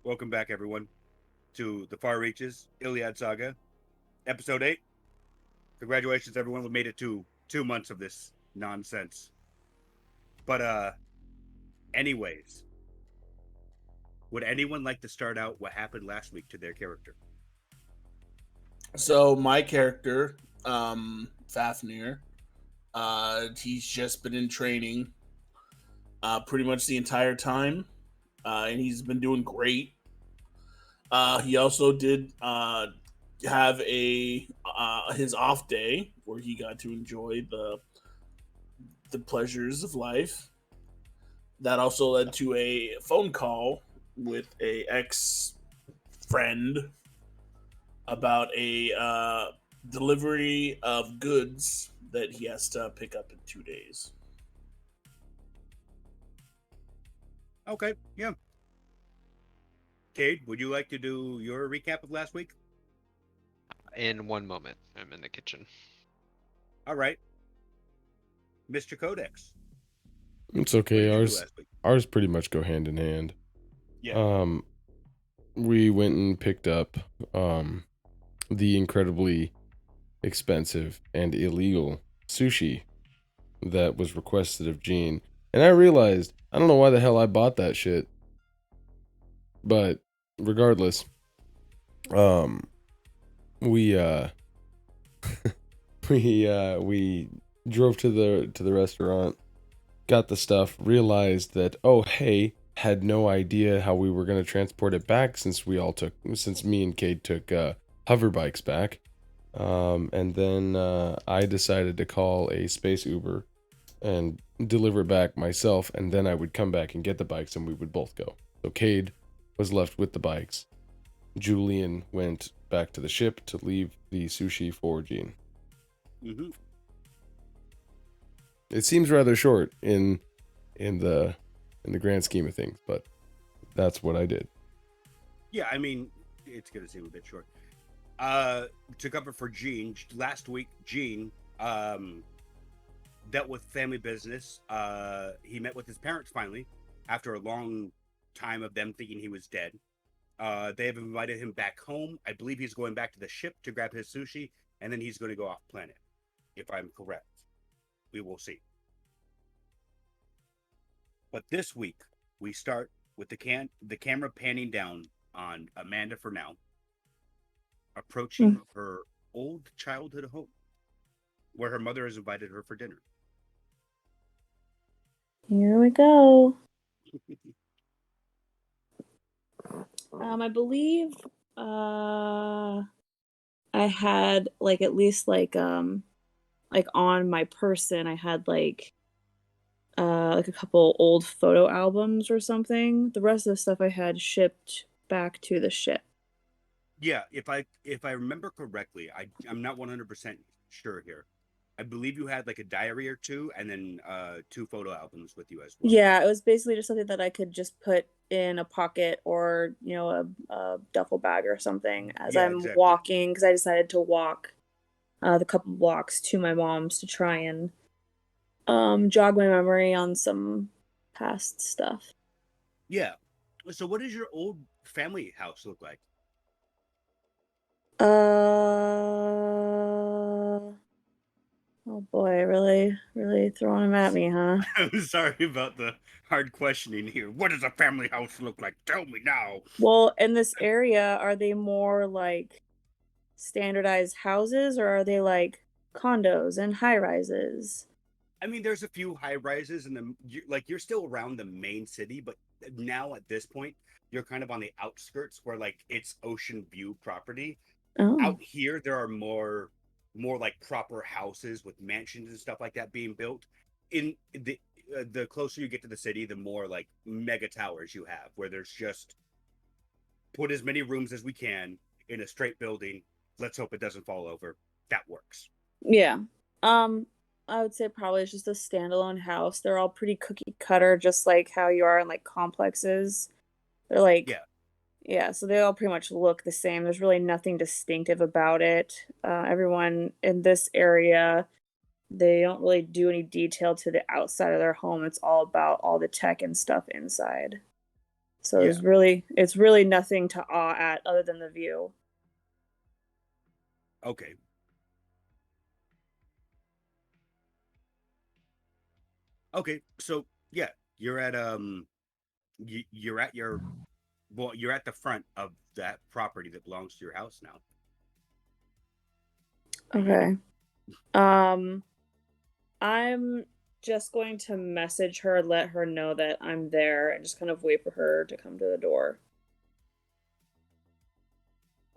Welcome back, everyone, to the Far Reaches Illiad Saga, Episode 8. Congratulations, everyone. We made it to 2 months of this nonsense. But, anyways, would anyone like to start out what happened last week to their character? So my character, Fafnir, he's just been in training pretty much the entire time, and he's been doing great. He also did have a his off day where he got to enjoy the pleasures of life. That also led to a phone call with a ex friend about a delivery of goods that he has to pick up in 2 days. Okay, yeah. Cayde, would you like to do your recap of last week? In 1 moment. I'm in the kitchen. All right. Mr. Codex. It's What okay. did you do last week? Ours pretty much go hand in hand. Yeah. We went and picked up the incredibly expensive and illegal sushi that was requested of Gene. And I realized, I don't know why the hell I bought that shit. But regardless, we we drove to the restaurant, got the stuff, realized that, oh hey, had no idea how we were going to transport it back since me and Cayde took hover bikes back. And then I decided to call a space Uber and deliver it back myself, and then I would come back and get the bikes and we would both go. So Cayde was left with the bikes. Julyen went back to the ship to leave the sushi for Gene. Mm-hmm. It seems rather short in the grand scheme of things, but that's what I did. Yeah, I mean, it's going to seem a bit short. To cover for Gene, last week, Gene dealt with family business. He met with his parents finally after a long time of them thinking he was dead. They have invited him back home. I believe he's going back to the ship to grab his sushi, and then he's going to go off planet, if I'm correct. We will see. But this week, we start with the camera panning down on Amanda for now, approaching her old childhood home, where her mother has invited her for dinner. Here we go. I believe I had at least on my person I had a couple old photo albums or something. The rest of the stuff I had shipped back to the ship. Yeah, if I remember correctly, I'm not 100% sure here. I believe you had a diary or two, and then 2 photo albums with you as well. Yeah, it was basically just something that I could just put in a pocket or a duffel bag or something as I'm walking, because I decided to walk the couple blocks to my mom's to try and jog my memory on some past stuff. Yeah. So what does your old family house look like? Oh boy, really throwing them at me, huh? I'm sorry about the hard questioning here. What does a family house look like? Tell me now. Well, in this area, are they more standardized houses, or are they condos and high rises? I mean, there's a few high rises, and you're still around the main city, but now at this point, you're kind of on the outskirts where it's ocean view property. Oh. Out here, there are more proper houses with mansions and stuff like that being built. In the closer you get to the city, the more mega towers you have, where there's just put as many rooms as we can in a straight building. Let's hope it doesn't fall over. That works. Yeah. I would say probably it's just a standalone house. They're all pretty cookie cutter, just like how you are in complexes. They're yeah, so they all pretty much look the same. There's really nothing distinctive about it. Everyone in this area, they don't really do any detail to the outside of their home. It's all about all the tech and stuff inside. So Yeah. it's really nothing to awe at other than the view. Okay. Okay. So yeah, you're at you're at your you're at the front of that property that belongs to your house now. Okay. I'm just going to message her, let her know that I'm there, and just kind of wait for her to come to the door.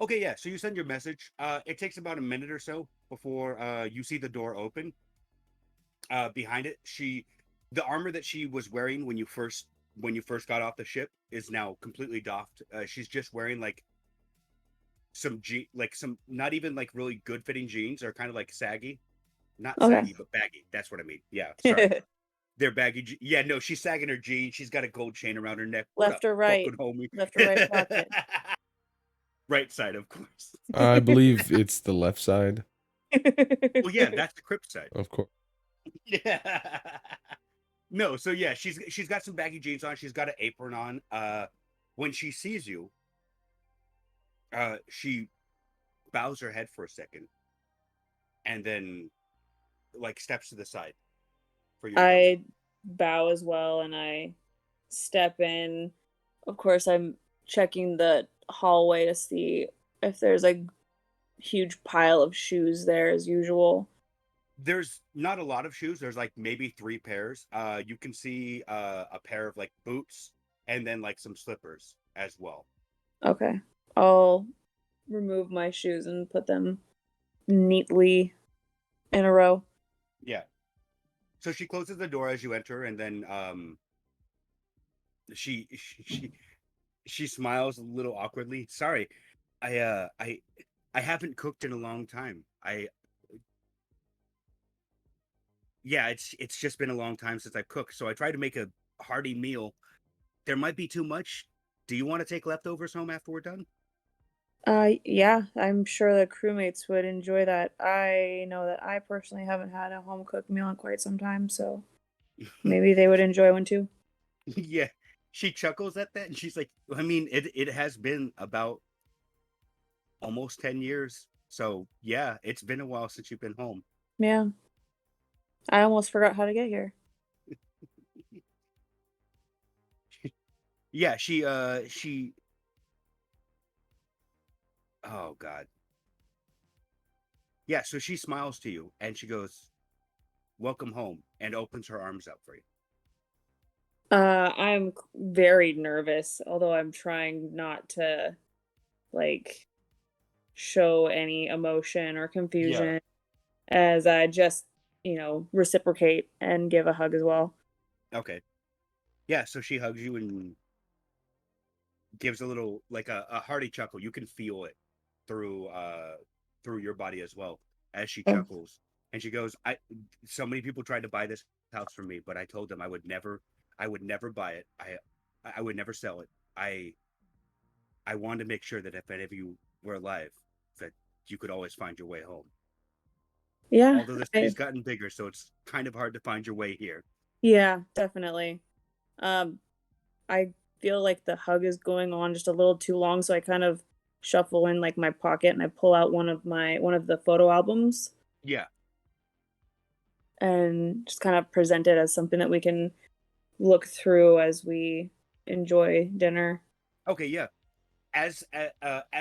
Okay, yeah. So you send your message. It takes about a minute or so before you see the door open. Behind it, the armor that she was wearing when you first got off the ship is now completely doffed. She's just wearing like some not even like really good fitting jeans, are kind of like saggy, not Okay. saggy but baggy. That's what I mean. Yeah, sorry. They're baggy. Yeah, no, she's sagging her jeans. She's got a gold chain around her neck. What Left up, or right? fucking homie? Left or right pocket? Right side, of course. I believe it's the left side, Well, yeah, that's the crypt side. of course. Yeah. No, so yeah, she's got some baggy jeans on. She's got an apron on. When she sees you, she bows her head for a second, and then like steps to the side for you to come in. I bow as well, and I step in. Of course, I'm checking the hallway to see if there's a huge pile of shoes there as usual. There's not a lot of shoes. There's like maybe 3 pairs. You can see a pair of like boots and then like some slippers as well. Okay. I'll remove my shoes and put them neatly in a row. Yeah. So she closes the door as you enter, and then she she she smiles a little awkwardly. Sorry, I haven't cooked in a long time. Yeah, it's just been a long time since I've cooked, so I tried to make a hearty meal. There might be too much. Do you want to take leftovers home after we're done? Yeah, I'm sure the crewmates would enjoy that. I know that I personally haven't had a home cooked meal in quite some time, so maybe they would enjoy one too. Yeah. She chuckles at that and she's like, I mean, it has been about almost 10 years. So, yeah, it's been a while since you've been home. Yeah. I almost forgot how to get here. Yeah, she oh god. Yeah, so she smiles to you and she goes, "Welcome home," and opens her arms out for you. I'm very nervous, although I'm trying not to like show any emotion or Yeah. confusion as I just, reciprocate and give a hug as well. Okay. Yeah, so she hugs you and gives a little like a hearty chuckle. You can feel it through your body as well as she Oh. chuckles. And she goes, so many people tried to buy this house from me, but I told them I would never buy it. I would never sell it. I wanted to make sure that if any of you were alive, that you could always find your way home. Yeah, Although the city's gotten bigger, so it's kind of hard to find your way here. yeah, definitely. I feel like the hug is going on just a little too long, so I kind of shuffle in like my pocket and I pull out one of the photo albums Yeah. and just kind of present it as something that we can look through as we enjoy dinner. Okay, yeah. As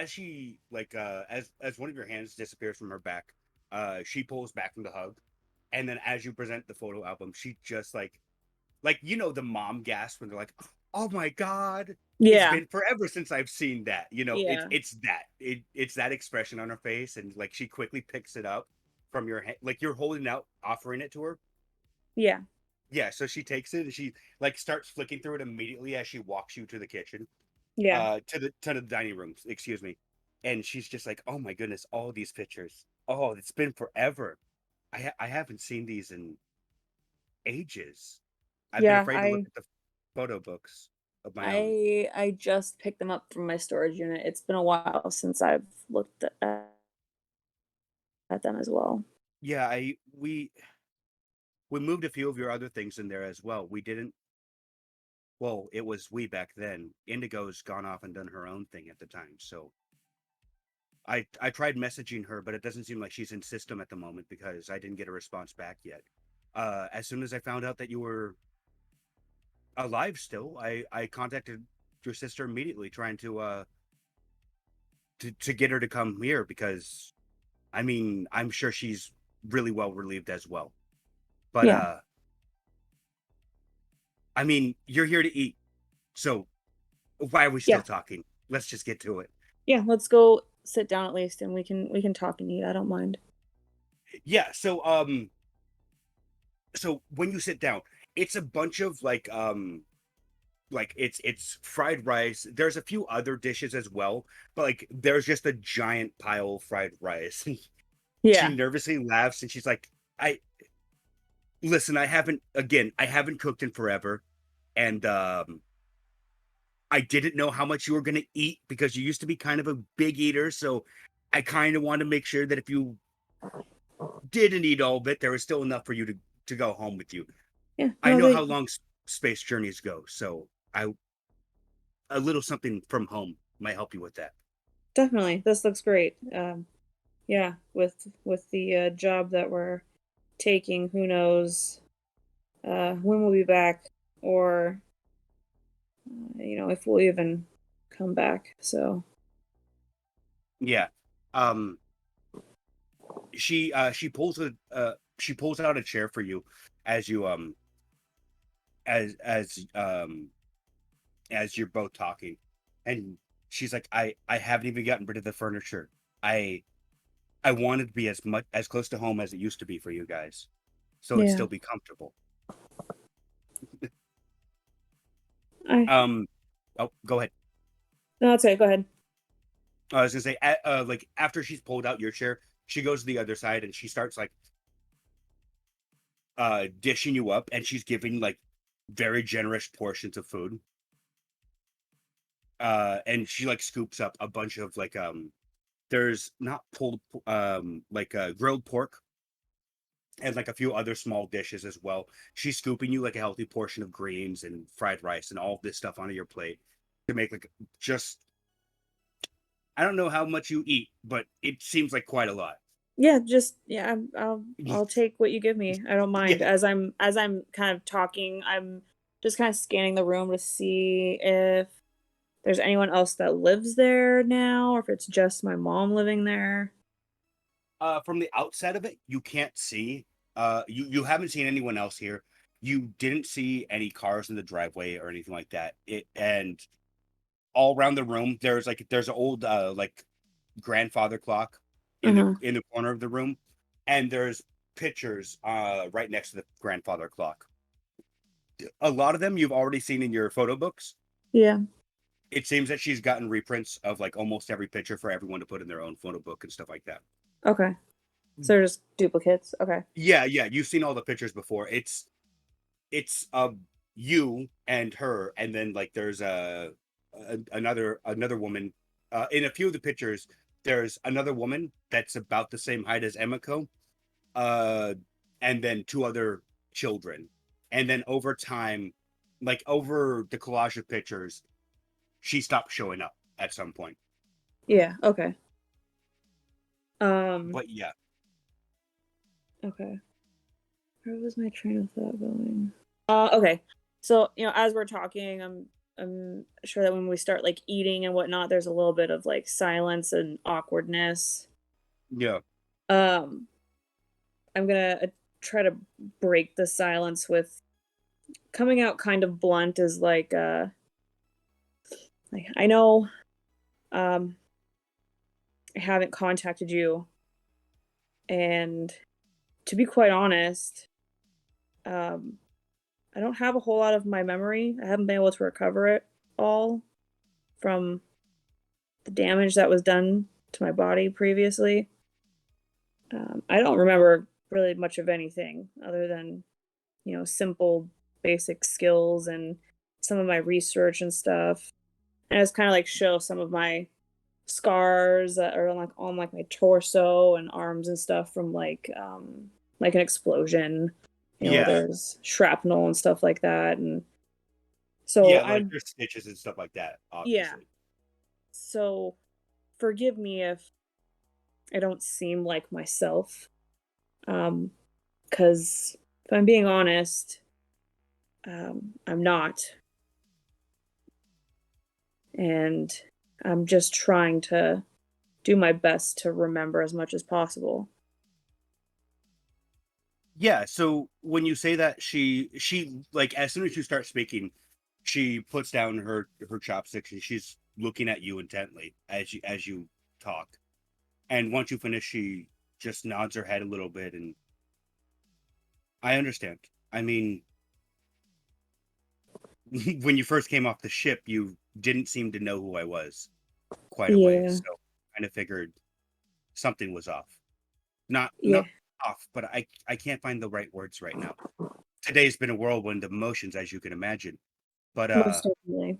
she like as one of your hands disappears from her back, she pulls back from the hug, and then as you present the photo album, she just like the mom gasp when they're like, "Oh my god!" It's Yeah. been forever since I've seen that. Yeah. It's that expression on her face, and like she quickly picks it up from your hand, like you're holding out, offering it to her. Yeah. Yeah, so she takes it and she like starts flicking through it immediately as she walks you to the kitchen. Yeah. To the dining room, excuse me. And she's just like, "Oh my goodness, all these pictures. Oh, it's been forever. I haven't seen these in ages. I've been Yeah, afraid to look at the photo books of my own." I just picked them up from my storage unit. It's been a while since I've looked at them as well. Yeah, we moved a few of your other things in there as well. We didn't Well, it was we back then. Indigo's gone off and done her own thing at the time, so I tried messaging her, but it doesn't seem like she's in system at the moment because I didn't get a response back yet. As soon as I found out that you were alive still, I contacted your sister immediately, trying to get her to come here because, I mean, I'm sure she's really well relieved as well. But Yeah. I mean, you're here to eat, so why are we still talking? Let's just get to it. Yeah, let's go sit down at least, and we can talk and eat. I don't mind. Yeah. So when you sit down, it's a bunch of like it's fried rice. There's a few other dishes as well, but like there's just a giant pile of fried rice. Yeah. She nervously laughs and she's like, I listen, I haven't cooked in forever, and I didn't know how much you were gonna eat because you used to be kind of a big eater, so I kind of want to make sure that if you didn't eat all of it, there was still enough for you to go home with you. Yeah. I know how long space journeys go, so a little something from home might help you with that. Definitely. This looks great. Yeah, with the job that we're taking, who knows when we'll be back, or if we'll even come back. So Yeah. Um she pulls out a chair for you as you as you're both talking, and she's like, I haven't even gotten rid of the furniture. I wanted to be as close to home as it used to be for you guys, so it'd yeah. still be comfortable. I Oh, go ahead. No, that's okay. Go ahead. I was gonna say, like after she's pulled out your chair, she goes to the other side and she starts like dishing you up, and she's giving like very generous portions of food. And she like scoops up a bunch of like there's not pulled like grilled pork and like a few other small dishes as well. She's scooping you like a healthy portion of greens and fried rice and all of this stuff onto your plate to make like just, I don't know how much you eat, but it seems like quite a lot. Yeah, I'll take what you give me. I don't mind. Yeah. As I'm kind of talking, I'm just kind of scanning the room to see if there's anyone else that lives there now, or if it's just my mom living there. From the outside of it, you can't see. You haven't seen anyone else here. You didn't see any cars in the driveway or anything like that. And all around the room, there's an old like grandfather clock in the corner of the room, and there's pictures right next to the grandfather clock. A lot of them you've already seen in your photo books. Yeah. It seems that she's gotten reprints of like almost every picture for everyone to put in their own photo book and stuff like that. Okay. So they're just duplicates. Okay. Yeah, you've seen all the pictures before. It's you and her, and then like there's another woman. In a few of the pictures, there's another woman that's about the same height as Emiko, and then two other children. And then over time, like over the collage of pictures, she stopped showing up at some point. Yeah, okay. But yeah. Okay. Where was my train of thought going? Okay. So, as we're talking, I'm sure that when we start like eating and whatnot, there's a little bit of like silence and awkwardness. Yeah. I'm gonna try to break the silence with coming out kind of blunt, is like I know I haven't contacted you, and to be quite honest, I don't have a whole lot of my memory. I haven't been able to recover it all from the damage that was done to my body previously. I don't remember really much of anything other than, simple basic skills and some of my research and stuff. And I just kind of like show some of my scars that are on like my torso and arms and stuff from like an explosion. Yeah. There's shrapnel and stuff like that, and So Yeah, like I'm there's stitches and stuff like that, yeah. obviously. So forgive me if I don't seem like myself. Because if I'm being honest, I'm not. And I'm just trying to do my best to remember as much as possible. Yeah, so when you say that, she like as soon as you start speaking, she puts down her chopsticks and she's looking at you intently as you talk. And once you finish, she just nods her head a little bit, and I understand. I mean, when you first came off the ship, you didn't seem to know who I was quite a way, Yeah, so kind of figured something was off. Not yeah, off, but I can't find the right words right now. Today's been a whirlwind of emotions, as you can imagine. But most definitely.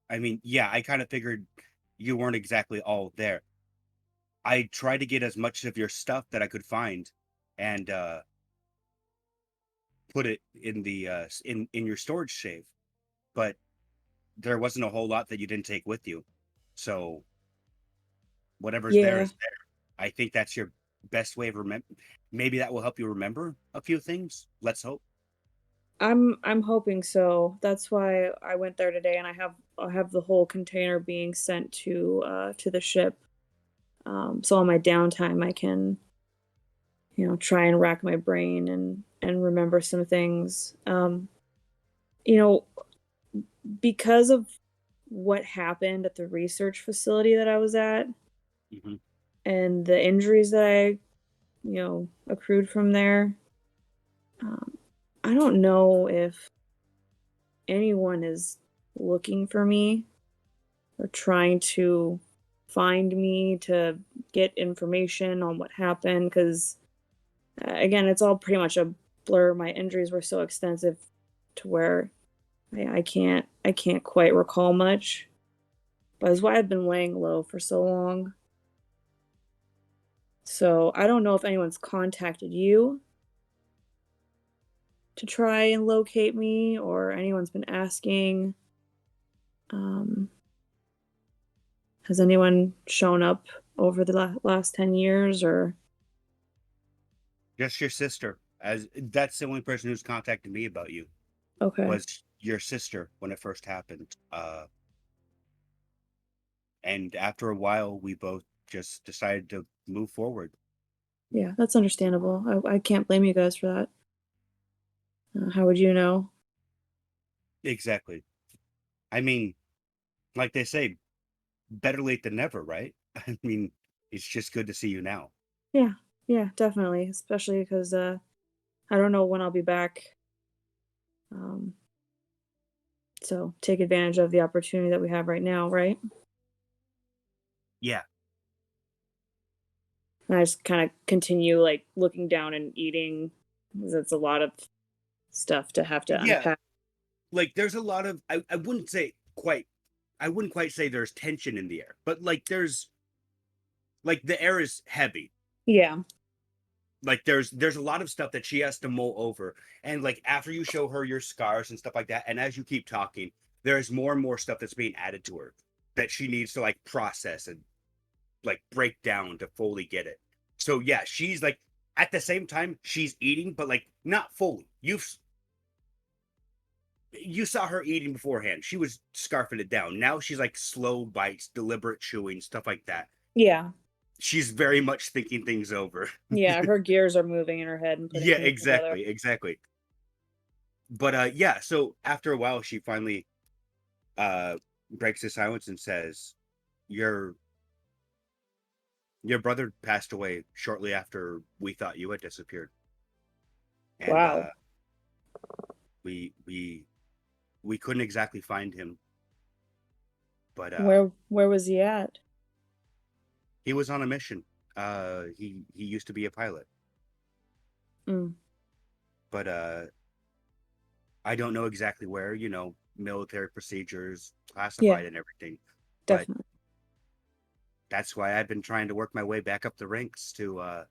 I mean, yeah, I kind of figured you weren't exactly all there. I tried to get as much of your stuff that I could find and put it in the in your storage safe, but there wasn't a whole lot that you didn't take with you. So whatever's there Yeah, is there. I think that's your best way of remember. Maybe that will help you remember a few things. Let's hope. I'm hoping so. That's why I went there today, and I have the whole container being sent to the ship. So on my downtime, I can try and rack my brain and remember some things. You know, because of what happened at the research facility that I was at Hmm. and the injuries that I accrued from there. Um, I don't know if anyone is looking for me or trying to find me to get information on what happened because again, it's all pretty much a blur. My injuries were so extensive to where I can't quite recall much. But that's why I've been laying low for so long. So I don't know if anyone's contacted you to try and locate me or anyone's been asking. Um, has anyone shown up over the last 10 years or? Just your sister, as that's the only person who's contacted me about you. Okay. Was your sister when it first happened. And after a while, we both just decided to move forward. Yeah, that's understandable. I can't blame you guys for that. How would you know? Exactly. I mean, like they say, better late than never, right? I mean, it's just good to see you now. Yeah, yeah, definitely. Especially because I don't know when I'll be back. Um, so take advantage of the opportunity that we have right now, right? Yeah. And I just kind of continue like looking down and eating because it's a lot of stuff to have to Yeah. unpack. Like there's a lot of I wouldn't say quite I wouldn't quite say there's tension in the air, but like there's like the air is heavy. Yeah, Like there's a lot of stuff that she has to mull over. And like after you show her your scars and stuff like that, and as you keep talking, there's more and more stuff that's being added to her that she needs to like process and like break down to fully get it. So yeah, she's like at the same time she's eating, but like not fully. You saw her eating beforehand. She was scarfing it down. Now she's like slow bites, deliberate chewing, stuff like that. yeah, She's very much thinking things over. yeah. Her gears are moving in her head and putting Yeah, things together. exactly. But yeah, so after a while she finally uh breaks the silence and says, Your your brother passed away shortly after we thought you had disappeared. And Wow. we couldn't exactly find him, but Where was he at? he was on a mission. He used to be a pilot, Mm, but I don't know exactly where, military procedures, yeah, classified and everything. But definitely. that's why I've been trying to work my way back up the ranks to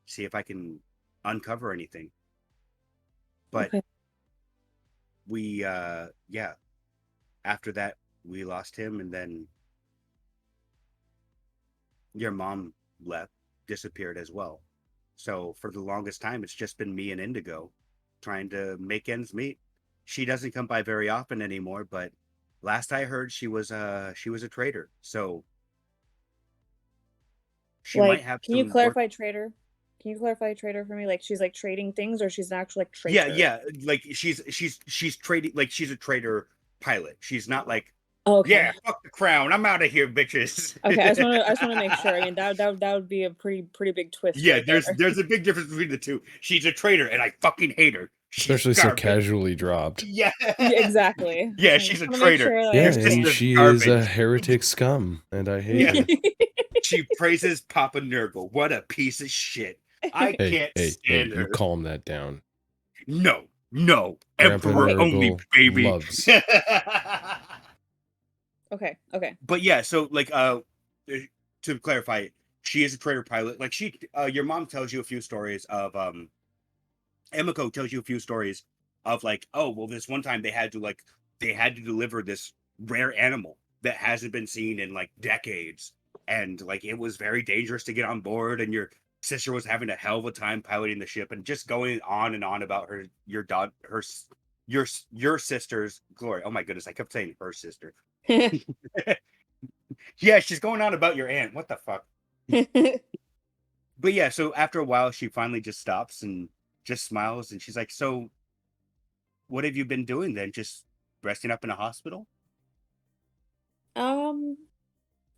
see if I can uncover anything. But Okay. we after that we lost him, and then your mom disappeared as well. So for the longest time, it's just been me and Indigo trying to make ends meet. She doesn't come by very often anymore, but last I heard, she was a trader. So she might have can you some work. clarify trader? Can you clarify trader for me? Like she's like trading things, or she's an actual like trader? Yeah. Like she's trading. Like she's a trader pilot. She's not like, okay. Yeah, fuck the crown. I'm out of here, bitches. Okay, I just want to make sure. I mean, that would be a pretty big twist. Yeah, right there's a big difference between the two. She's a traitor, and I fucking hate her. Especially so casually dropped. Yeah, exactly. Yeah, she's a traitor. Sure, Yeah, like, and she is a heretic scum, and I hate her. She praises Papa Nurgle. What a piece of shit. I can't stand her. You calm that down. No. Grandpa Emperor Nurgle only, baby. Loves. Okay. But yeah, so like to clarify, she is a trader pilot. Like your mom tells you a few stories of Emiko tells you a few stories of like, oh well, this one time they had to deliver this rare animal that hasn't been seen in like decades, and like it was very dangerous to get on board, and your sister was having a hell of a time piloting the ship, and just going on and on about your sister's glory. Oh my goodness, I kept saying her sister. Yeah, she's going on about your aunt. What the fuck? But yeah, so after a while, she finally just stops and just smiles, and she's like, "So, what have you been doing then? Just resting up in a hospital?"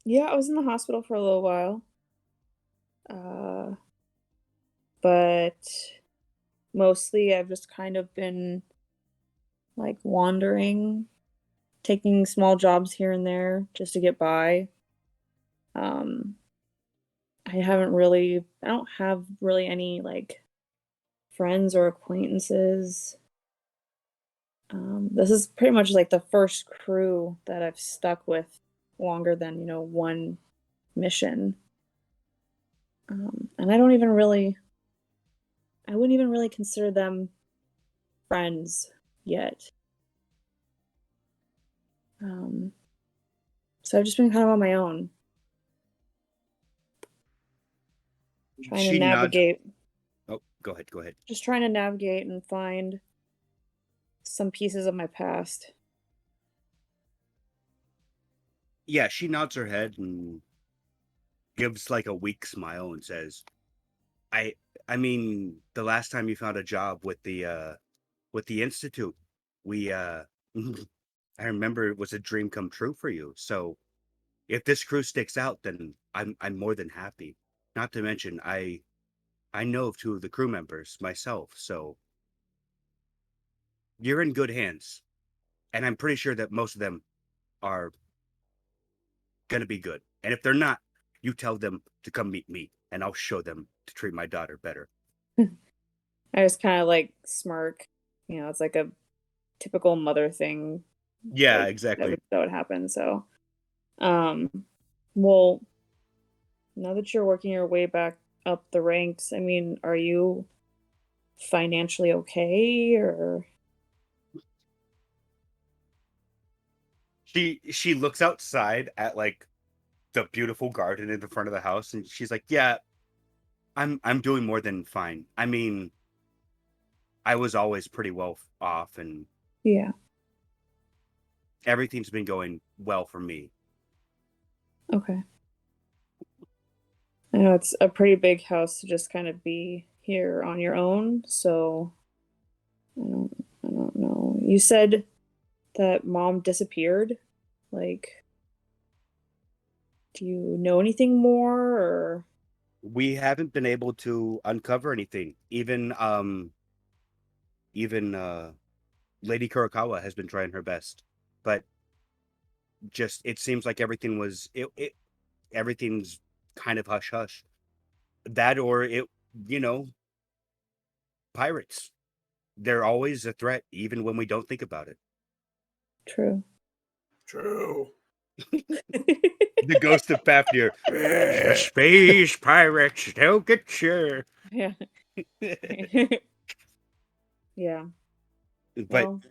Yeah, I was in the hospital for a little while. But mostly I've just kind of been like wandering, taking small jobs here and there just to get by. I don't have really any like friends or acquaintances. This is pretty much like the first crew that I've stuck with longer than, one mission. And I wouldn't even really consider them friends yet. So I've just been kind of on my own. Trying to navigate. Oh, go ahead. Just trying to navigate and find some pieces of my past. Yeah, she nods her head and gives like a weak smile and says, I mean, the last time you found a job with the Institute, we I remember it was a dream come true for you. So if this crew sticks out, then I'm more than happy. Not to mention I know of two of the crew members myself, so you're in good hands. And I'm pretty sure that most of them are gonna be good. And if they're not, you tell them to come meet me, and I'll show them to treat my daughter better. I just kind of like smirk. It's like a typical mother thing. Yeah, exactly. That would happen. So, well, now that you're working your way back up the ranks, I mean, are you financially okay, or? She looks outside at like the beautiful garden in the front of the house, and she's like, "Yeah, I'm doing more than fine. I mean, I was always pretty well off, and yeah, everything's been going well for me." Okay. I know it's a pretty big house to just kind of be here on your own, so I don't know. You said that mom disappeared. Like, do you know anything more, or? We haven't been able to uncover anything. Even Lady Kurokawa has been trying her best, but just it seems like everything's kind of hush hush. That or pirates. They're always a threat, even when we don't think about it. True. The ghost of Fafnir. The space pirates, they'll get you. Yeah. Yeah. But Well,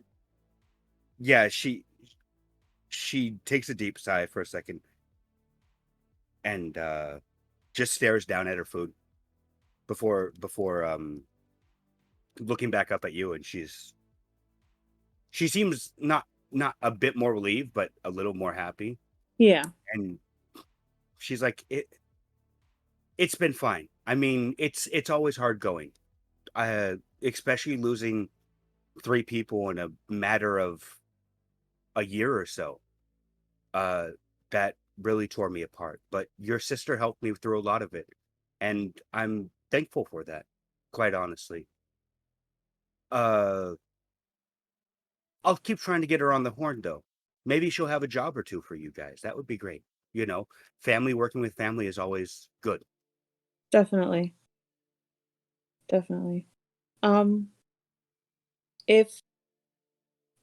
Yeah, she takes a deep sigh for a second and just stares down at her food before looking back up at you, and she seems not a bit more relieved, but a little more happy. Yeah. And she's like, it's been fine. I mean, it's always hard going. Especially losing 3 people in a matter of a year or so. That really tore me apart. But your sister helped me through a lot of it, and I'm thankful for that, quite honestly. I'll keep trying to get her on the horn, though. Maybe she'll have a job or 2 for you guys. That would be great. You know, family working with family is always good. Definitely. Definitely. If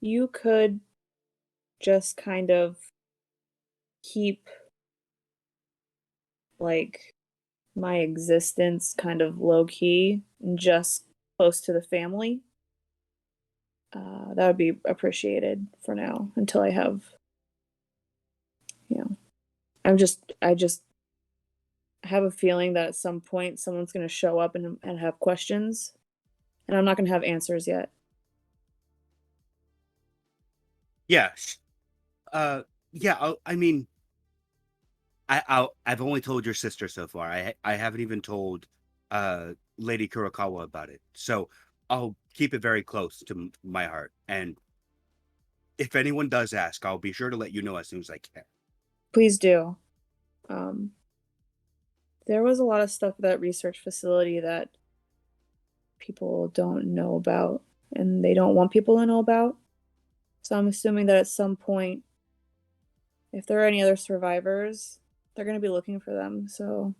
you could just kind of keep like my existence kind of low key and just close to the family, that would be appreciated for now until I have, you know, I just have a feeling that at some point someone's going to show up and have questions, and I'm not going to have answers yet. Yeah. Yeah. I mean, I've only told your sister so far. I haven't even told Lady Kurokawa about it. So I'll keep it very close to my heart. And if anyone does ask, I'll be sure to let you know as soon as I can. Please do. There was a lot of stuff at that research facility that people don't know about, and they don't want people to know about. So I'm assuming that at some point, if there are any other survivors, they're going to be looking for them. So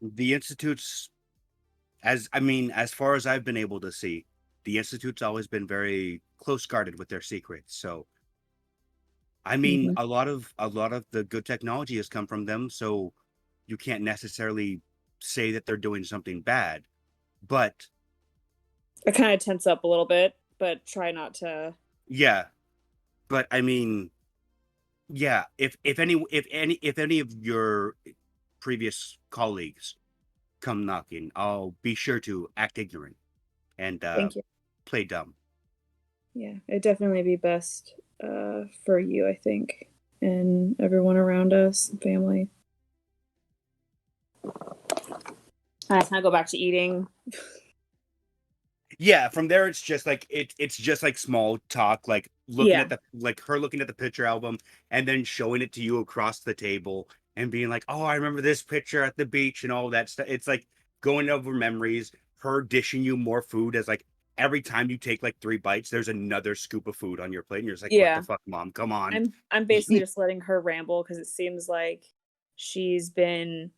The Institute's, as far as I've been able to see, the Institute's always been very close guarded with their secrets. So I mean, a lot of the good technology has come from them, so you can't necessarily say that they're doing something bad. But I kind of tense up a little bit, but try not to. yeah, but I mean, yeah, if any of your previous colleagues come knocking, I'll be sure to act ignorant and Thank you. play dumb. Yeah, it'd definitely be best for you, I think, and everyone around us, family. I kind of go back to eating. Yeah, from there it's just like it's just like small talk, like looking at her looking at the picture album and then showing it to you across the table and being like, "Oh, I remember this picture at the beach," and all that stuff. It's like going over memories, her dishing you more food as like every time you take like 3 bites, there's another scoop of food on your plate, and you're just like, "What the fuck, Mom? Come on." I'm basically just letting her ramble because it seems like she's been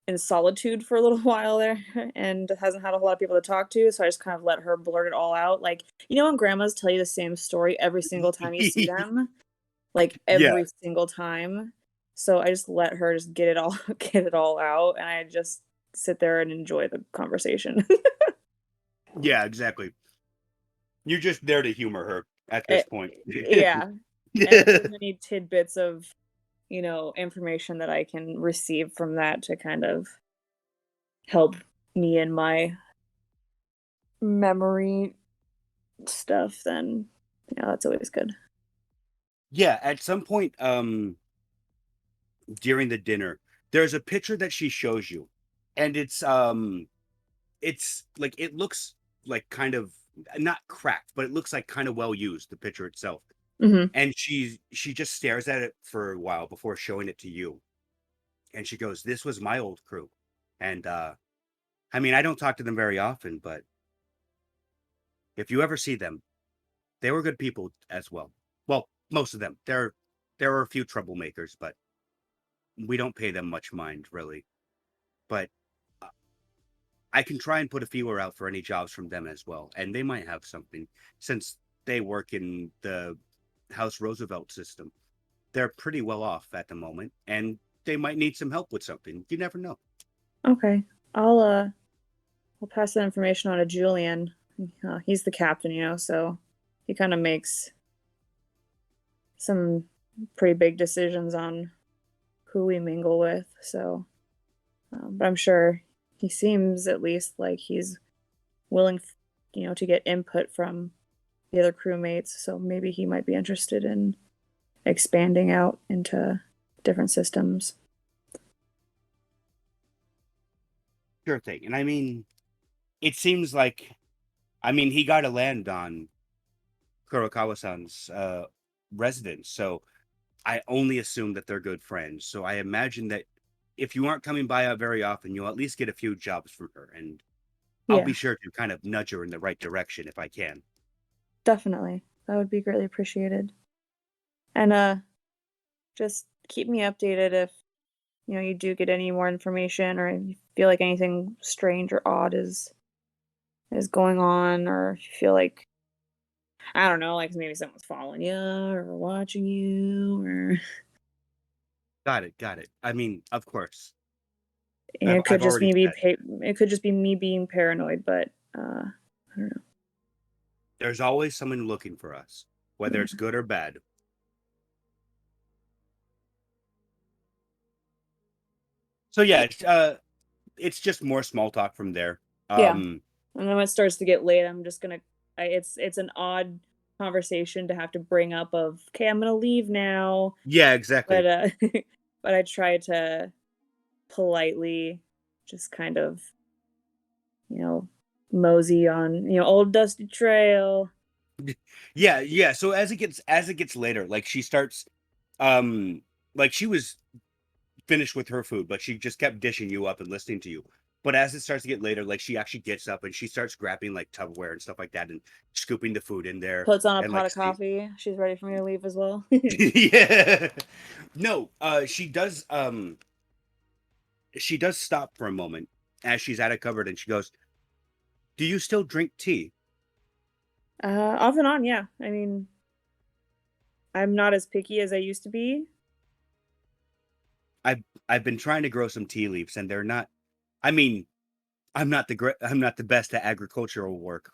in solitude for a little while there and hasn't had a whole lot of people to talk to, so I just kind of let her blurt it all out. Like, you know when grandmas tell you the same story every single time you see them? Like every single time. So I just let her just get it all out, and I just sit there and enjoy the conversation. Yeah, exactly. You're just there to humor her at this point. Yeah. And if there's any tidbits of, you know, information that I can receive from that to kind of help me in my memory stuff, then yeah, that's always good. Yeah, at some point during the dinner, there's a picture that she shows you, and it's like, it looks like kind of not cracked, but it looks like kind of well used, the picture itself. And she just stares at it for a while before showing it to you, and she goes, "This was my old crew." And I mean, I don't talk to them very often, but if you ever see them, they were good people as well. Well, most of them. There are a few troublemakers, but we don't pay them much mind, really. But I can try and put a feeler out for any jobs from them as well, and they might have something, since they work in the House Roosevelt system. They're pretty well off at the moment, and they might need some help with something. You never know. Okay. I'll pass that information on to Julyen. He's the captain, you know, so he kind of makes some pretty big decisions on who we mingle with. So, but I'm sure he seems at least like he's willing, to get input from the other crewmates. So maybe he might be interested in expanding out into different systems. Sure thing. And I mean, it seems like, he got to land on Kurokawa-san's residence, so I only assume that they're good friends. So I imagine that if you aren't coming by very often, you'll at least get a few jobs from her, and I'll be sure to kind of nudge her in the right direction if I can. Definitely. That would be greatly appreciated. And just keep me updated if you do get any more information, or if you feel like anything strange or odd is going on, or if you feel like, I don't know, like maybe someone's following you or watching you, or Got it. I mean, of course. it could I've just already said, it could just be me being paranoid, but I don't know. there's always someone looking for us, whether it's good or bad. So yeah, it's just more small talk from there. Yeah. And then when it starts to get late, I'm just gonna. It's an odd conversation to have to bring up of, okay, I'm gonna leave now. Yeah, exactly. But but I try to politely just kind of, mosey on, old dusty trail. Yeah. So as it gets later, like she starts, like she was finished with her food, but she just kept dishing you up and listening to you. But as it starts to get later, like she actually gets up and she starts grabbing like Tupperware and stuff like that and scooping the food in there. Puts on a and pot like of coffee. She's ready for me to leave as well. Yeah. No, she does stop for a moment as she's at a cupboard and she goes, "Do you still drink tea?" Off and on, yeah. I mean, I'm not as picky as I used to be. I've been trying to grow some tea leaves and they're not, I mean, I'm not the best at agricultural work.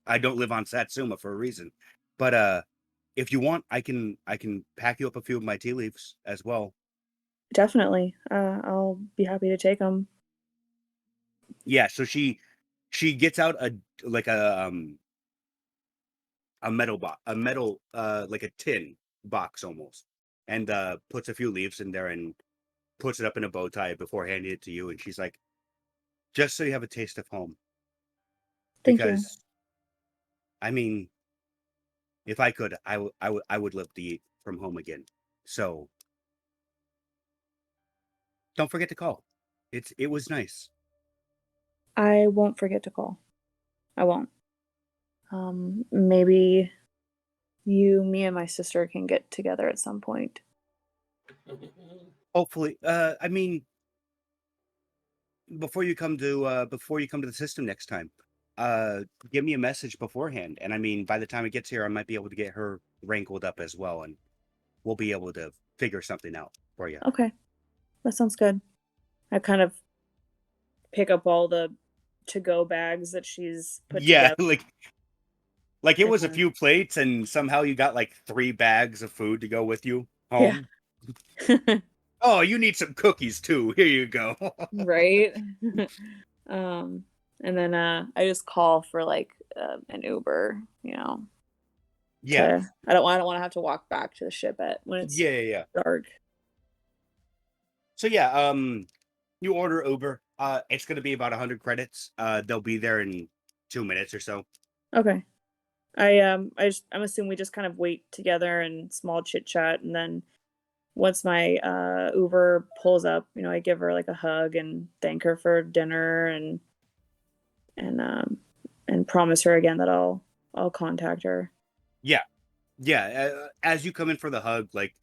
I don't live on Satsuma for a reason. But if you want, I can pack you up a few of my tea leaves as well. Definitely. I'll be happy to take them. Yeah, so she gets out a metal box, like a tin box almost, and puts a few leaves in there and puts it up in a bow tie before handing it to you. And she's like, "Just so you have a taste of home." Thank you. Because, I mean, if I could, I would love to eat from home again. So don't forget to call. It was nice. I won't forget to call. I won't. Maybe you, me, and my sister can get together at some point. Hopefully, I mean, before you come to the system next time, give me a message beforehand. And I mean, by the time it gets here, I might be able to get her rankled up as well, and we'll be able to figure something out for you. Okay, that sounds good. I kind of pick up all the to-go bags that she's put together. Like it was a few plates, and somehow you got like 3 bags of food to go with you home. Yeah. Oh, you need some cookies too. Here you go. Right. And then I just call for like an Uber, Yeah. I don't want to have to walk back to the ship when it's Yeah. dark. So yeah, you order Uber. It's gonna be about 100 credits. They'll be there in 2 minutes or so. Okay. I'm assuming we just kind of wait together and small chit chat, and then once my Uber pulls up, I give her like a hug and thank her for dinner, and promise her again that I'll contact her. Yeah. As you come in for the hug, like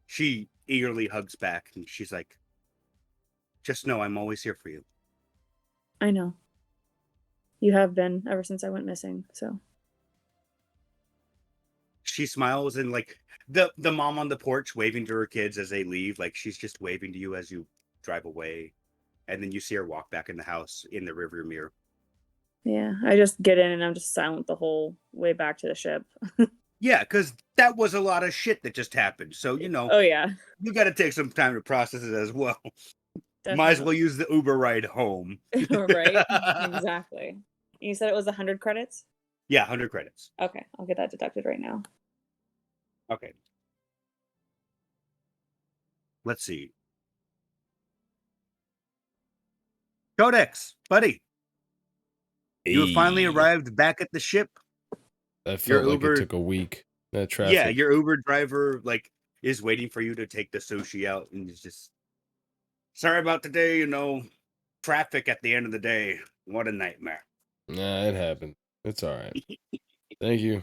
she eagerly hugs back, and she's like, "Just know I'm always here for you." I know. You have been ever since I went missing, so. She smiles, and like the mom on the porch waving to her kids as they leave, like she's just waving to you as you drive away, and then you see her walk back in the house in the rearview mirror. Yeah, I just get in and I'm just silent the whole way back to the ship. Yeah, because that was a lot of shit that just happened. So, Oh yeah, you got to take some time to process it as well. Might as well definitely. use the Uber ride home. Right? Exactly. You said it was 100 credits? Yeah, 100 credits. Okay, I'll get that deducted right now. Okay. Let's see. Codex, buddy. You have finally Hey. arrived back at the ship. That Your felt like Uber, it took a week. That traffic. yeah, your Uber driver is waiting for you to take the sushi out, and it's just sorry about today. Traffic at the end of the day. What a nightmare. Nah, it happened. It's all right. Thank you.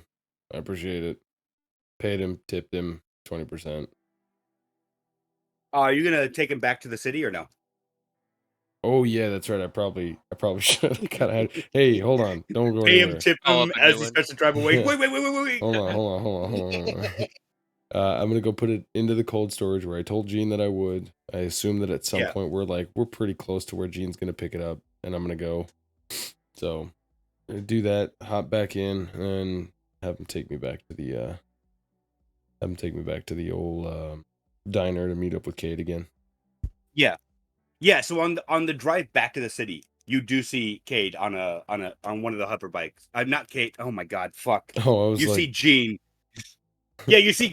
I appreciate it. Paid him, tipped him 20%. Are you gonna take him back to the city or no? Oh yeah, that's right. I probably should have got out. Hey, hold on. Don't go Pay him, anywhere. tip Call him up a as new he one. starts to drive away. Wait. Hold on. I'm gonna go put it into the cold storage where I told Gene that I would. I assume that at some Yeah. point we're pretty close to where Gene's gonna pick it up, and I'm gonna go. So do that, hop back in, and have him take me back to the old diner to meet up with Cayde again. Yeah. So on the drive back to the city, you do see Cayde on one of the hover bikes. I'm not Cayde. Oh my god, fuck. Oh, I was You like, see Gene. Yeah, you see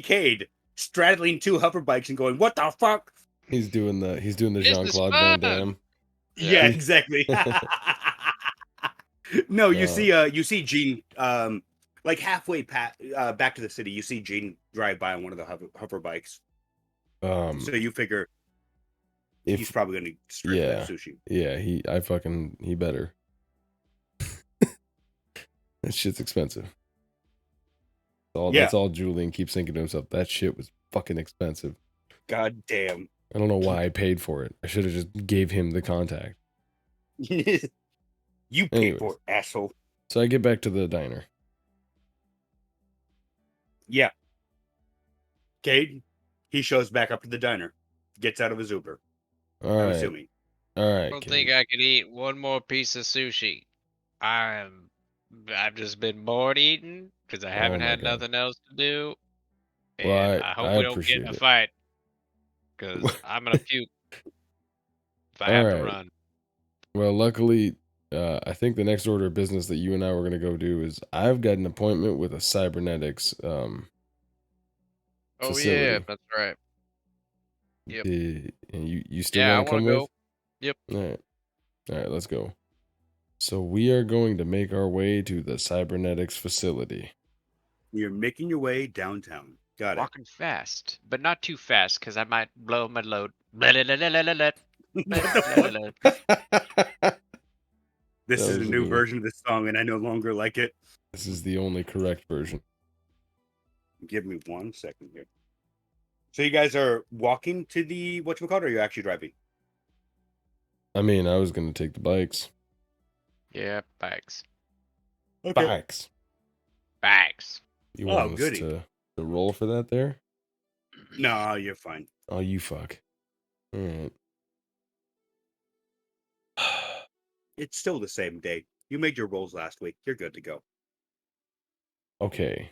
Cayde straddling two hover bikes and going, "What the fuck?" he's doing the This is Jean-Claude Van fun. Damme. Yeah, Yeah. exactly. No, you see Gene like halfway back to the city. You see Gene drive by on one of the hover bikes. So you figure he's if probably gonna strip that sushi. yeah, he better. That shit's expensive. That's all Julyen keeps thinking to himself. That shit was fucking expensive. God damn. I don't know why I paid for it. I should have just gave him the contact. You paid for it, asshole. So I get back to the diner. Yeah. Cayde, he shows back up to the diner, gets out of his Uber. All I'm right. assuming. All right. I don't think I could eat one more piece of sushi. I've just been bored eating because I haven't my had God. nothing else to do. Well, And I hope I we don't get in appreciate a it. fight because I'm gonna puke if I All have to right. run. Well, luckily, I think the next order of business that you and I were gonna go do is I've got an appointment with a cybernetics Oh facility. yeah, that's right. Yep. And you still Yeah, I want to want come to go. with? Yep. All right, let's go. So we are going to make our way to the cybernetics facility. You're making your way downtown. Got it. Walking fast, but not too fast because I might blow my load. Blah, blah, blah, blah, blah, blah. What the Blah, blah, fuck? blah. This That is a was a new good one. version of this song, and I no longer like it. This is the only correct version. Give me 1 second here. So you guys are walking to the whatchamacallit, or are you actually driving? I mean, I was gonna take the bikes. Yeah, bags. Okay. Bikes. Bags. You Oh, want us goody. to roll for that there? No, you're fine. Oh, you fuck. All right. It's still the same day. You made your rolls last week. You're good to go. Okay.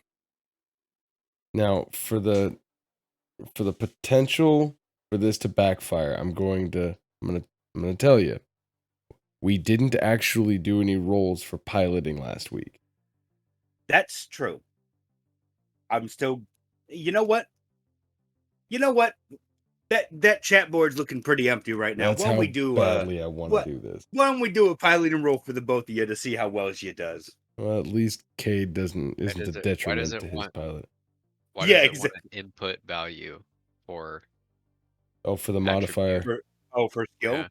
Now, for the potential for this to backfire, I'm gonna tell you, we didn't actually do any rolls for piloting last week. That's true. I'm still. You know what? That chat board's looking pretty empty right now. That's Why don't how we do badly I want what? to do this. Why don't we do a piloting roll for the both of you to see how well she does? Well, at least Cayde isn't a Why does detriment it to his want? pilot. Why Yeah, does it want exactly. an input value for Oh, for the attribute? modifier. For skill. Yeah.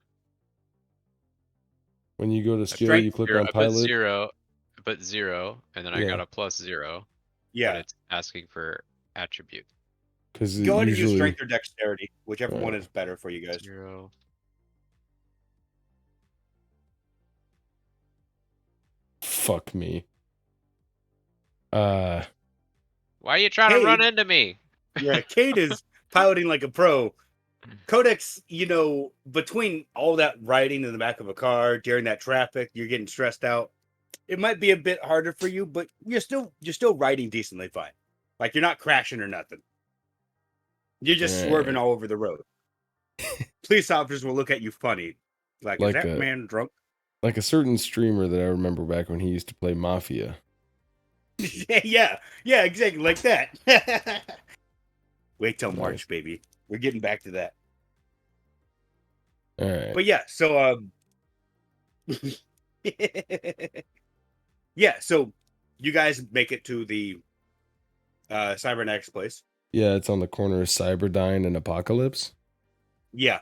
When you go to I skill, Strength you click zero- on I put pilot. zero. I put 0, and then I Yeah. got a +0. Yeah. But it's asking for attribute. Because Go ahead and use usually, strength or dexterity, whichever one Alright. is better for you guys. 0. fuck me. Why are you trying to run Cayde- into me? Yeah, Cayde is piloting like a pro. Codex, between all that riding in the back of a car during that traffic, you're getting stressed out. It might be a bit harder for you, but you're still riding decently fine. Like you're not crashing or nothing. You're just swerving all over the road. Police officers will look at you funny. Like, is that man drunk? Like a certain streamer that I remember back when he used to play Mafia. Yeah, exactly like that. Wait till March, baby. We're getting back to that. All right. But yeah, so yeah, so you guys make it to the Cybernetics place. Yeah, it's on the corner of Cyberdyne and Apocalypse. Yeah.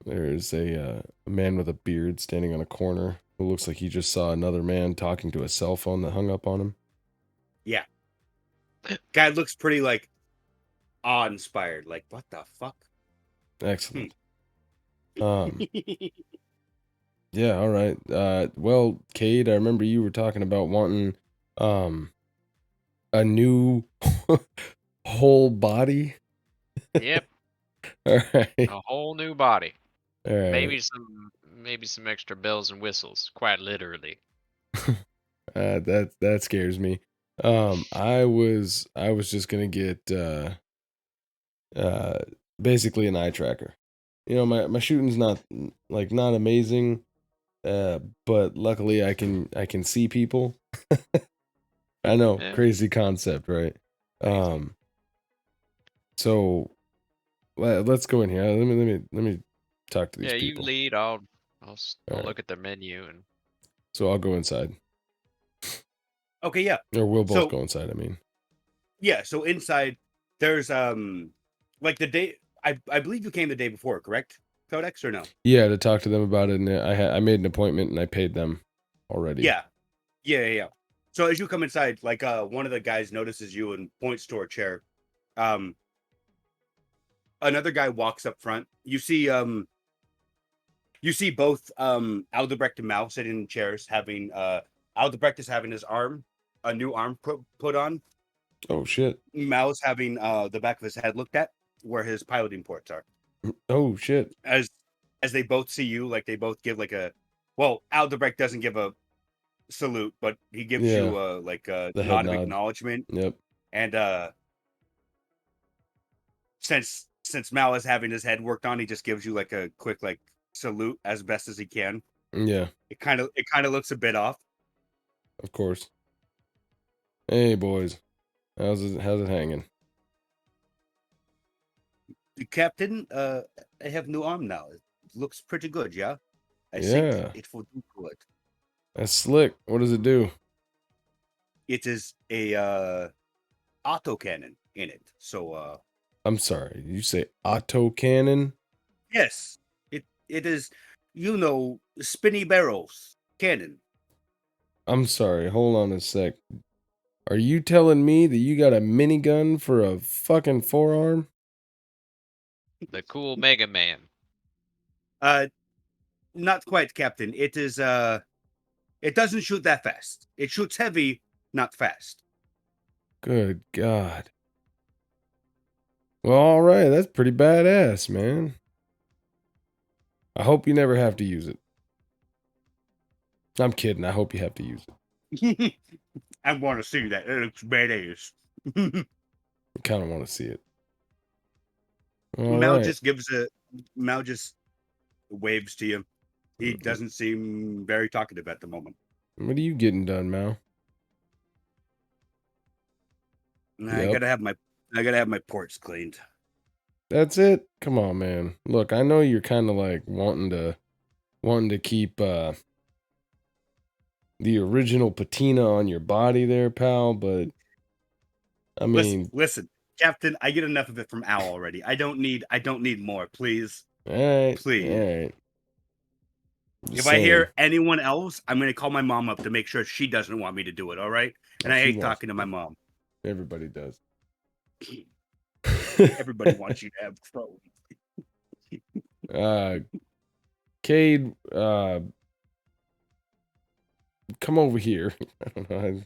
There's a man with a beard standing on a corner who looks like he just saw another man talking to a cell phone that hung up on him. Yeah. Guy looks pretty, like, awe-inspired. Like, what the fuck? Excellent. Yeah, all right. Well, Cayde, I remember you were talking about wanting a new whole body. Yep. All right. A whole new body. All right. Maybe some extra bells and whistles, quite literally. That scares me. I was just gonna get basically an eye tracker. My shooting's not amazing, but luckily I can see people. I know, crazy concept, right? So let's go in here. Let me talk to these people. Yeah, you lead. I'll look at the menu and. So I'll go inside. Okay, yeah. Or we'll both go inside, I mean. Yeah, so inside there's like the day I believe you came the day before, correct? Codex or no? Yeah, to talk to them about it, and I made an appointment and I paid them already. Yeah. So as you come inside, like one of the guys notices you and points to a chair. Another guy walks up front. You see both Aldebrecht and Mal sitting in chairs having Aldebrecht is having his a new arm put on. Oh shit. Mal's having the back of his head looked at where his piloting ports are. Oh shit. As they both see you, like they both give like Aldebrecht doesn't give a salute, but he gives you the nod of acknowledgement. Yep. And since Mal is having his head worked on, he just gives you like a quick like salute as best as he can. Yeah. It kind of looks a bit off. Of course. Hey boys. How's it hanging? Captain, I have new arm now. It looks pretty good, yeah? I think it will do good. That's slick. What does it do? It is a autocannon in it. So I'm sorry, you say autocannon? Yes. It is, spinny barrels cannon. I'm sorry, hold on a sec. Are you telling me that you got a minigun for a fucking forearm? The cool Mega Man. Not quite, Captain. It is it doesn't shoot that fast. It shoots heavy, not fast. Good God. Well, all right, that's pretty badass, man. I hope you never have to use it. I'm kidding. I hope you have to use it. I want to see that. It looks badass. I kind of want to see it. Mal just waves to you. He doesn't seem very talkative at the moment. What are you getting done, Mal? I gotta have my ports cleaned. That's it? Come on, man. Look, I know you're kind of like wanting to keep the original patina on your body there, pal, but I mean, listen, Captain, I get enough of it from Al already. I don't need more, please. All right. Please. All right. If I hear anyone else, I'm going to call my mom up to make sure she doesn't want me to do it, all right? And I hate talking to my mom. Everybody does. Everybody wants you to have throat. Cayde, come over here. I don't know. I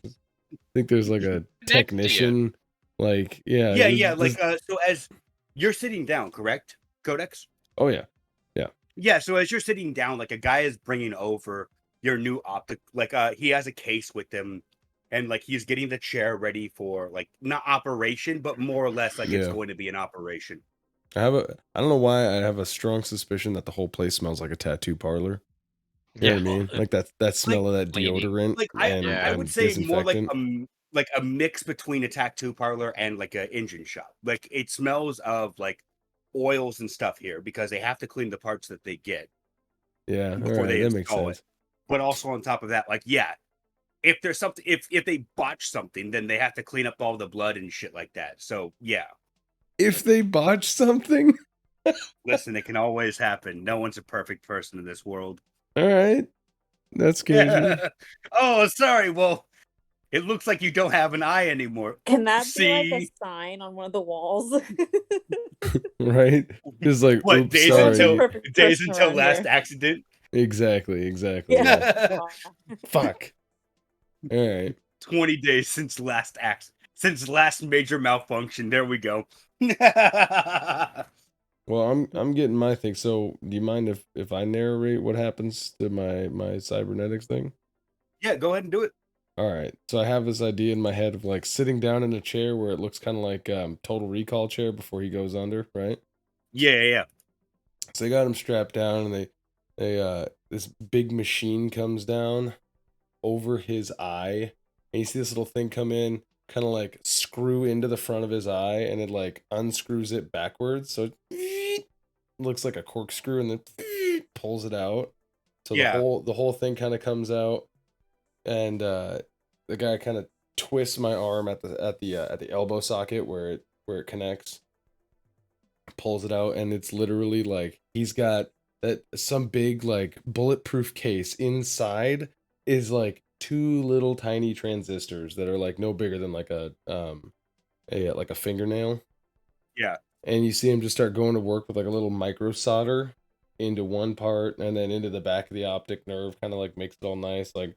think there's like a technician. Like, yeah. So as you're sitting down, correct? codex? Oh yeah. Yeah, so as you're sitting down, like a guy is bringing over your new optic, like he has a case with him, and like he's getting the chair ready for like not operation, but more or less like it's Yeah. going to be an operation. I don't know why I have a strong suspicion that the whole place smells like a tattoo parlor. You know what I mean? Like that smell of that cleaning. deodorant Like and I would and say more disinfectant. like a mix between a tattoo parlor and like an engine shop. Like it smells of like oils and stuff here because they have to clean the parts that they get Yeah, all before right, they that makes install it. sense. But also on top of that, like yeah, if there's something if they botch something, then they have to clean up all the blood and shit like that. So yeah. If they botch something, Listen, it can always happen. No one's a perfect person in this world. all right, that scares me. Oh, sorry. Well, it looks like you don't have an eye anymore. Can that be like a See? sign on one of the walls? Right? Just like, What oops, days No one's a sorry. perfect days person until around last here. accident? Exactly. Yeah. Fuck. All right. 20 days since since last major malfunction. There we go. Well, I'm getting my thing. So, do you mind if I narrate what happens to my cybernetics thing? Yeah, go ahead and do it. All right. So I have this idea in my head of like sitting down in a chair where it looks kind of like Total Recall chair before he goes under, right? Yeah. So they got him strapped down, and this big machine comes down over his eye, and you see this little thing come in, kind of like screw into the front of his eye, and it like unscrews it backwards, so it looks like a corkscrew, and then pulls it out. So Yeah. the whole thing kind of comes out, and the guy kind of twists my arm at the elbow socket where it connects, pulls it out, and it's literally like he's got that some big like bulletproof case. Inside is like two little tiny transistors that are like no bigger than like a fingernail. Yeah. And you see him just start going to work with like a little micro solder into one part and then into the back of the optic nerve, kind of like makes it all nice, like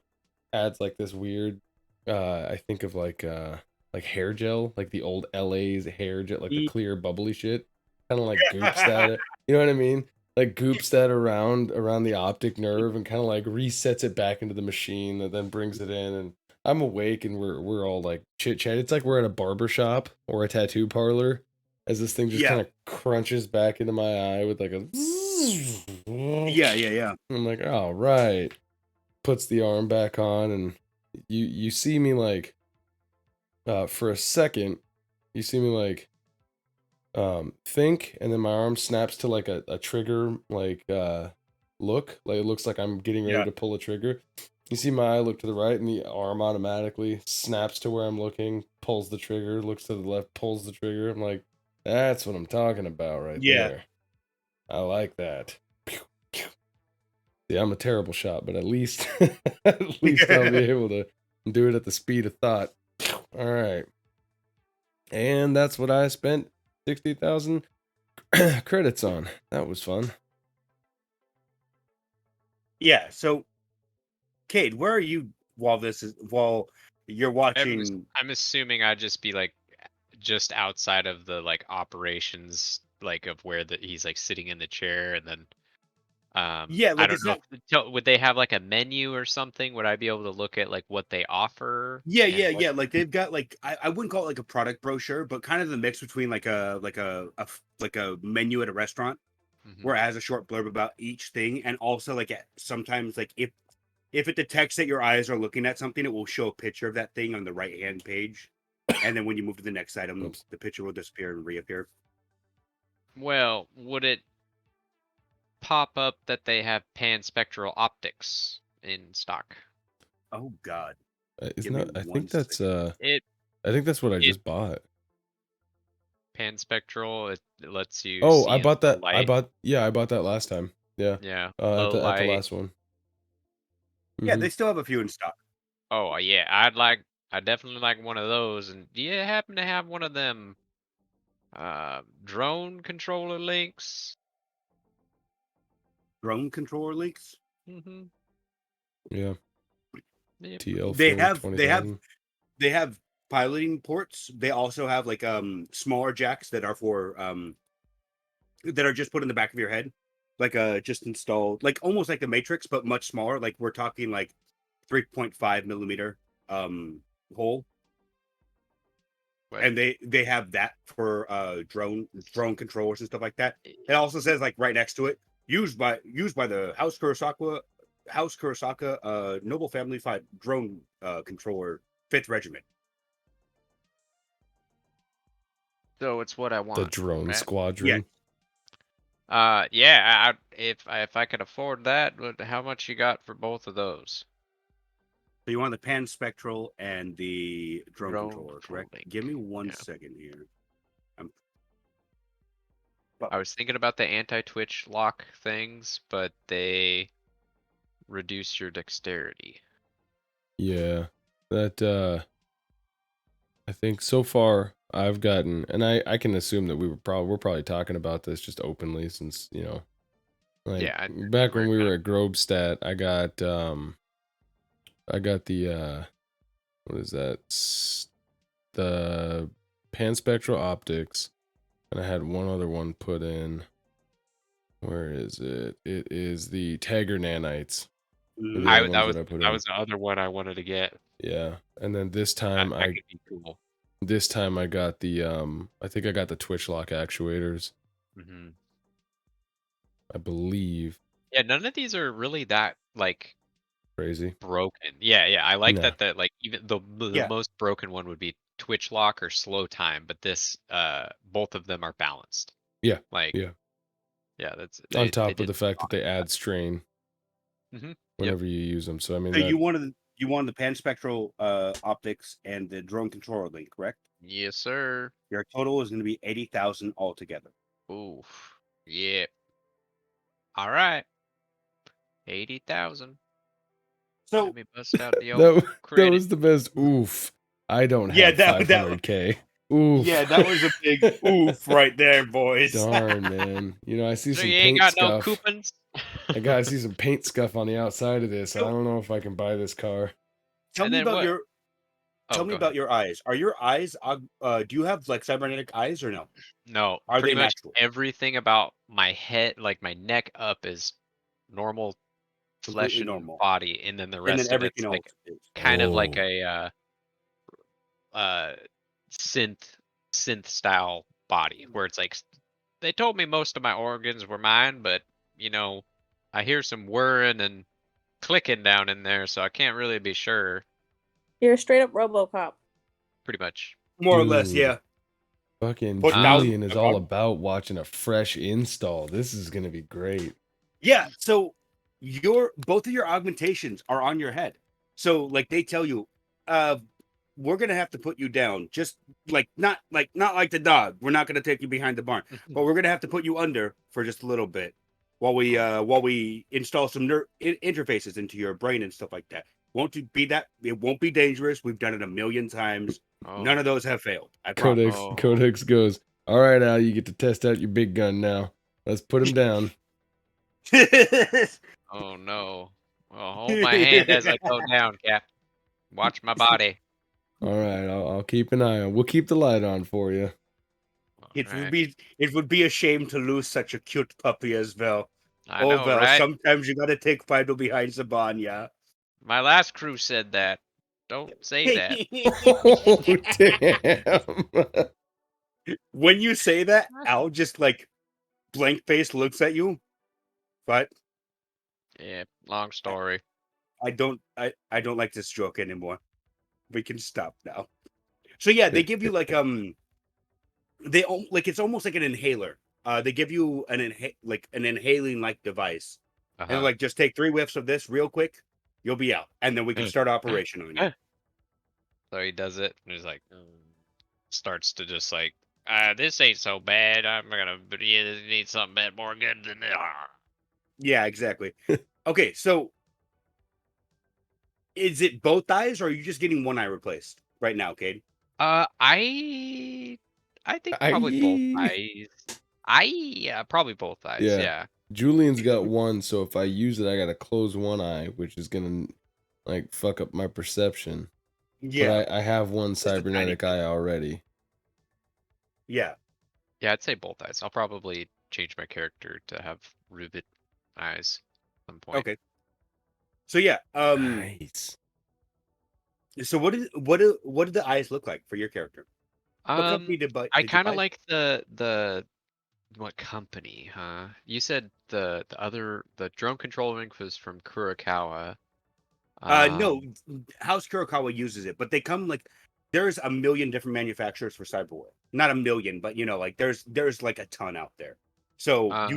adds like this weird I think of like hair gel, like the old LA's hair gel, like the clear bubbly shit. Kind of like goops that, you know what I mean? Like goops that around the optic nerve and kind of like resets it back into the machine that then brings it in. And I'm awake and we're all like chit chat. It's like we're at a barber shop or a tattoo parlor as this thing just Yeah. kind of crunches back into my eye with like a Yeah. I'm like, all right. Puts the arm back on, and you see me like for a second, you see me like think, and then my arm snaps to like a trigger like look, like it looks like I'm getting ready Yeah. to pull a trigger. You see my eye look to the right, and the arm automatically snaps to where I'm looking, pulls the trigger, looks to the left, pulls the trigger. I'm like, that's what I'm talking about right Yeah. there. I like that. Yeah, I'm a terrible shot, but at least at least I'll be able to do it at the speed of thought. All right. And that's what I spent 60,000 credits on. That was fun. Yeah. So, Cade, where are you while you're watching? I'm assuming I'd just be like just outside of the like operations, like of where he's like sitting in the chair, and then Yeah, I like don't it's know. not. Would they have like a menu or something? Would I be able to look at like what they offer? And what? Yeah. Like they've got like I wouldn't call it like a product brochure, but kind of the mix between like a menu at a restaurant Mhm. where it has a short blurb about each thing, and also like sometimes like if it detects that your eyes are looking at something, it will show a picture of that thing on the right hand page, and then when you move to the next item, Oops. the picture will disappear and reappear. Well, would it pop up that they have panspectral optics in stock? Oh God, Isn't give me that, I one think that's second. I think that's what I It just bought. Panspectral. It lets you Oh, see I in bought low that. I light. bought that last time. Yeah. Yeah, At low the light. last one. Yeah, Mhm. they still have a few in stock. Oh yeah, I definitely like one of those. And do you happen to have one of them drone controller links? Drone controller links. Mm-hmm. Yeah. Yep. TL They for have 20,000. they have piloting ports. They also have like smaller jacks that are for that are just put in the back of your head, like just installed, like almost like the Matrix, but much smaller. Like we're talking like 3.5 millimeter hole. What? And they have that for drone controllers and stuff like that. It also says like right next to it, used by the House Kurosaka Noble Family 5 drone controller 5th Regiment. So it's what I want. The drone right? squadron. Yeah. If I could afford that, how much you got for both of those? So you want the pan spectral and the drone Drone controller, correct? controlling. Give me one Yeah. second here. I was thinking about the anti-twitch lock things, but they reduce your dexterity. Yeah. That I think so far I've gotten, and I can assume that we're probably talking about this just openly since, you know, like Yeah, back when we were at Grobestat, I got the what is that? The panspectral optics, and I had one other one put in. Where is it? It is the Tagger nanites. Mhm. The other ones that I put that in. was the other one I wanted to get. Yeah, and then this time That could be cool. This time I got the I think I got the Twitch lock actuators. Mm-hmm. I believe. Yeah, none of these are really that like Crazy. broken. Yeah. I like No. that like even the Yeah. most broken one would be twitch lock or slow time, but this both of them are balanced. Yeah. Like Yeah. yeah, that's On they top of did the fact that they add strain Yep. whenever you use them. So I mean So that, you wanted the pan spectral optics and the drone controller link, correct? Yes, sir. Your total is going to be 80,000 altogether. Oof. Yeah. All right. 80,000. So Let me bust out the that, old that credit. was the best oof. I don't Yeah, have that 500k. Oof. yeah, that was a big oof right there, boys. Darn, man. You know, I see So some you ain't paint got no scuff. coupons? I see some paint scuff on the outside of this. I don't know if I can buy this car. Tell And me then about what? your Oh, go ahead. your eyes. Are your eyes do you have like cybernetic eyes or no? No, Are pretty they much natural? everything about my head, like my neck up, is normal flesh Completely and normal. body, and then the And then rest of it's everything else like is. kind of like Oh. a uh synth style body, where it's like they told me most of my organs were mine, but you know, I hear some whirring and clicking down in there, so I can't really be sure. You're a straight up RoboCop. Pretty much. More or less, Dude. yeah. Fucking Put thousands Julyen is of all dollars. about watching a fresh install. This is gonna be great. Yeah, so both of your augmentations are on your head. So like they tell you, we're gonna have to put you down. Just not like the dog. We're not gonna take you behind the barn, but we're gonna have to put you under for just a little bit while we install some interfaces into your brain and stuff like that. It won't be dangerous. We've done it a million times. Oh, None of those have failed. I promise. Codex goes, all right, Al, you get to test out your big gun now. Let's put him down. oh no. Well, hold my hand as I go down, Cap. Watch my body. All right, I'll keep an eye on. We'll keep the light on for you. Alright. It would be a shame to lose such a cute puppy as Vel. I Oh know, Vel, right? sometimes you gotta take Fido behind the barn, yeah. My last crew said that. Don't say that. Oh, damn. When you say that, Al just like blank face looks at you. But Yeah, long story. I don't like this joke anymore. We can stop now. So yeah, they give you like it's almost like an inhaler. They give you an inhaling like device. And like just take 3 whiffs of this real quick, you'll be out. And then we can start operation on you. So he does it, and he's like, starts to just like, this ain't so bad. I'm gonna need something bad more good than this. Yeah, exactly. Okay, so is it both eyes or are you just getting one eye replaced right now, Cade? I think probably both eyes. Probably both eyes. Yeah. Yeah. Julian's got one, so if I use it, I gotta close one eye, which is gonna like fuck up my perception. Yeah. But I have one Just a tiny cybernetic eye already. Yeah. Yeah, I'd say both eyes. I'll probably change my character to have rivet eyes at some point. Okay. So yeah, Nice. so what did the eyes look like for your character? What company I did you kind of buy? like the what company, huh? You said the drone controlling was from Kurokawa. No, House Kurokawa uses it, but they come like there's a million different manufacturers for cyberware. Not a million, but like there's like a ton out there. So Um,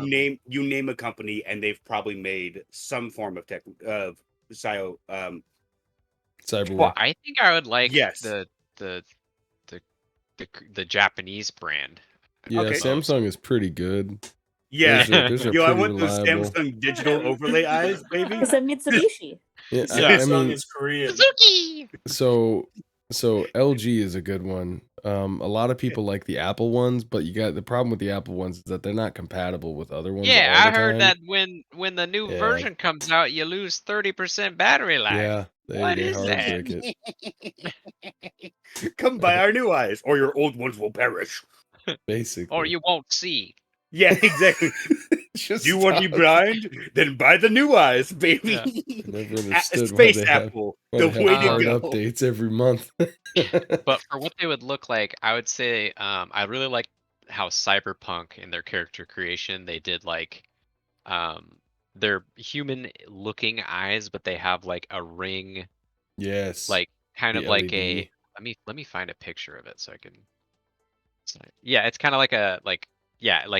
you name a company and they've probably made some form of tech of Scio Cyberware. I think I would like Yes. the the the Japanese brand. Yeah, Okay. Samsung is pretty good. Yeah. Those are Yo, I pretty want those reliable. Samsung digital overlay eyes, baby. It's a Mitsubishi. Yeah, Samsung I mean, is Korean. Suzuki. so LG is a good one. A lot of people like the Apple ones, but you got the problem with the Apple ones is that they're not compatible with other ones. Yeah, all I the heard time. that when the new Yeah. version comes out, you lose 30% battery life. Yeah, What they is hard that? break it. Come buy our new eyes, or your old ones will perish. Basically. Or you won't see. Yeah, exactly. Just You want to be stop. blind? Then buy the new eyes, baby. Yeah. I never understood why Space they have Apple, why the they have way to hard go. updates every month. But for what they would look like, I would say I really like how Cyberpunk in their character creation they did like they're human looking eyes, but they have like a ring, Yes. like kind The of like LED. a let me find a picture of it so I can yeah, it's kind of like a like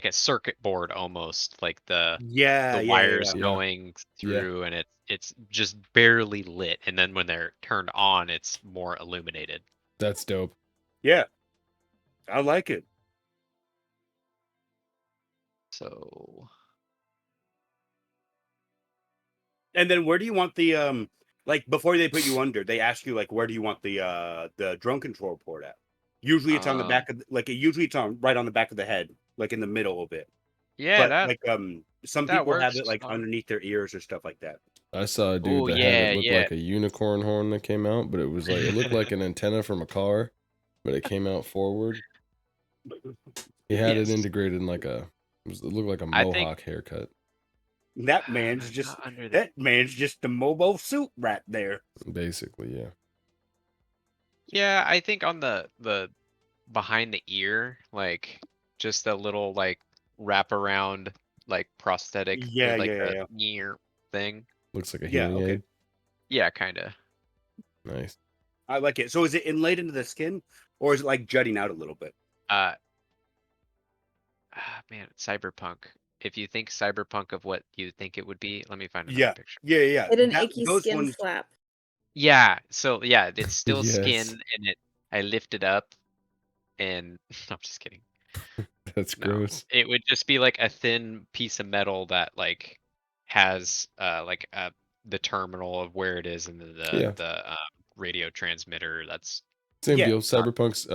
a circuit board almost, like the Yeah. wires Yeah. going Yeah. through and it's just barely lit, and then when they're turned on it's more illuminated. That's dope. Yeah. I like it. So And then where do you want the like before they put you under, they ask you like where do you want the drone control port at? Usually it's on the back of usually it's on right on the back of the head, like in the middle of it. yeah, But that like some that people have works. it like underneath their ears or stuff like that. I saw a Oh dude that had yeah, it look yeah. like a unicorn horn that came out, but it was like it looked like an antenna from a car, but it came out forward. He had Yes. it integrated in like it looked like a I think- mohawk haircut. That man's Not just under the that man's just the mobile suit right there. Basically, yeah. Yeah, I think on the behind the ear, like just a little like wraparound like prosthetic Yeah, with like yeah. a ear thing. Looks like a Yeah, hearing okay. aid. Yeah, kind of. Nice. I like it. So is it inlaid into the skin or is it like jutting out a little bit? Man, cyberpunk. If you think cyberpunk of what you think it would be, let me find another Yeah. picture. Yeah. It an icky skin flap. Yeah, so yeah, it's still Yes. skin, and I lift it up, and I'm just kidding. That's No, gross. it would just be like a thin piece of metal that like has like the terminal of where it is, and the radio transmitter. That's Same Yeah. deal. Cyberpunk's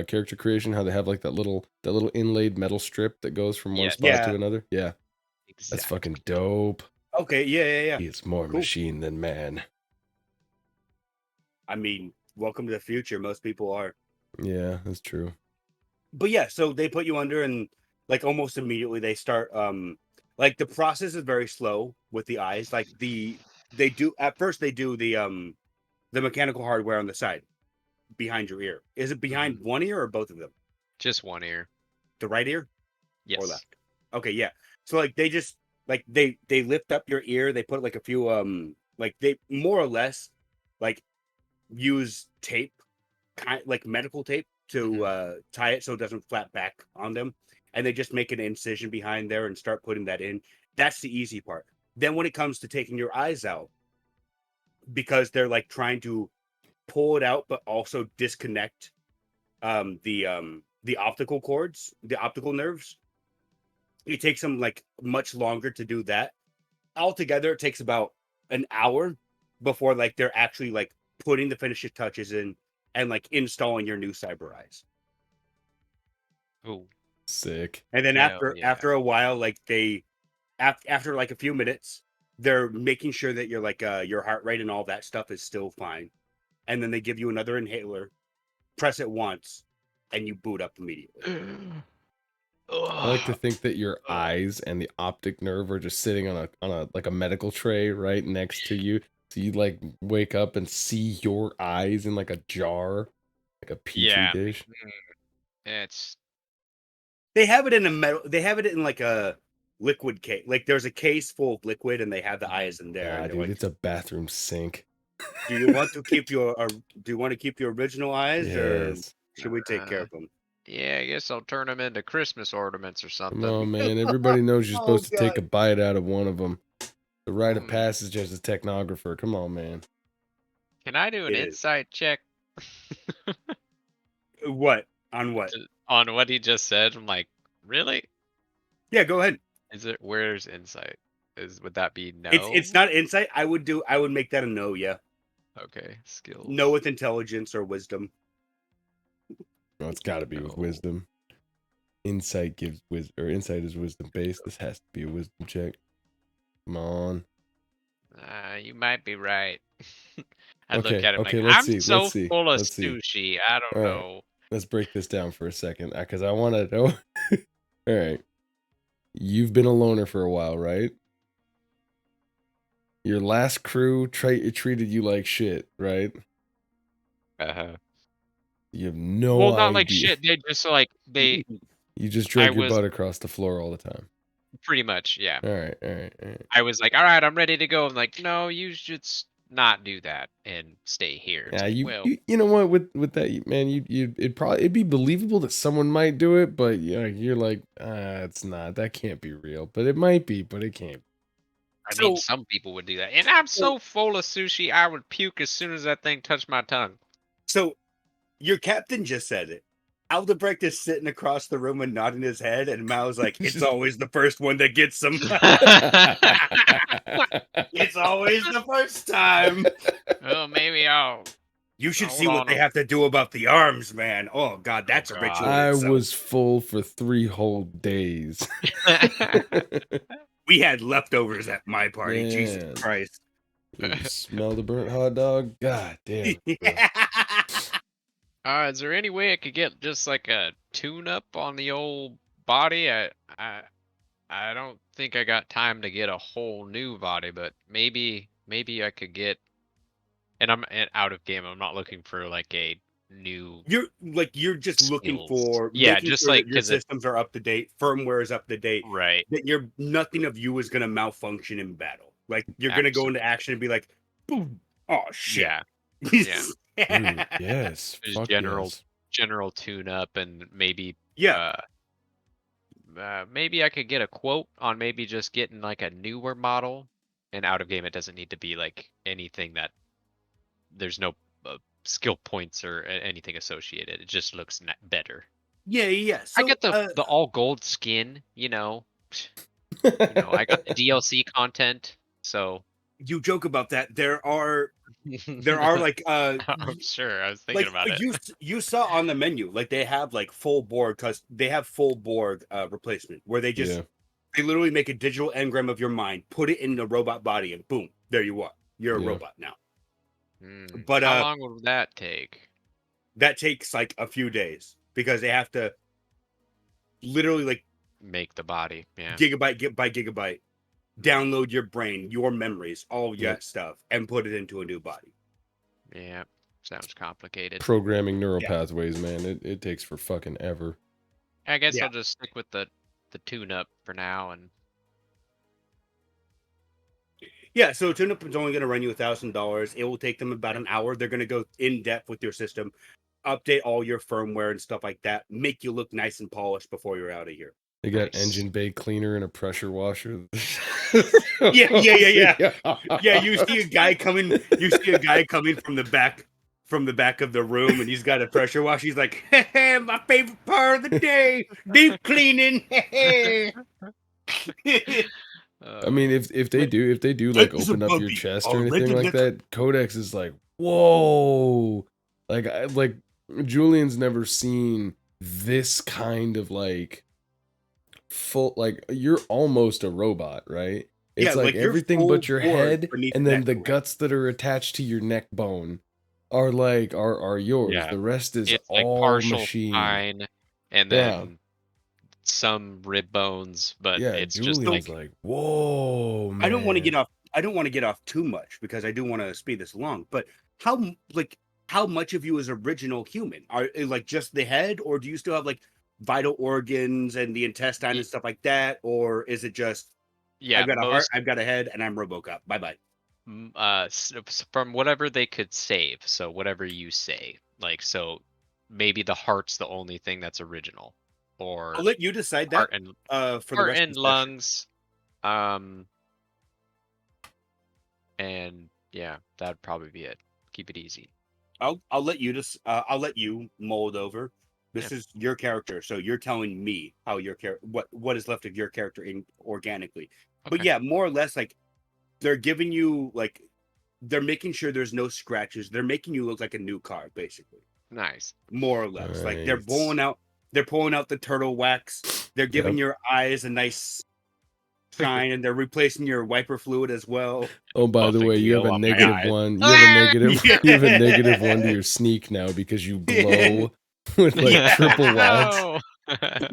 character creation, how they have like that little inlaid metal strip that goes from one Yes. spot Yeah. to another. Yeah, that's exactly. fucking dope. Okay, yeah. He's more Cool. machine than man. I mean, welcome to the future. Most people are. Yeah, that's true. But yeah, so they put you under and like almost immediately they start like the process is very slow with the eyes. Like they do the mechanical hardware on the side behind your ear. Is it behind one ear or both of them? Just one ear. The right ear Yes. or left? Okay, yeah. So like they just like they lift up your ear, they put like a few like they more or less like use tape, kind like medical tape to tie it so it doesn't flap back on them, and they just make an incision behind there and start putting that in. That's the easy part. Then when it comes to taking your eyes out, because they're like trying to pull it out but also disconnect the optical cords, the optical nerves, it takes them like much longer to do that. Altogether it takes about an hour before like they're actually like putting the finishing touches in and like installing your new cyber eyes. Ooh. Sick. And then Hell yeah. after a while, like they after like a few minutes, they're making sure that your like your heart rate and all that stuff is still fine. And then they give you another inhaler, press it once, and you boot up immediately. I like to think that your eyes and the optic nerve are just sitting on a like a medical tray right next to you. So you like wake up and see your eyes in like a jar, like a petri Yeah. dish. It's They have it in a metal. They have it in like a liquid case. Like there's a case full of liquid, and they have the eyes in there. Nah, and they're dude, like, it's a bathroom sink. do you want to keep your original eyes, or Yes. should we take care of them? yeah, I guess I'll turn them into Christmas ornaments or Come something. on, man. Everybody knows you're Oh, supposed to take a bite out of one of them. The rite of Mm. passage as a technographer. Come on, man. Can I do an It is. insight check What on what? on what he just said? I'm like, really? Yeah, go ahead. Is it where's insight? Would that be no? It's not insight. I would make that a no. Yeah, okay. Skills. no with intelligence or wisdom. No, it's got to be with No. wisdom. Insight gives wisdom, or insight is wisdom based. This has to be a wisdom check. Come on. You might be right. I look Okay, at him okay, like, let's I'm see, so let's see, full of let's see. sushi. I don't All right. know. Let's break this down for a second, because I want to know. All right. You've been a loner for a while, right? Your last crew treated you like shit, right? Uh-huh. You have no Well, idea. not like shit. They just like they You just I drag your was butt across the floor all the time. pretty much, yeah. All right, all right, all right. I was like, all right, I'm ready to go. I'm like, no, you should not do that and stay here. It's Yeah, like, you, well, you know what, with that, man, it'd be believable that someone might do it, but you're like, it's not, that can't be real, but it might be, but it can't. I mean, So- some people would do that. And I'm so full of sushi, I would puke as soon as that thing touched my tongue. So, your captain just said it. Aldebrecht is sitting across the room and nodding his head, and Mao's like, "It's always the first one that gets them. It's always the first time." Oh, maybe I'll. You should Hold see what on they a- have to do about the arms, man. Oh God, that's a God. ritual. in I itself. was full for 3 whole days. We had leftovers at my party. Jesus Man. Christ. You smell the burnt hot dog? God damn. Bro. Is there any way I could get just like a tune-up on the old body? I don't think I got time to get a whole new body, but maybe I could get. And I'm out of game. I'm not looking for like a new. You're just looking skills. for Yeah, making just sure like that your 'cause it- systems are up to date, firmware is up to date, Right. that nothing of you is gonna malfunction in battle. Like you're gonna go into action and be like, boom, oh shit. Yeah. Dude, yes. Just Fuck general yes. general tune-up and maybe Yeah. maybe I could get a quote on maybe just getting like a newer model. And out of game, it doesn't need to be like anything that there's no skill points or anything associated. It just looks better. Yeah. So, I get the all gold skin, you know. I got the DLC content, so you joke about that. There are like I'm sure. I was thinking about it. You saw on the menu, like they have like full board, because they have full board replacement where they just they literally make a digital engram of your mind, put it in the robot body, and boom, there you are. You're a robot now. But how long will that take? That takes like a few days because they have to literally like Make the body, yeah. gigabyte by gigabyte, download your brain, your memories, all that stuff, and put it into a new body. Yeah, sounds complicated. Programming neural pathways, man. It takes for fucking ever. I guess I'll just stick with the tune-up for now, and yeah. So tune-up is only going to run you $1,000. It will take them about an hour. They're going to go in depth with your system, update all your firmware and stuff like that, make you look nice and polished before you're out of here. They got engine bay cleaner and a pressure washer. Yeah. You see a guy coming from the back of the room, and he's got a pressure wash. He's like, hey, my favorite part of the day, deep cleaning. I mean, if they do like open up your chest or anything like that, Codex is like, whoa, like Julian's never seen this kind of like full, like you're almost a robot, right? It's like everything but your head, and then the guts that are attached to your neck bone are like are yours. Yeah. The rest is it's all like partial machine. spine, and then some rib bones, but Yeah, it's just Julian's like, whoa, man. I don't want to get off too much because I do want to speed this along. But how much of you is original human? Are like just the head, or do you still have like vital organs and the intestine and stuff like that, or is it just I've got a heart, I've got a head, and I'm RoboCop. Bye bye. From whatever they could save. So whatever you say, like, so maybe the heart's the only thing that's original, or I'll let you decide that. heart and For the heart rest of and the lungs, and yeah, that'd probably be it. Keep it easy. I'll let you I'll let you mold over. This is your character, so you're telling me how your character what is left of your character in organically. But Okay. yeah, more or less like they're giving you like they're making sure there's no scratches. They're making you look like a new car, basically. Nice. More or less. Like they're Nice. pulling out the turtle wax. They're giving your eyes a nice shine, and they're replacing your wiper fluid as well. Oh, by the Buffing way, you have Gil a on my negative eyes. one. You have a negative. Yeah. You have a negative one to your sneak now because you glow with like Yeah. triple wax. No.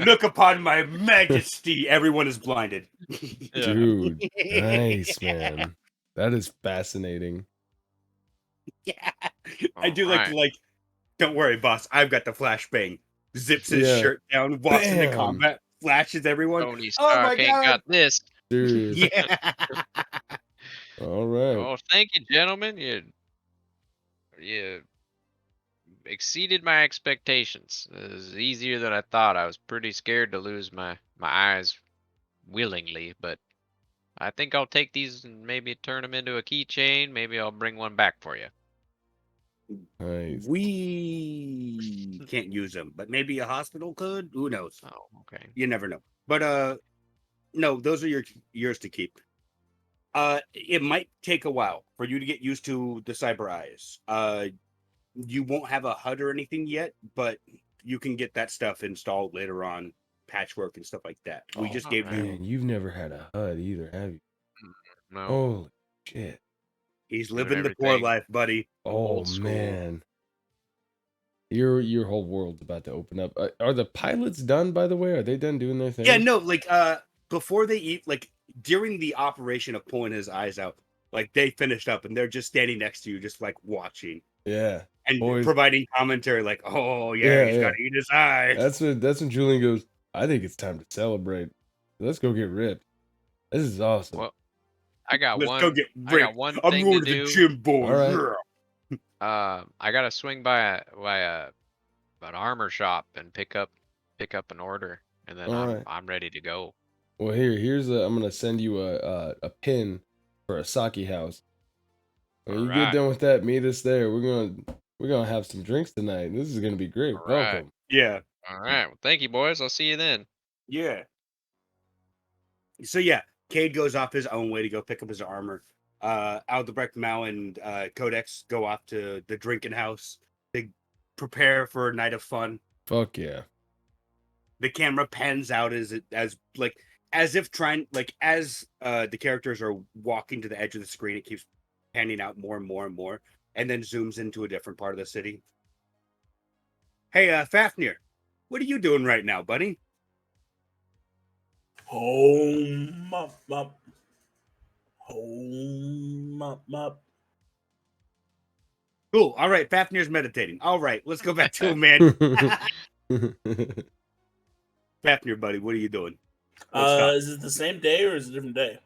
Look upon my majesty. Everyone is blinded. Yeah. Dude, nice, man. That is fascinating. Yeah. I do Alright. like, don't worry, boss. I've got the flashbang. Zips his Yeah. shirt down, walks into Bam. combat, flashes everyone. Tony Oh my Stark ain't god. got this. Serious. Yeah. All right. Oh, thank you, gentlemen. You exceeded my expectations. It was easier than I thought. I was pretty scared to lose my eyes willingly, but I think I'll take these and maybe turn them into a keychain. Maybe I'll bring one back for you. Nice. We can't use them, but maybe a hospital could. Who knows? Oh, okay. You never know. But no, those are yours to keep. It might take a while for you to get used to the cyber eyes. You won't have a HUD or anything yet, but you can get that stuff installed later on, patchwork and stuff like that. We just gave you. Man, you've never had a HUD either, have you? No. Holy shit. He's Doing living the poor everything life, buddy. Oh old school. man. Your whole world's about to open up. Are the pilots done, by the way? Are they done doing their thing? Yeah, no, like before they eat, like during the operation of pulling his eyes out, like they finished up and they're just standing next to you, just like watching Yeah. and Boys. providing commentary, like, "Oh yeah, he's got to eat his eyes." That's when Julien goes, I think it's time to celebrate. Let's go get ripped. This is awesome. Well, I got Let's one. go get I got ripped. one I'm thing going to to the do. gym, boys. All right. I gotta swing by an armor shop and pick up an order, and then All right. I'm ready to go. Well, I'm gonna send you a pin for a sake house. When you get done with that, meet us there. We're gonna have some drinks tonight. This is gonna be great. All right. Welcome. Yeah. All right. Well, thank you, boys. I'll see you then. Yeah. So yeah, Cayde goes off his own way to go pick up his armor. Aldebrecht, Mal, and Codex go off to the drinking house. They prepare for a night of fun. Fuck yeah. The camera pans out as if trying, like, as the characters are walking to the edge of the screen, it keeps panning out more and more and more, and then zooms into a different part of the city. Hey, Fafnir, what are you doing right now, buddy? Home up. Cool. All right, Fafnir's meditating. All right, let's go back to him, man. Fafnir, buddy, what are you doing? Is it the same day or is it a different day?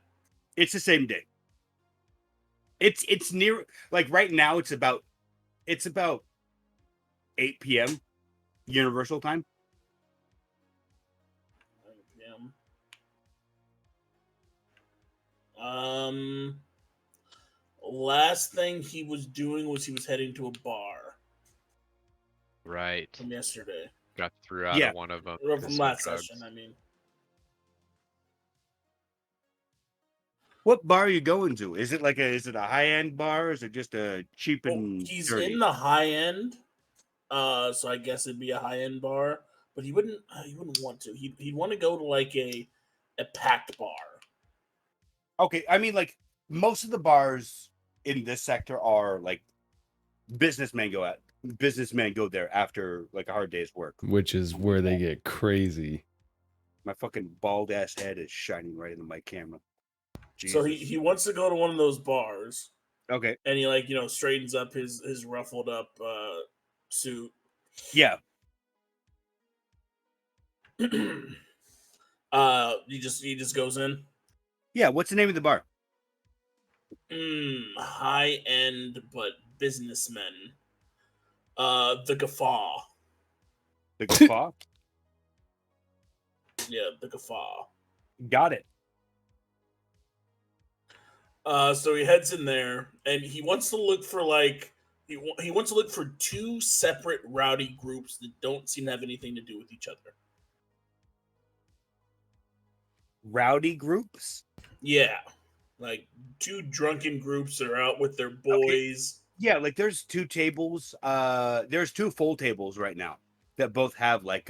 It's the same day. It's near, like, right now it's about 8 p.m. Universal time. 9 p.m. Last thing he was doing was he was heading to a bar Right. from yesterday. Got through out of one of them. Or from last session, I mean. What bar are you going to? Is it a high end bar? Or is it just a cheap and He's dirty? in the high end, so I guess it'd be a high end bar. But he wouldn't want to. He'd want to go to like a packed bar. Okay, I mean, like, most of the bars in this sector are like businessmen go there after like a hard day's work. Which is where they get crazy. My fucking bald ass head is shining right into my camera. Jesus. So he wants to go to one of those bars. Okay. And he straightens up his ruffled up suit. Yeah. He just goes in. Yeah. What's the name of the bar? High end but businessmen. The Guffaw. The Guffaw. Yeah, the Guffaw. Got it. So he heads in there, and he wants to look for he wants to look for two separate rowdy groups that don't seem to have anything to do with each other. Rowdy groups? Yeah, like two drunken groups that are out with their boys. Okay. Yeah, like there's two tables. There's two full tables right now that both have like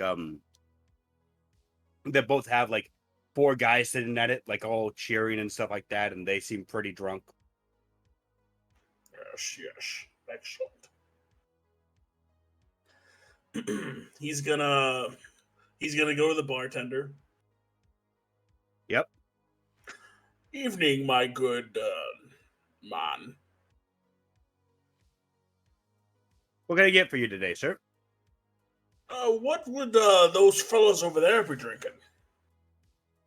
four guys sitting at it, like all cheering and stuff like that, and they seem pretty drunk. Yes, excellent. He's gonna go to the bartender. Yep. Evening, my good man. What can I get for you today, sir? What would those fellows over there be drinking?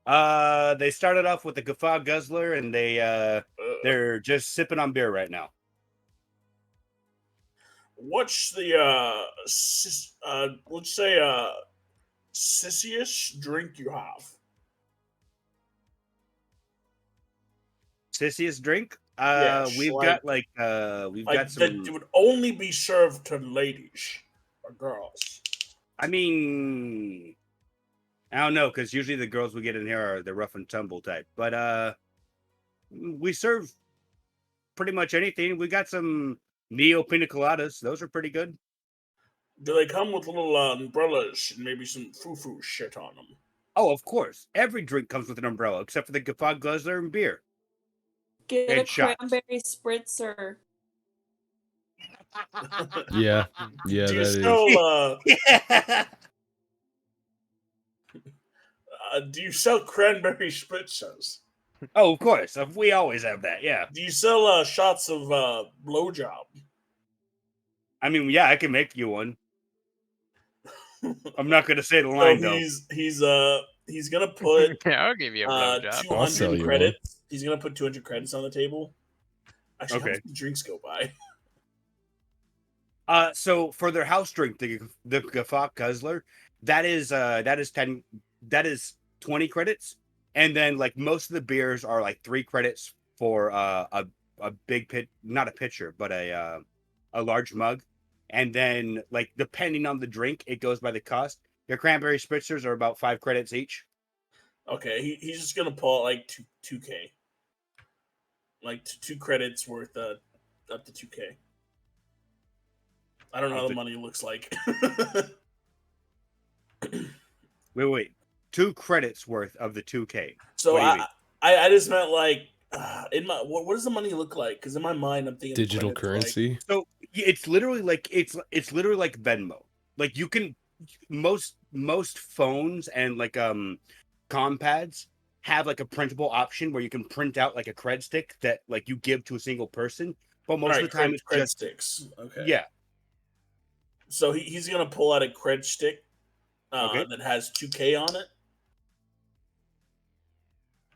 They started off with the Guffaw Guzzler, and they're just sipping on beer right now. What's the let's say sissiest drink you have? Sissiest drink? Yes, we've got some. That would only be served to ladies or girls. I mean, I don't know, because usually the girls we get in here are the rough and tumble type. But we serve pretty much anything. We got some Neo Pina Coladas. Those are pretty good. Do they come with little umbrellas and maybe some foo-foo shit on them? Oh, of course. Every drink comes with an umbrella, except for the Guffaw Guzzler and beer. Get And a shots. cranberry spritzer. Yeah, Do you that is. sell Yeah. do you sell cranberry spritzers? Oh, of course. We always have that, yeah. Do you sell shots of blowjob? I mean, yeah, I can make you one. I'm not gonna say the So line though. he's gonna put Yeah, I'll give you a blowjob. 200 credits. He's gonna put 200 credits on the table. Actually, Okay. how many drinks go by? So for their house drink, the Guffaw Guzzler, that is 20 credits, and then like most of the beers are like 3 credits for a big pit, not a pitcher, but a large mug, and then like depending on the drink, it goes by the cost. Your cranberry spritzers are about 5 credits each. Okay, he's just gonna pull out like 2K, like 2 credits worth up to 2K. I don't know how the money looks like. Wait. 2 credits worth of the 2K. So I just meant like in my what does the money look like? Because in my mind I'm thinking Digital currency. Like, so it's literally like it's literally like Venmo. Like you can most phones and like compads have like a printable option where you can print out like a cred stick that like you give to a single person. But most of the time it's cred just sticks. Okay. Yeah. So he's gonna pull out a cred stick Okay. that has 2K on it.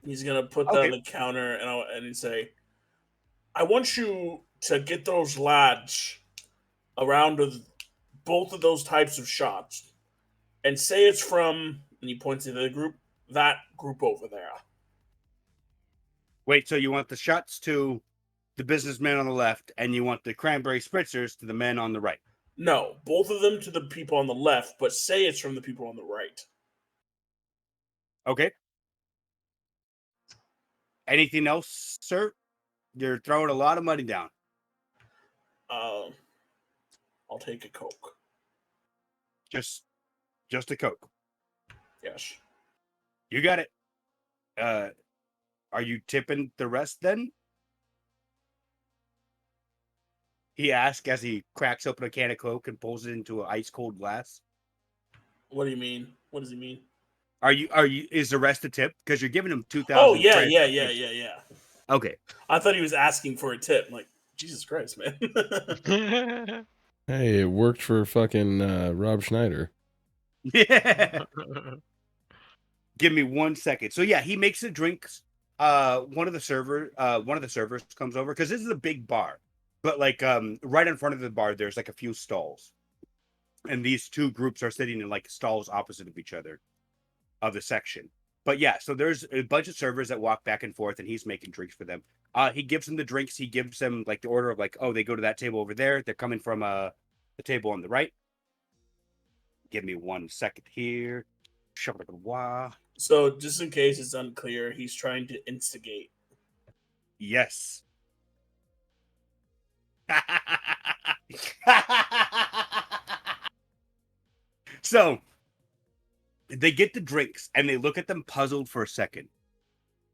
He's gonna put that on the counter and he'd say, "I want you to get those lads around with both of those types of shots, and say it's from." And he points to the group, that group over there. Wait, so you want the shots to the businessmen on the left, and you want the cranberry spritzers to the men on the right? No, both of them to the people on the left, but say it's from the people on the right. Okay. Anything else, sir? You're throwing a lot of money down. I'll take a Coke. Just a Coke. Yes. You got it. Are you tipping the rest then? He asks as he cracks open a can of Coke and pulls it into an ice cold glass. What do you mean? What does he mean? Are you? Is the rest a tip? Because you're giving him 2,000. Oh yeah. Okay. I thought he was asking for a tip. I'm like, Jesus Christ, man. Hey, it worked for fucking Rob Schneider. Yeah. Give me 1 second. So yeah, he makes the drinks. One of the servers comes over because this is a big bar, but like right in front of the bar, there's like a few stalls, and these two groups are sitting in like stalls opposite of each other of the section. But yeah, so there's a bunch of servers that walk back and forth, and he's making drinks for them. He gives them the drinks. He gives them like the order of like, oh, they go to that table over there. They're coming from the table on the right. Give me 1 second here. So, just in case it's unclear, he's trying to instigate. Yes. So they get the drinks and they look at them puzzled for a second.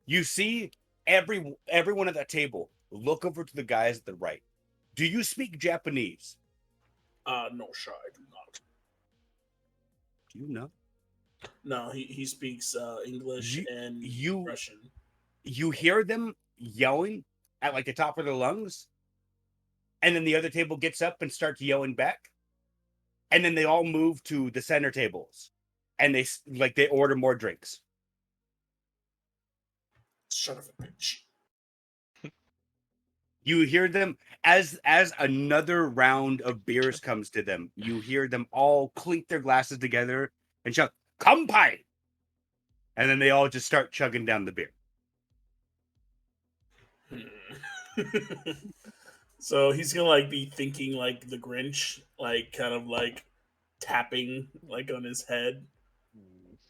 You see everyone at that table look over to the guys at the right. Do you speak Japanese? No, sure, I do not. Do you know? No, he speaks English and Russian. You hear them yelling at like the top of their lungs, and then the other table gets up and starts yelling back, and then they all move to the center tables, and they order more drinks. Son of a bitch. You hear them as another round of beers comes to them. You hear them all clink their glasses together and shout, "Kampai!" And then they all just start chugging down the beer. So he's gonna like be thinking like the Grinch, like kind of like tapping like on his head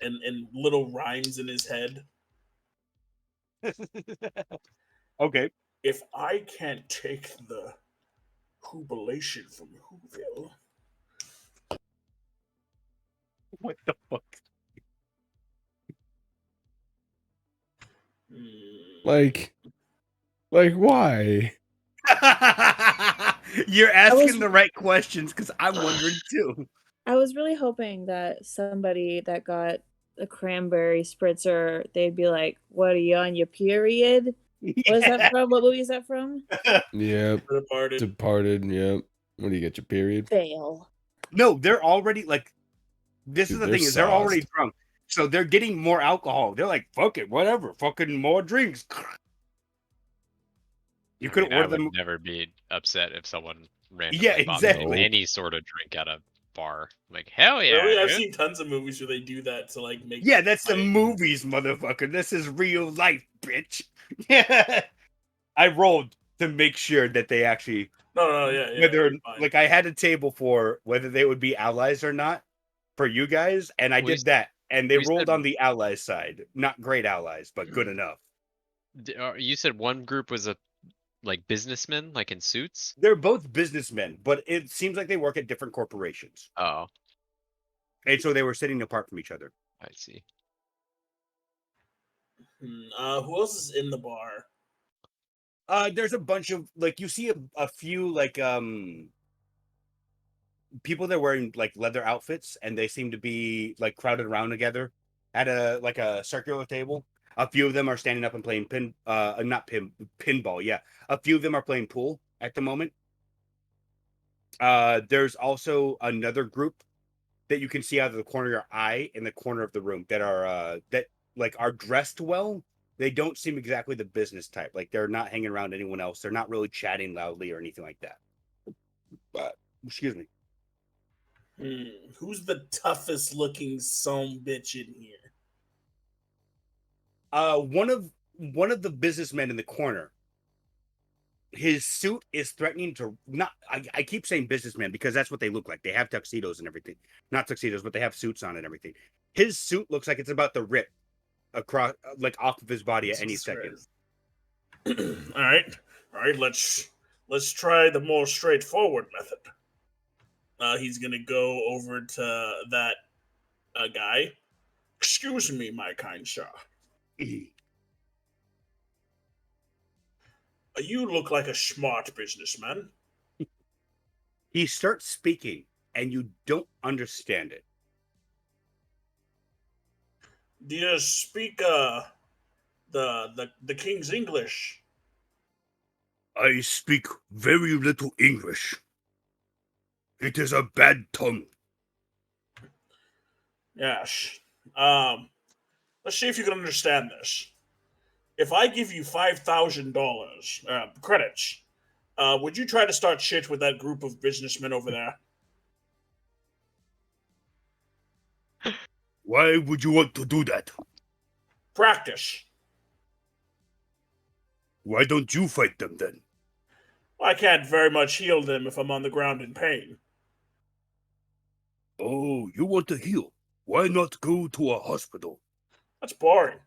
and little rhymes in his head. Okay. If I can't take the jubilation from Whoville. What the fuck? Like why? You're asking the right questions because I'm wondering too. I was really hoping that somebody that got a cranberry spritzer, they'd be like, "What, are you on your period?" What is that from? What movie is that from? Yep. Departed. Yep. What do you get your period? Fail. No, they're already like. This is the They're thing: is they're already sauced. drunk, so they're getting more alcohol. They're like, "Fuck it, whatever, fucking more drinks." You could I order would them. never be upset if someone randomly Yeah, bought me exactly. any sort of drink at a bar. Like, hell yeah. Really? I've dude. seen tons of movies where they do that to like make. Yeah, that's the movies, motherfucker. This is real life, bitch. Yeah, I rolled to make sure that they actually. No, yeah. Whether like I had a table for whether they would be allies or not for you guys, and I did that, and they rolled on the allies side. Not great allies, but good enough. You said one group was like businessmen, like in suits? They're both businessmen, but it seems like they work at different corporations. Oh. And so they were sitting apart from each other. I see. Who else is in the bar? There's a bunch of like you see a few like people that are wearing like leather outfits, and they seem to be like crowded around together at a circular table. A few of them are standing up and playing pinball. Yeah, a few of them are playing pool at the moment. There's also another group that you can see out of the corner of your eye in the corner of the room that are dressed well. They don't seem exactly the business type. Like they're not hanging around anyone else. They're not really chatting loudly or anything like that. But excuse me. Who's the toughest looking son bitch in here? One of the businessmen in the corner. His suit is threatening to not. I keep saying businessman because that's what they look like. They have tuxedos and everything. Not tuxedos, but they have suits on and everything. His suit looks like it's about to rip across, like off of his body at any second. All right. Let's try the more straightforward method. He's gonna go over to that guy. Excuse me, my kind sir. You look like a smart businessman. He starts speaking, and you don't understand it. Do you speak the king's English? I speak very little English. It is a bad tongue. Yes. Um, let's see if you can understand this. If I give you $5,000 credits, would you try to start shit with that group of businessmen over there? Why would you want to do that? Practice. Why don't you fight them then? I can't very much heal them if I'm on the ground in pain. Oh, you want to heal? Why not go to a hospital? That's boring.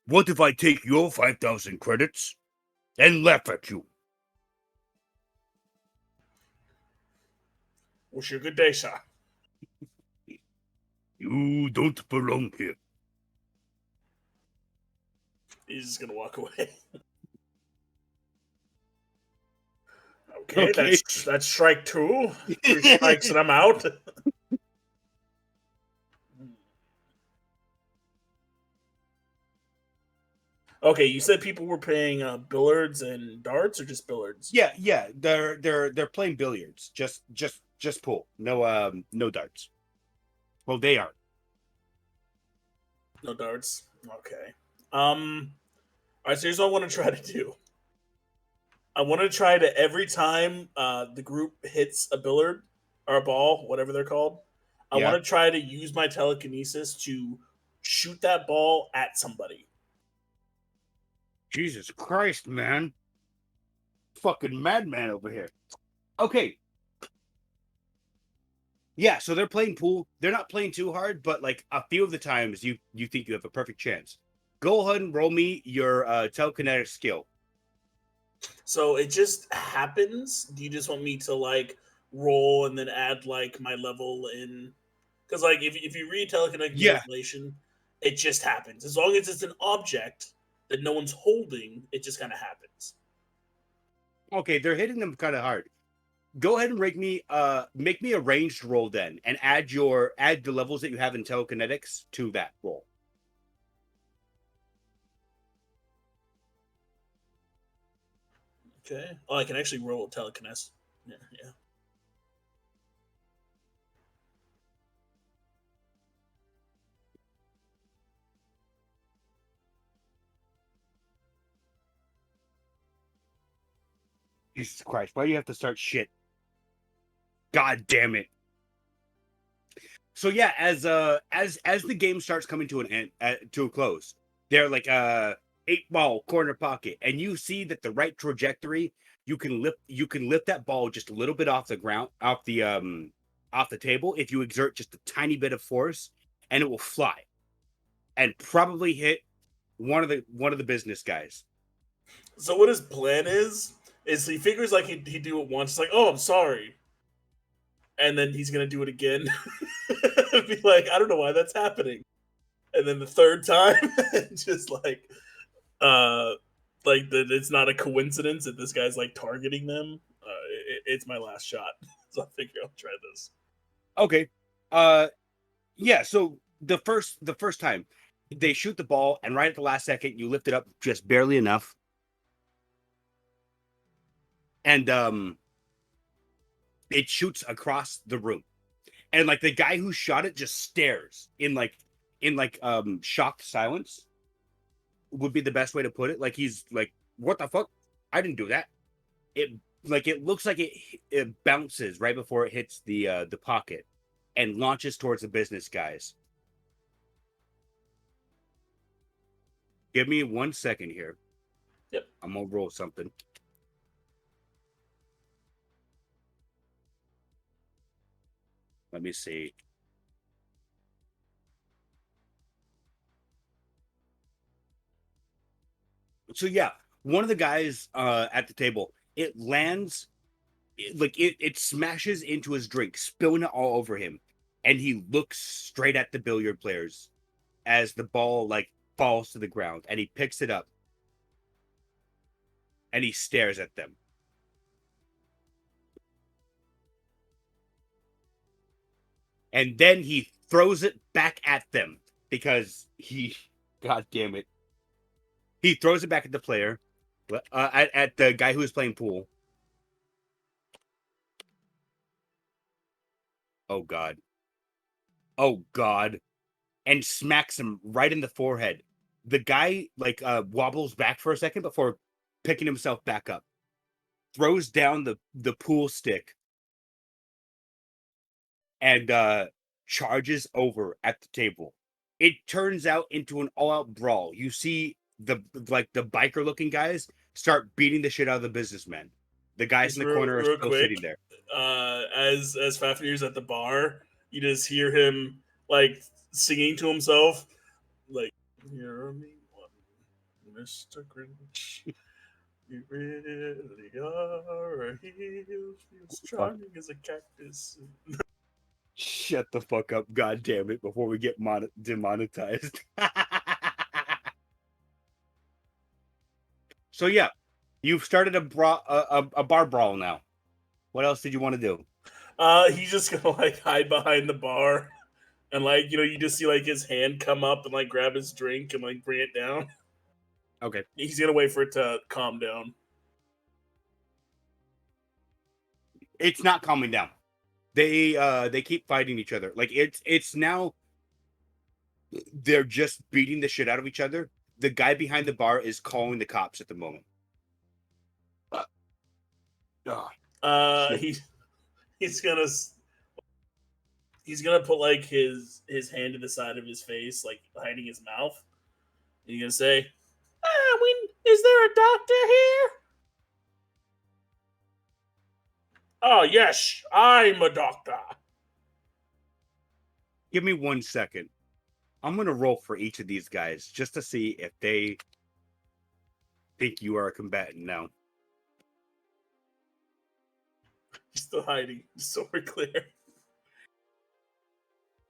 What if I take your 5,000 credits and laugh at you? Wish you a good day, sir. You don't belong here. He's just gonna walk away. Okay. That's strike 2. 3 strikes and I'm out. Okay, you said people were playing billiards and darts, or just billiards? Yeah. They're playing billiards. Just pool. No darts. Well, they are. No darts. Okay. All right. So here's what I want to try to do. I want to try to every time the group hits a billiard or a ball, whatever they're called. I Yeah. want to try to use my telekinesis to shoot that ball at somebody. Jesus Christ, man. Fucking madman over here. Okay. Yeah, so they're playing pool. They're not playing too hard, but like a few of the times you think you have a perfect chance. Go ahead and roll me your telekinetic skill. So it just happens. Do you just want me to like roll and then add like my level in? Because like if you read telekinetic manipulation, it just happens. As long as it's an object that no one's holding, it just kind of happens. Okay, they're hitting them kind of hard. Go ahead and make me a ranged roll then, and add the levels that you have in telekinetics to that roll. Okay. Oh, I can actually roll telekinesis. Yeah. Jesus Christ, why do you have to start shit? God damn it. So yeah, as the game starts coming to an end, to a close, they're like 8-ball corner pocket, and you see that the right trajectory, you can lift that ball just a little bit off the ground, off the table, if you exert just a tiny bit of force, and it will fly and probably hit one of the business guys. So what his plan is he figures like he'd do it once, like, oh, I'm sorry, and then he's gonna do it again. Be like, I don't know why that's happening, and then the third time, just like that it's not a coincidence that this guy's like targeting them. It's my last shot, so I figure I'll try this. Okay, yeah. So the first time they shoot the ball, and right at the last second, you lift it up just barely enough, and it shoots across the room, and like the guy who shot it just stares in shocked silence. Would be the best way to put it. Like he's like, "What the fuck? I didn't do that." It looks like it bounces right before it hits the pocket and launches towards the business guys. Give me 1 second here. Yep. I'm gonna roll something. Let me see. So yeah, one of the guys at the table, it lands, it smashes into his drink, spilling it all over him, and he looks straight at the billiard players as the ball like falls to the ground, and he picks it up and he stares at them. and then he throws it back at them because God damn it, he throws it back at the player, at the guy who was playing pool. Oh God, and smacks him right in the forehead. The guy wobbles back for a second before picking himself back up, throws down the pool stick, and charges over at the table. It turns out into an all-out brawl. You see the biker looking guys start beating the shit out of the businessmen. The guys in the corner are still sitting there. As Fafnir's at the bar, you just hear him like singing to himself, like, "Hear me, one, Mr. Grinch. You really are a heel, feels charming as a cactus." Shut the fuck up, god damn it, before we get demonetized. So yeah, you've started a bar brawl now. What else did you want to do? He's just gonna like hide behind the bar, and like, you know, you just see like his hand come up and like grab his drink and like bring it down. Okay. He's gonna wait for it to calm down. It's not calming down. They keep fighting each other. Like it's now they're just beating the shit out of each other. The guy behind the bar is calling the cops at the moment. He's gonna put like his hand to the side of his face, like hiding his mouth. He's gonna say, is there a doctor here? Oh, yes, I'm a doctor. Give me 1 second. I'm going to roll for each of these guys just to see if they think you are a combatant now. He's still hiding, so we're clear.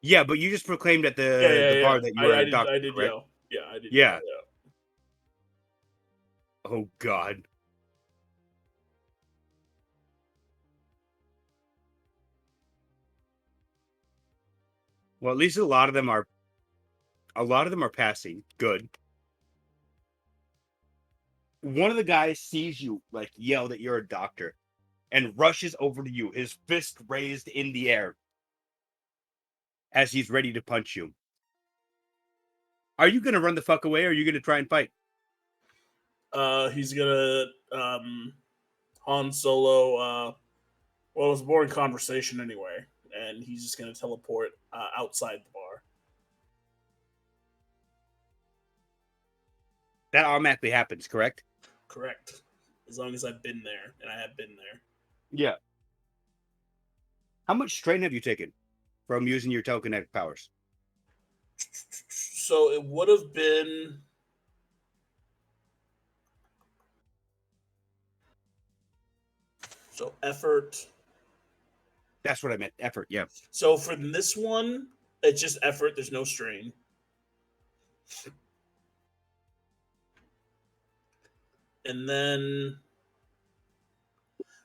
Yeah, but you just proclaimed at the bar that you were a doctor, I did correct? yell. Yeah, I did. Yeah. Yell. Oh, God. Well, at least a lot of them are passing. Good. One of the guys sees you like yell that you're a doctor and rushes over to you, his fist raised in the air as he's ready to punch you. Are you going to run the fuck away or are you going to try and fight? He's gonna Han Solo. Well, it was a boring conversation anyway, and he's just gonna teleport outside the bar. That automatically happens, correct? Correct. As long as I've been there, and I have been there. Yeah. How much strain have you taken from using your telekinetic powers? So it would have been... So effort. That's what I meant. Effort, yeah. So for this one, it's just effort. There's no strain. And then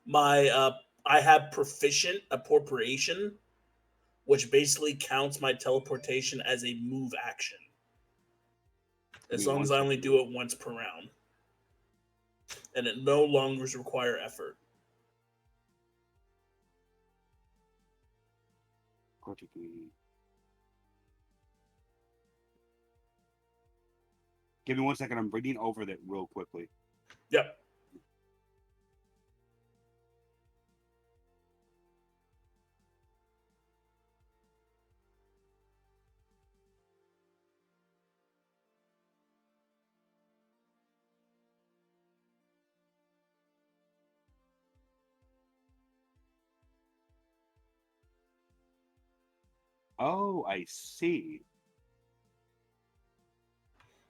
my I have proficient appropriation, which basically counts my teleportation as a move action. As long as I only do it once per round. And it no longer requires effort. Give me 1 second. I'm reading over that real quickly. Yep. Oh, I see.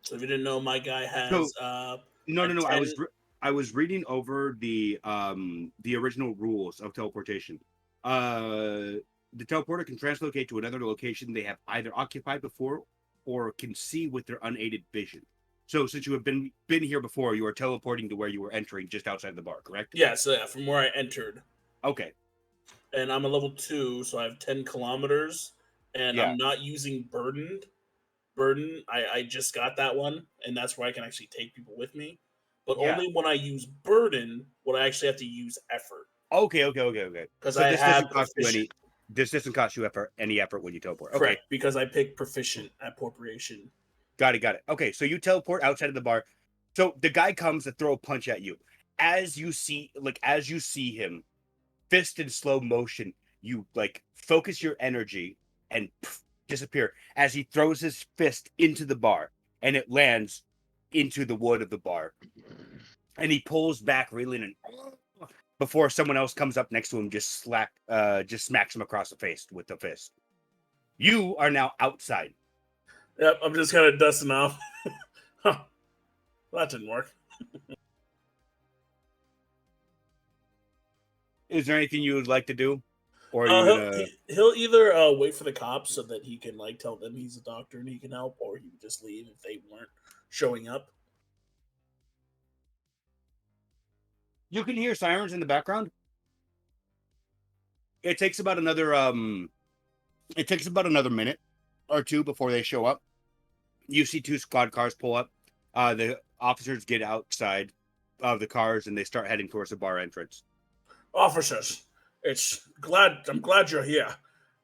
So if you didn't know, my guy has No. 10... I was reading over the original rules of teleportation. The teleporter can translocate to another location they have either occupied before or can see with their unaided vision. So since you have been here before, you are teleporting to where you were entering just outside the bar, correct? Yeah, so from where I entered. Okay. And I'm a level 2, so I have 10 kilometers. and I'm not using burdened. I just got that one, and that's where I can actually take people with me. But only when I use burden would I actually have to use effort. Okay. Because So I this have doesn't cost you any. This doesn't cost you any effort when you teleport. Okay. Correct, because I picked proficient at corporation. Got it. Okay, so you teleport outside of the bar. So the guy comes to throw a punch at you. As you see him, fist in slow motion, you like focus your energy and disappear as he throws his fist into the bar, and it lands into the wood of the bar. And he pulls back, reeling, and before someone else comes up next to him, just smacks him across the face with the fist. You are now outside. Yep, I'm just kind of dusting off. Huh. Well, that didn't work. Is there anything you would like to do? Or are you gonna... He'll either wait for the cops so that he can like tell them he's a doctor and he can help, or he would just leave if they weren't showing up. You can hear sirens in the background. It takes about another minute or two before they show up. You see 2 squad cars pull up. The officers get outside of the cars and they start heading towards the bar entrance. Officers, I'm glad you're here.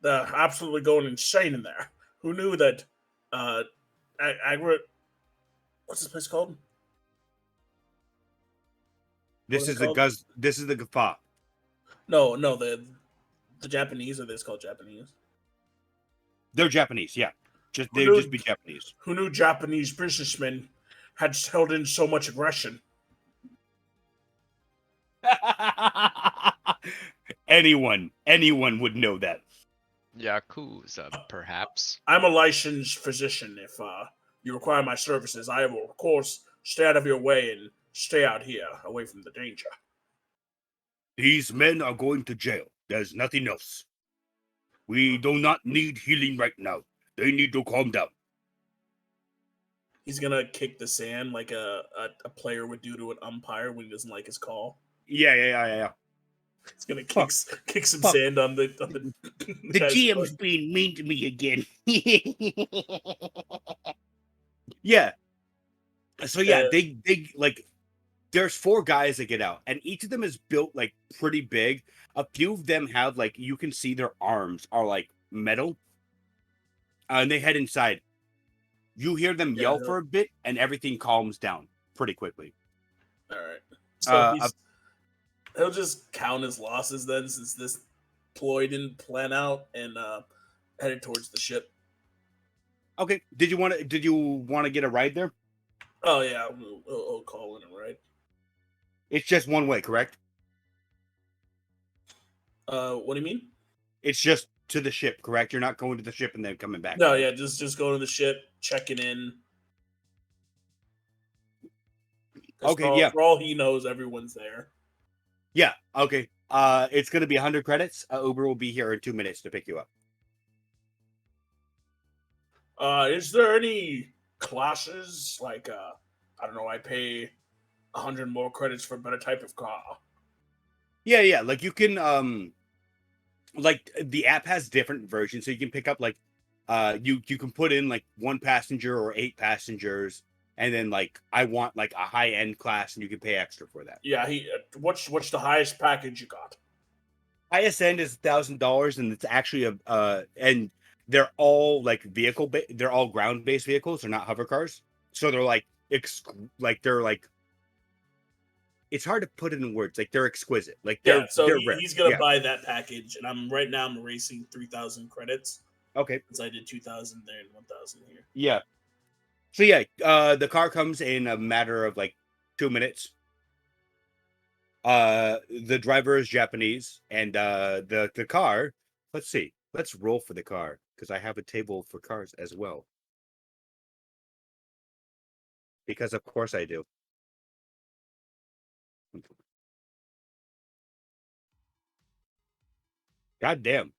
They're absolutely going insane in there. Who knew that what's this place called? This is the Guffaw. No, the Japanese, or this called Japanese? They're Japanese, yeah. They'd just be Japanese. Who knew Japanese businessmen had held in so much aggression? Anyone would know that. Yakuza, perhaps. I'm a licensed physician. If you require my services, I will, of course, stay out of your way and stay out here, away from the danger. These men are going to jail. There's nothing else. We do not need healing right now. They need to calm down. He's gonna kick the sand like a player would do to an umpire when he doesn't like his call. Yeah. He's gonna kick some sand on the the GM's being mean to me again. Yeah. So yeah, they like, there's 4 guys that get out, and each of them is built like pretty big. A few of them have like, you can see their arms are like metal, and they head inside. You hear them yell for a bit, and everything calms down pretty quickly. All right. So he'll just count his losses then, since this ploy didn't plan out, and headed towards the ship. Okay. Did you want to get a ride there? Oh yeah, I'll call in a ride. It's just one way, correct? What do you mean? It's just to the ship, correct? You're not going to the ship and then coming back. No, right? Yeah, just going to the ship, checking in. Okay, for all he knows, everyone's there. Yeah, okay. It's going to be 100 credits. Uber will be here in 2 minutes to pick you up. Is there any classes? Like, I don't know, I pay 100 more credits for a better type of car. Yeah. Like, you can, like, the app has different versions, so you can pick up, like, you can put in, like, 1 passenger or 8 passengers, and then, like, I want, like, a high-end class, and you can pay extra for that. Yeah, what's the highest package you got? Highest end is $1,000, and it's actually and they're all, like, they're all ground-based vehicles. They're not hover cars. So they're, like, they're, like, it's hard to put it in words. Like, they're exquisite. Like, they're rare. He's gonna buy that package, and I'm racing 3,000 credits. Okay. Because I did 2,000 there and 1,000 here. Yeah. So yeah, the car comes in a matter of like 2 minutes. The driver is Japanese, and the car. Let's see. Let's roll for the car because I have a table for cars as well. Because of course I do. God damn.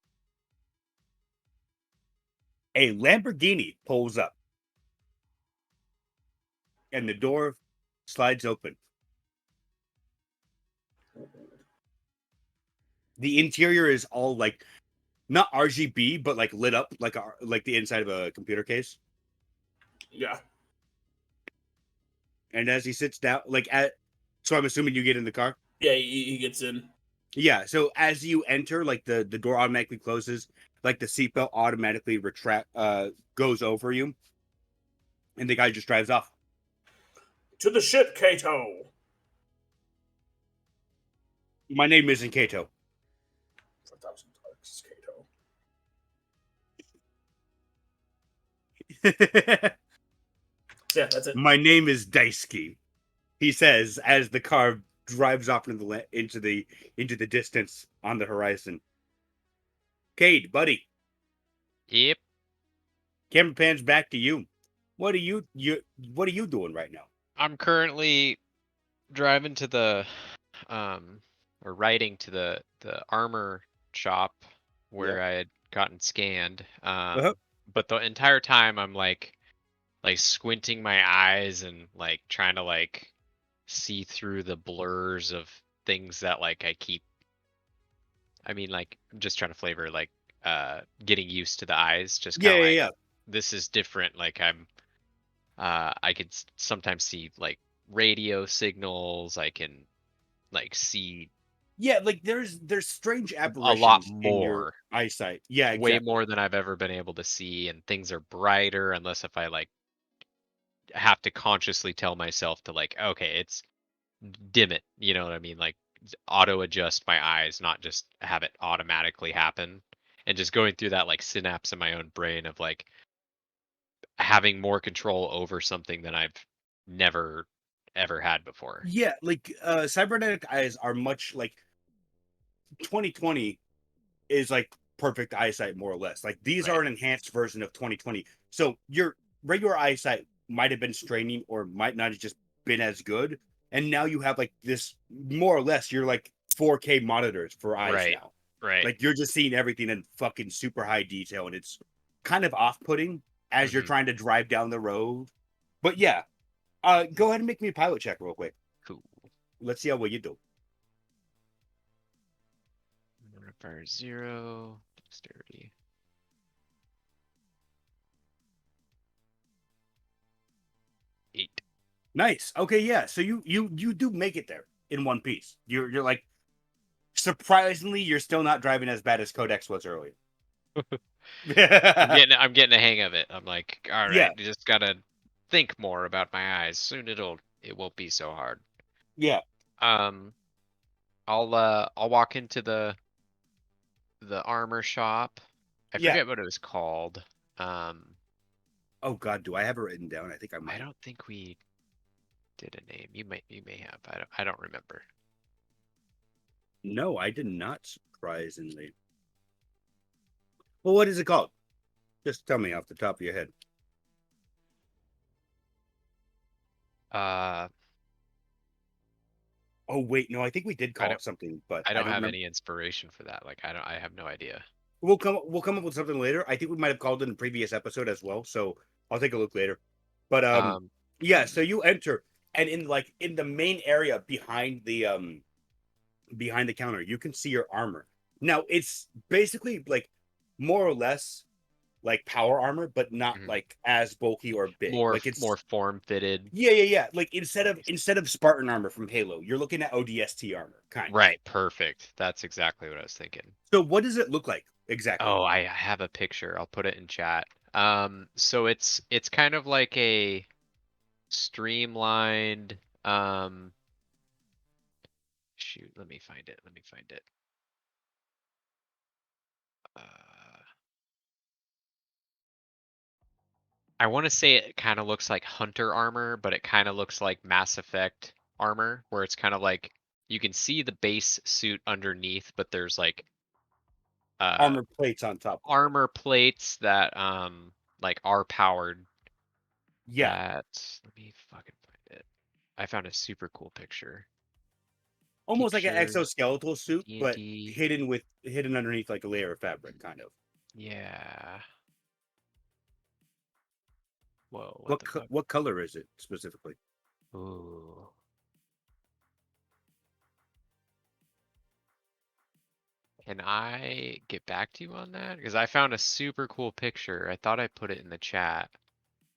A Lamborghini pulls up. And the door slides open. The interior is all like not RGB, but like lit up like the inside of a computer case. Yeah. And as he sits down, so I'm assuming you get in the car. Yeah, he gets in. Yeah. So as you enter, like the door automatically closes, like the seatbelt automatically goes over you, and the guy just drives off. To the ship, Cato. My name isn't Kato. 1,000 Cato. Yeah, that's it. My name is Daisuke, he says as the car drives off into the distance on the horizon. Cayde, buddy. Yep. Camera pans back to you. What are you doing right now? I'm currently driving to the or riding to the armor shop where I had gotten scanned. But the entire time I'm like squinting my eyes and like trying to like see through the blurs of things that like I keep. I mean, like I'm just trying to flavor like getting used to the eyes. Just kind of Yeah. This is different. Like I could sometimes see like radio signals. I can like see like there's strange a apparitions lot in your more, eyesight. Yeah, way exactly. more than I've ever been able to see, and things are brighter unless if I like have to consciously tell myself to like, okay, it's dim it. You know what I mean? Like auto adjust my eyes, not just have it automatically happen. And just going through that like synapse in my own brain of like having more control over something than I've never ever had before. Yeah, like cybernetic eyes are much like 2020 is like perfect eyesight, more or less. Like these Right. are an enhanced version of 2020. So your regular eyesight might have been straining or might not have just been as good. And now you have like this, more or less, you're like 4K monitors for eyes Right. now. Right. Like you're just seeing everything in fucking super high detail, and it's kind of off-putting as you're trying to drive down the road. But yeah, go ahead and make me a pilot check real quick. Cool. Let's see how well you do. Fire 0, dexterity. 8. Nice. Okay, yeah. So you do make it there in one piece. You're like, surprisingly, you're still not driving as bad as Codex was earlier. I'm getting a hang of it. I'm like, all right, Yeah. you just gotta think more about my eyes. Soon it won't be so hard. Yeah. I'll walk into the armor shop. I Yeah. forget what it was called. Oh God, do I have it written down? I think I might. I don't think we did a name. You may have. I don't remember. No, I did not, surprisingly. Well, what is it called? Just tell me off the top of your head. Oh wait, no, I think we did call it something, but I don't have remember. any inspiration for that. Like I have no idea. We'll come up with something later. I think we might have called it in a previous episode as well, so I'll take a look later. But yeah, so you enter, and in the main area behind the counter, you can see your armor. Now it's basically like more or less like power armor, but not like as bulky or big. Like it's more form fitted. Yeah. Like instead of Spartan armor from Halo, you're looking at ODST armor, kind of. Right, perfect. That's exactly what I was thinking. So what does it look like exactly? Oh, I have a picture. I'll put it in chat. So it's kind of like a streamlined shoot, let me find it. I want to say it kind of looks like Hunter armor, but it kind of looks like Mass Effect armor, where it's kind of like you can see the base suit underneath, but there's like Armor plates on top. Armor plates that like are powered. Yeah. Let me fucking find it. I found a super cool picture. Almost like an exoskeletal suit, but D&D. hidden underneath like a layer of fabric, kind of. Yeah. Whoa. What color is it specifically? Ooh. Can I get back to you on that? Because I found a super cool picture. I thought I put it in the chat,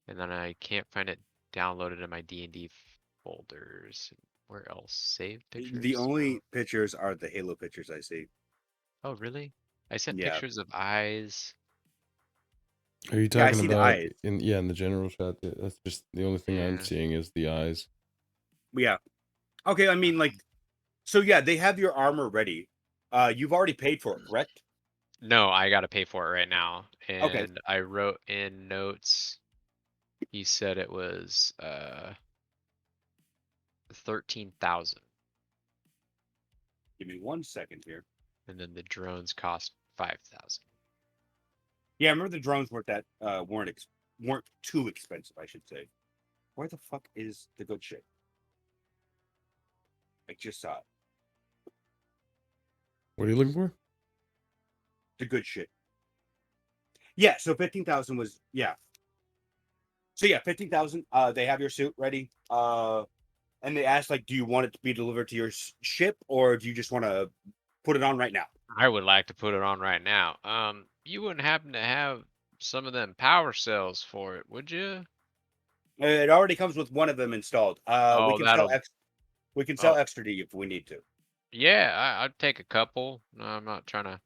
and then I can't find it downloaded in my D&D folders. Where else? Save pictures? The only pictures are the Halo pictures I see. Oh, really? I sent Yeah. pictures of eyes. Are you Yeah, I talking see the about eyes. in the general chat? That's just the only thing I'm Yeah. seeing is the eyes. Yeah. Okay, I mean, like, so yeah, they have your armor ready. You've already paid for it, correct? No, I gotta pay for it right now. Okay. And I wrote in notes. He said it was 13,000, Give me 1 second here. and then the drones cost 5,000. Yeah, I remember the drones weren't too expensive, I should say. Where the fuck is the good shit? I just saw it. What are you looking for? The good shit. Yeah, so 15,000 was So yeah, 15,000. They have your suit ready. And they asked, like, do you want it to be delivered to your ship, or do you just want to put it on right now? I would like to put it on right now. You wouldn't happen to have some of them power cells for it, would you? It already comes with one of them installed. We Oh, can sell that'll. we can Oh, sell extra to you if we need to. yeah, I'd take a couple. No, I'm not trying to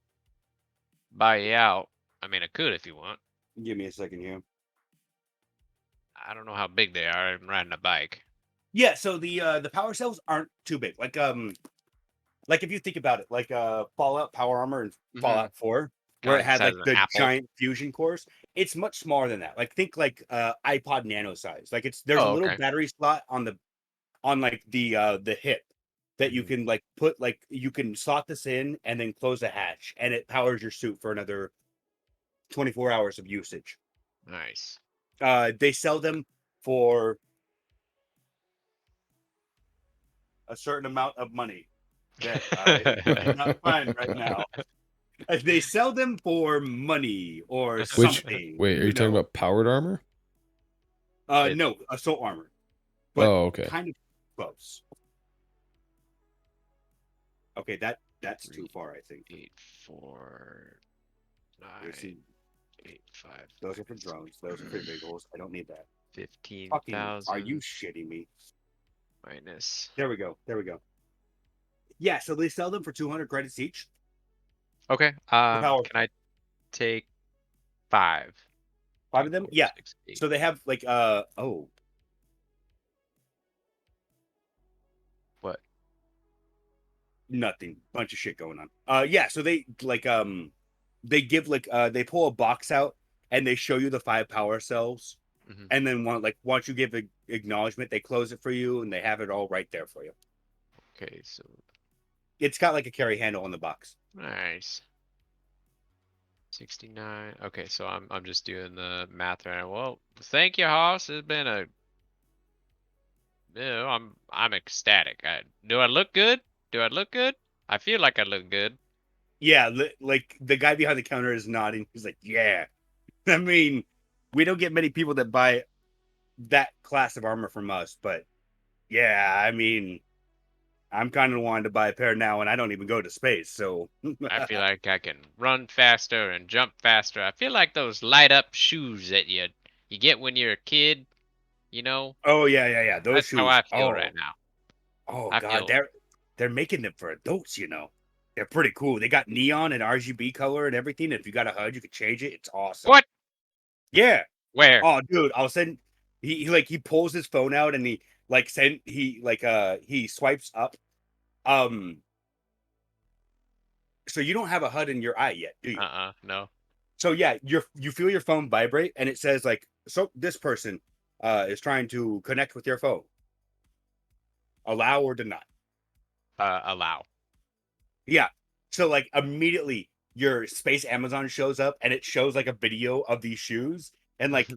buy you out. I mean, I could if you want. Give me a second here. I don't know how big they are. I'm riding a bike. Yeah, so the power cells aren't too big. Like if you think about it, like Fallout Power Armor and Fallout 4, where Kind it of the had size like of an the apple. giant fusion cores, it's much smaller than that. Like think like iPod Nano size. Like there's a Oh, little okay. battery slot on like the hip that you Mhm. can like put, like you can slot this in and then close the hatch, and it powers your suit for another 24 hours of usage. Nice. They sell them for a certain amount of money that I cannot find right now. They sell them for money or Which something. wait, are you talking about powered armor? No, assault armor. But Oh, okay. kind of close. Okay, that's too far, I think. 8, 4, 9, See, 8, 5. those are for drones. Those are for vehicles. I don't need that. 15,000. Are you shitting me? Minus. There we go. There we go. Yeah, so they sell them for 200 credits each. Okay. power. Can I take 5? 5 of them? 4, Yeah. 6, 8. So they have like What? Nothing. Bunch of shit going on. Yeah, so they like they give like they pull a box out and they show you the 5 power cells. Mhm. And then once you give acknowledgement, they close it for you and they have it all right there for you. Okay, so It's got like a carry handle on the box. nice. 69. Okay, so I'm just doing the math right now. Well, thank you, Hoss. It's been a I'm ecstatic. Do I look good? Do I look good? I feel like I look good. Yeah, like the guy behind the counter is nodding. He's like, "Yeah." I mean, we don't get many people that buy that class of armor from us, but yeah, I mean, I'm kind of wanting to buy a pair now, and I don't even go to space, so I feel like I can run faster and jump faster. I feel like those light up shoes that you get when you're a kid, you know? Oh yeah. Those That's how shoes. I feel right now. Oh I god, feel they're making them for adults, you know. They're pretty cool. They got neon and RGB color and everything. If you got a HUD, you can change it. It's awesome. What? Yeah. Where? Oh, dude, I'll send. He pulls his phone out and he swipes up. So you don't have a HUD in your eye yet, do you? No. So yeah, you feel your phone vibrate and it says like, so this person is trying to connect with your phone. Allow or deny. Allow. Yeah. So like immediately your space Amazon shows up and it shows like a video of these shoes and like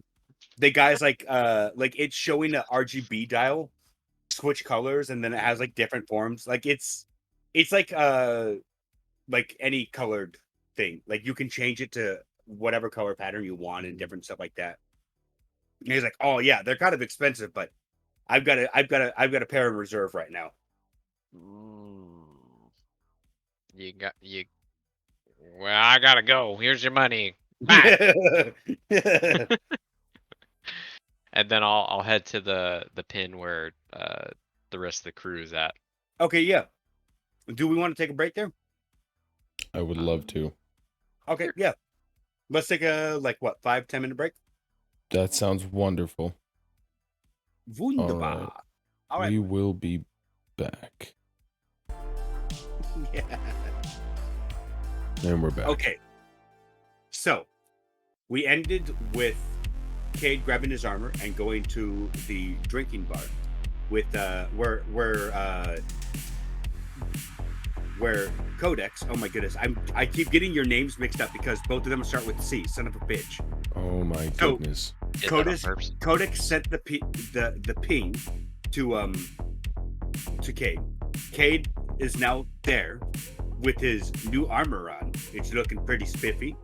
the guy's like it's showing a RGB dial switch colors and then it has like different forms. Like it's like any colored thing. Like you can change it to whatever color pattern you want and different stuff like that. And he's like, "Oh yeah, they're kind of expensive, but I've got a pair in reserve right now." Mm. You Well, I gotta go. Here's your money. Bye. And then I'll head to the pin where the rest of the crew is at. Okay, yeah. Do we want to take a break there? I would love to. Okay, Sure. yeah. Let's take a 5-10 minute break. That sounds wonderful. Wunderbar. All right. We will be back. Yeah. And we're back. Okay. So, we ended with Cayde grabbing his armor and going to the drinking bar with where Codex. Oh my goodness, I keep getting your names mixed up because both of them start with C. Son of a bitch. Oh my So, goodness. Did that on purpose. Codex sent the ping to Cayde. Cayde is now there with his new armor on. It's looking pretty spiffy.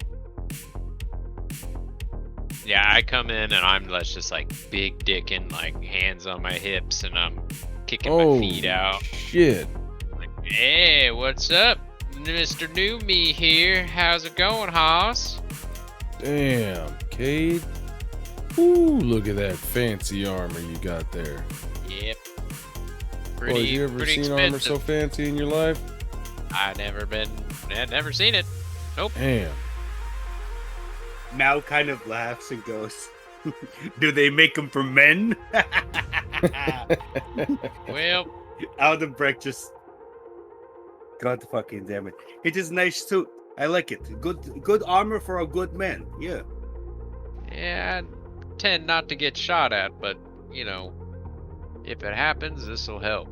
Yeah, I come in and I'm just like big dicking, like hands on my hips, and I'm kicking my feet out. Shit. Like, hey, what's up, Mr. New Me here? How's it going, Hoss? Damn, Cayde. Ooh, look at that fancy armor you got there. Yep. Boy, have you ever pretty seen expensive. armor so fancy in your life? I'd never seen it. Nope. Damn. Mal kind of laughs and goes, "Do they make them for men?" Well, Aldebrecht just, God fucking damn it! It is nice suit. I like it. Good armor for a good man. Yeah. yeah, I tend not to get shot at, but you know, if it happens, this will help.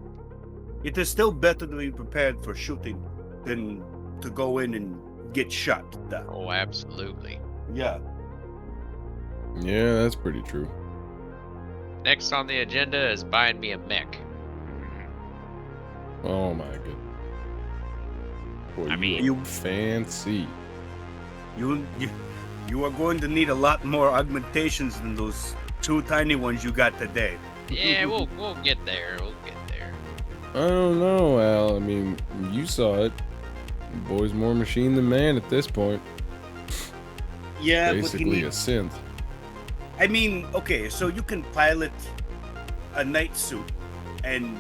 It is still better to be prepared for shooting than to go in and get shot. Oh, absolutely. Yeah. Yeah, that's pretty true. Next on the agenda is buying me a mech. Oh my goodness. Boy, I mean- you are fancy. You are going to need a lot more augmentations than those 2 tiny ones you got today. Yeah, we'll get there. We'll get there. I don't know, Al. I mean, you saw it. The boy's more machine than man at this point. Yeah, Basically a synth. I mean, okay, so you can pilot a night suit, and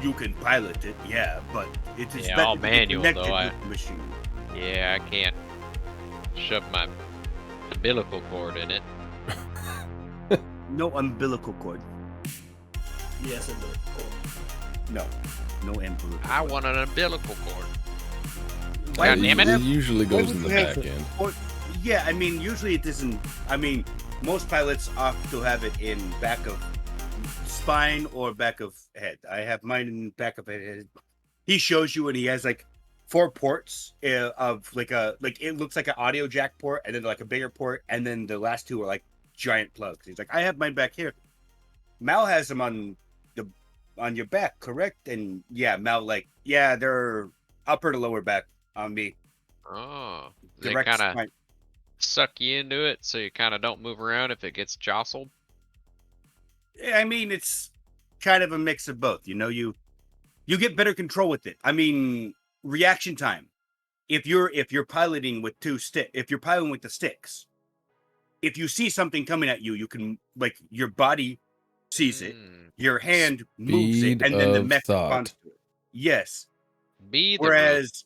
you can pilot it, yeah, but it is Yeah, better all to be manual, connected though, with the machine. Yeah, I can't shove my umbilical cord in it. No umbilical cord. Yes, it does. No umbilical. I want an umbilical cord. Why God would damn you it. It have- usually why goes would in you the have- back end. Yeah, I mean, usually it isn't. I mean, most pilots opt to have it in back of spine or back of head. I have mine in back of head. He shows you, and he has like 4 ports of like it looks like an audio jack port, and then like a bigger port, and then the last 2 are like giant plugs. He's like, I have mine back here. Mal has them on your back, correct? And yeah, Mal they're upper to lower back on me. Oh, they Direct kind of spine. suck you into it, so you kind of don't move around if it gets jostled. I mean, it's kind of a mix of both. You know, you get better control with it. I mean, reaction time. If you're piloting with if you're piloting with the sticks, if you see something coming at you, you can your body sees it, your hand moves it, Speed and then the of mech thought. responds to it. Yes. Be the root.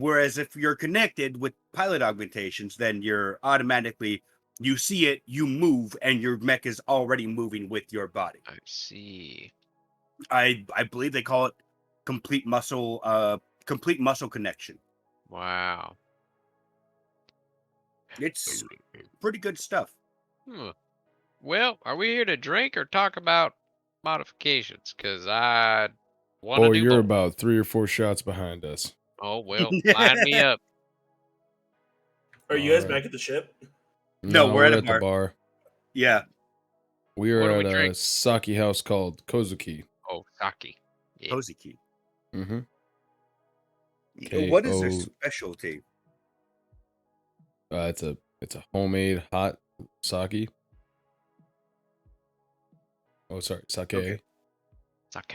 Whereas if you're connected with pilot augmentations, then you're automatically, you see it, you move, and your mech is already moving with your body. I see. I believe they call it complete muscle connection. Wow. It's pretty good stuff. Hmm. Well, are we here to drink or talk about modifications? Because I want to Or do you're both. about 3 or 4 shots behind us. Oh, well, line me up. Are you guys Alright. back at the ship? No, we're at a the bar. bar. Yeah. We are What do at we a drink? sake house called Kozuki. Oh, sake. Yeah. Cozy key. Mm-hmm. What is their K-O- specialty? It's a homemade hot sake. Oh, sorry, sake. Okay. Sake.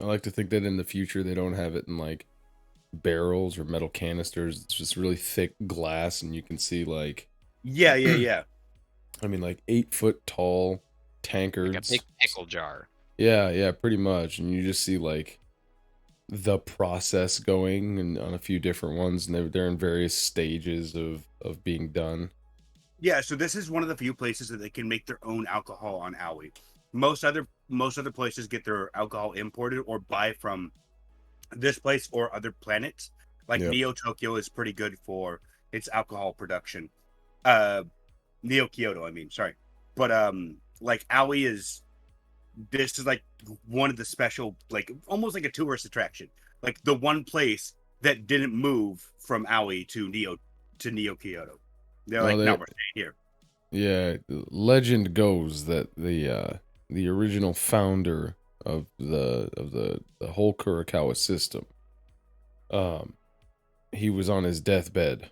I like to think that in the future they don't have it in like barrels or metal canisters. It's just really thick glass, and you can see like Yeah. I mean, like 8-foot tall tankards. Like a big pickle jar. Yeah, pretty much. And you just see like the process going and on a few different ones, and they're in various stages of being done. Yeah, so this is one of the few places that they can make their own alcohol on Aoi. Most other places get their alcohol imported or buy from this place or other planets. Like Yep. Neo Tokyo is pretty good for its alcohol production. Neo Kyoto, I mean, sorry. But like Aoi this is like one of the special, like almost like a tourist attraction. Like the one place that didn't move from Aoi to Neo Kyoto. They're like, no, we're staying here. Yeah, legend goes that the original founder of the whole Kurokawa system, he was on his deathbed,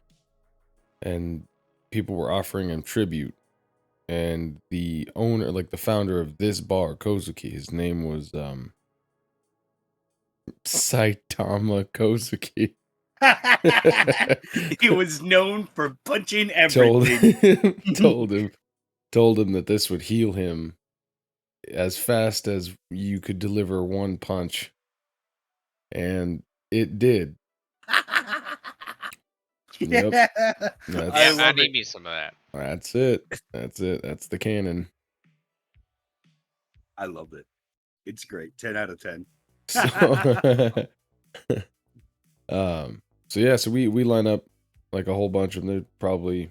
and people were offering him tribute, and the owner, like the founder of this bar, Kozuki, his name was Saitama Kozuki. He was known for punching everything. told him that this would heal him as fast as you could deliver one punch, and it did. Yep. I need me some of that. That's it. That's the canon. I love it. It's great. 10 out of 10. So we line up like a whole bunch of them. They're probably,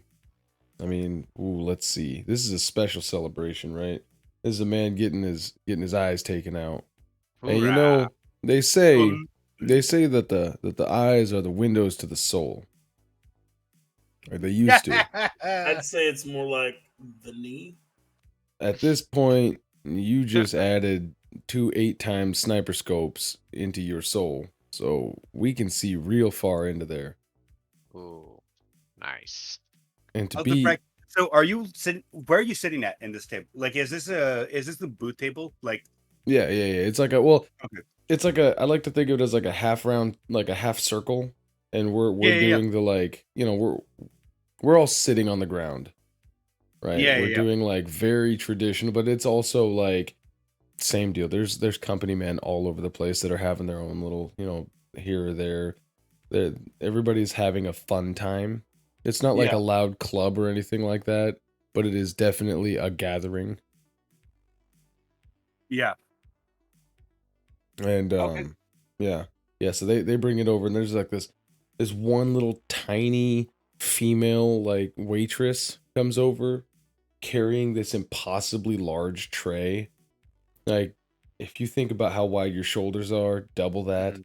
I mean, let's see. This is a special celebration, right? This is a man getting his eyes taken out. Hoorah. And you know, they say that the eyes are the windows to the soul. Or they used to. I'd say it's more like the knee. At this point, you just added 2 8-times sniper scopes into your soul, so we can see real far into there. Ooh, nice. And to so are you sitting? Where are you sitting at in this table? Like, is this the booth table? Like, yeah. It's like it's like I like to think of it as like a half round, like a half circle, and we're doing the like, you know, we're all sitting on the ground, right? We're doing like very traditional, but it's also like same deal. There's company men all over the place that are having their own little, you know, here or there. Everybody's having a fun time. It's not like a loud club or anything like that, but it is definitely a gathering. Yeah. And so they bring it over, and there's like this one little tiny female like waitress comes over carrying this impossibly large tray. Like, if you think about how wide your shoulders are, double that.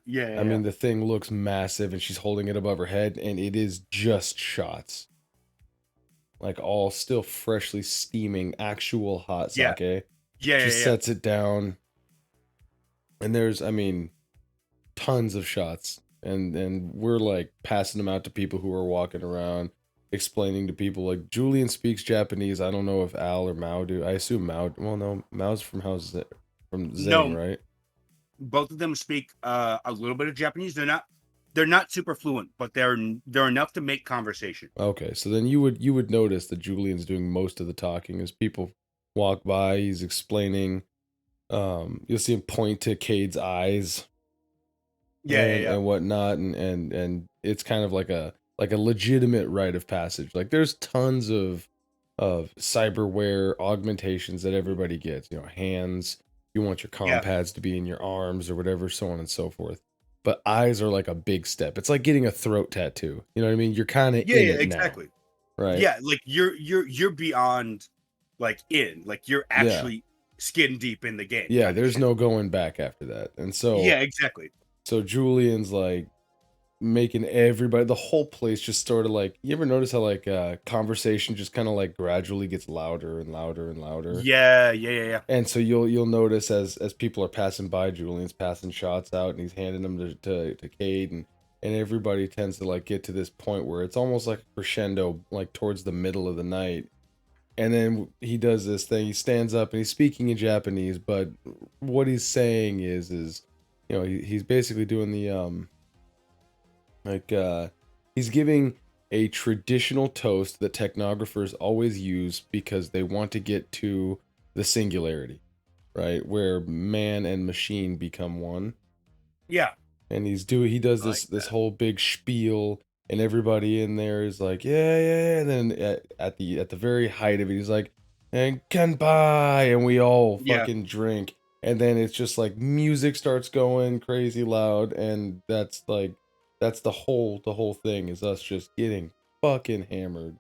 Yeah. I mean, the thing looks massive, and she's holding it above her head, and it is just shots. Like, all still freshly steaming, actual hot sake. She sets it down, and there's, I mean, tons of shots. And we're, like, passing them out to people who are walking around, explaining to people, like, Julyen speaks Japanese. I don't know if Al or Mao do. I assume Mao. Well, no, Mao's from Zing, right? Both of them speak a little bit of Japanese. They're not super fluent, but they're enough to make conversation. Okay, so then you would notice that Julyen's doing most of the talking as people walk by. He's explaining. You'll see him point to Cayde's eyes. And whatnot, and it's kind of like a legitimate rite of passage. Like, there's tons of cyberware augmentations that everybody gets. You know, hands. You want your pads to be in your arms or whatever, so on and so forth. But eyes are like a big step. It's like getting a throat tattoo. You know what I mean? You're kind of in it exactly. Now, right? Yeah, like you're beyond, like you're actually skin deep in the game. Yeah, there's no going back after that. And so exactly. So Julyen's like making everybody, the whole place just sort of like, you ever notice how like conversation just kind of like gradually gets louder and louder and louder? Yeah. And so you'll notice as people are passing by, Julyen's passing shots out and he's handing them to Cayde, and everybody tends to like get to this point where it's almost like a crescendo, like towards the middle of the night. And then he does this thing, he stands up and he's speaking in Japanese, but what he's saying is he's basically doing the he's giving a traditional toast that technographers always use because they want to get to the singularity, right? Where man and machine become one. Yeah. And he does this whole big spiel, and everybody in there is like, yeah, and then at the very height of it, he's like, and kanpai, and we all fucking drink, and then it's just like music starts going crazy loud, and that's the whole thing is us just getting fucking hammered.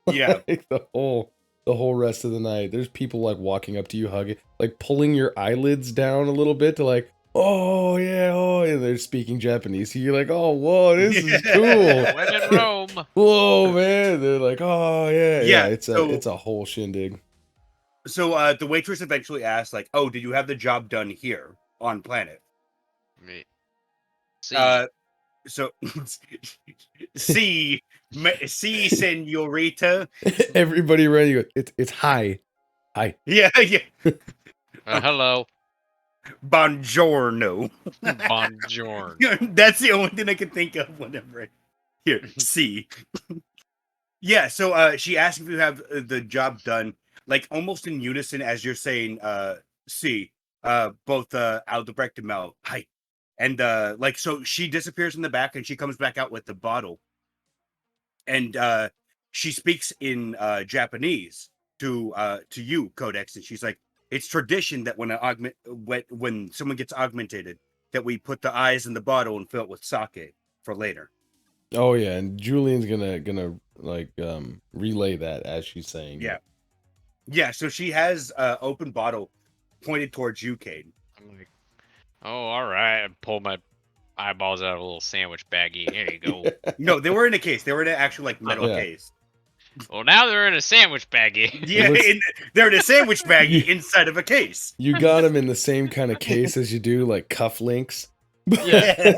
Yeah. Like the whole rest of the night. There's people like walking up to you, hugging, like pulling your eyelids down a little bit to like, oh yeah, oh, and they're speaking Japanese. So you're like, oh whoa, this is cool. When in Rome. Whoa, man. They're like, oh yeah. It's a whole shindig. So the waitress eventually asked, like, oh, did you have the job done here on planet? Me. See. So see, senorita. Everybody ready? It's hi. Yeah. Hello. Buongiorno. Buongiorno. That's the only thing I can think of whenever here. See. Yeah, so she asked if you have the job done, like almost in unison as you're saying see. Both Aldebrecht and Mel. Hi. And like so she disappears in the back and she comes back out with the bottle. And she speaks in Japanese to you, Codex, and she's like, it's tradition that when someone gets augmented, that we put the eyes in the bottle and fill it with sake for later. Oh yeah, and Julian's gonna like relay that as she's saying. Yeah. Yeah, so she has open bottle pointed towards you, Cayde. I'm like, oh, all right. I pull my eyeballs out of a little sandwich baggie. Here you go. No, they were in a case. They were in an actual like metal case. Well, now they're in a sandwich baggie. Yeah, they're in a sandwich baggie inside of a case. You got them in the same kind of case as you do like cufflinks. Yeah.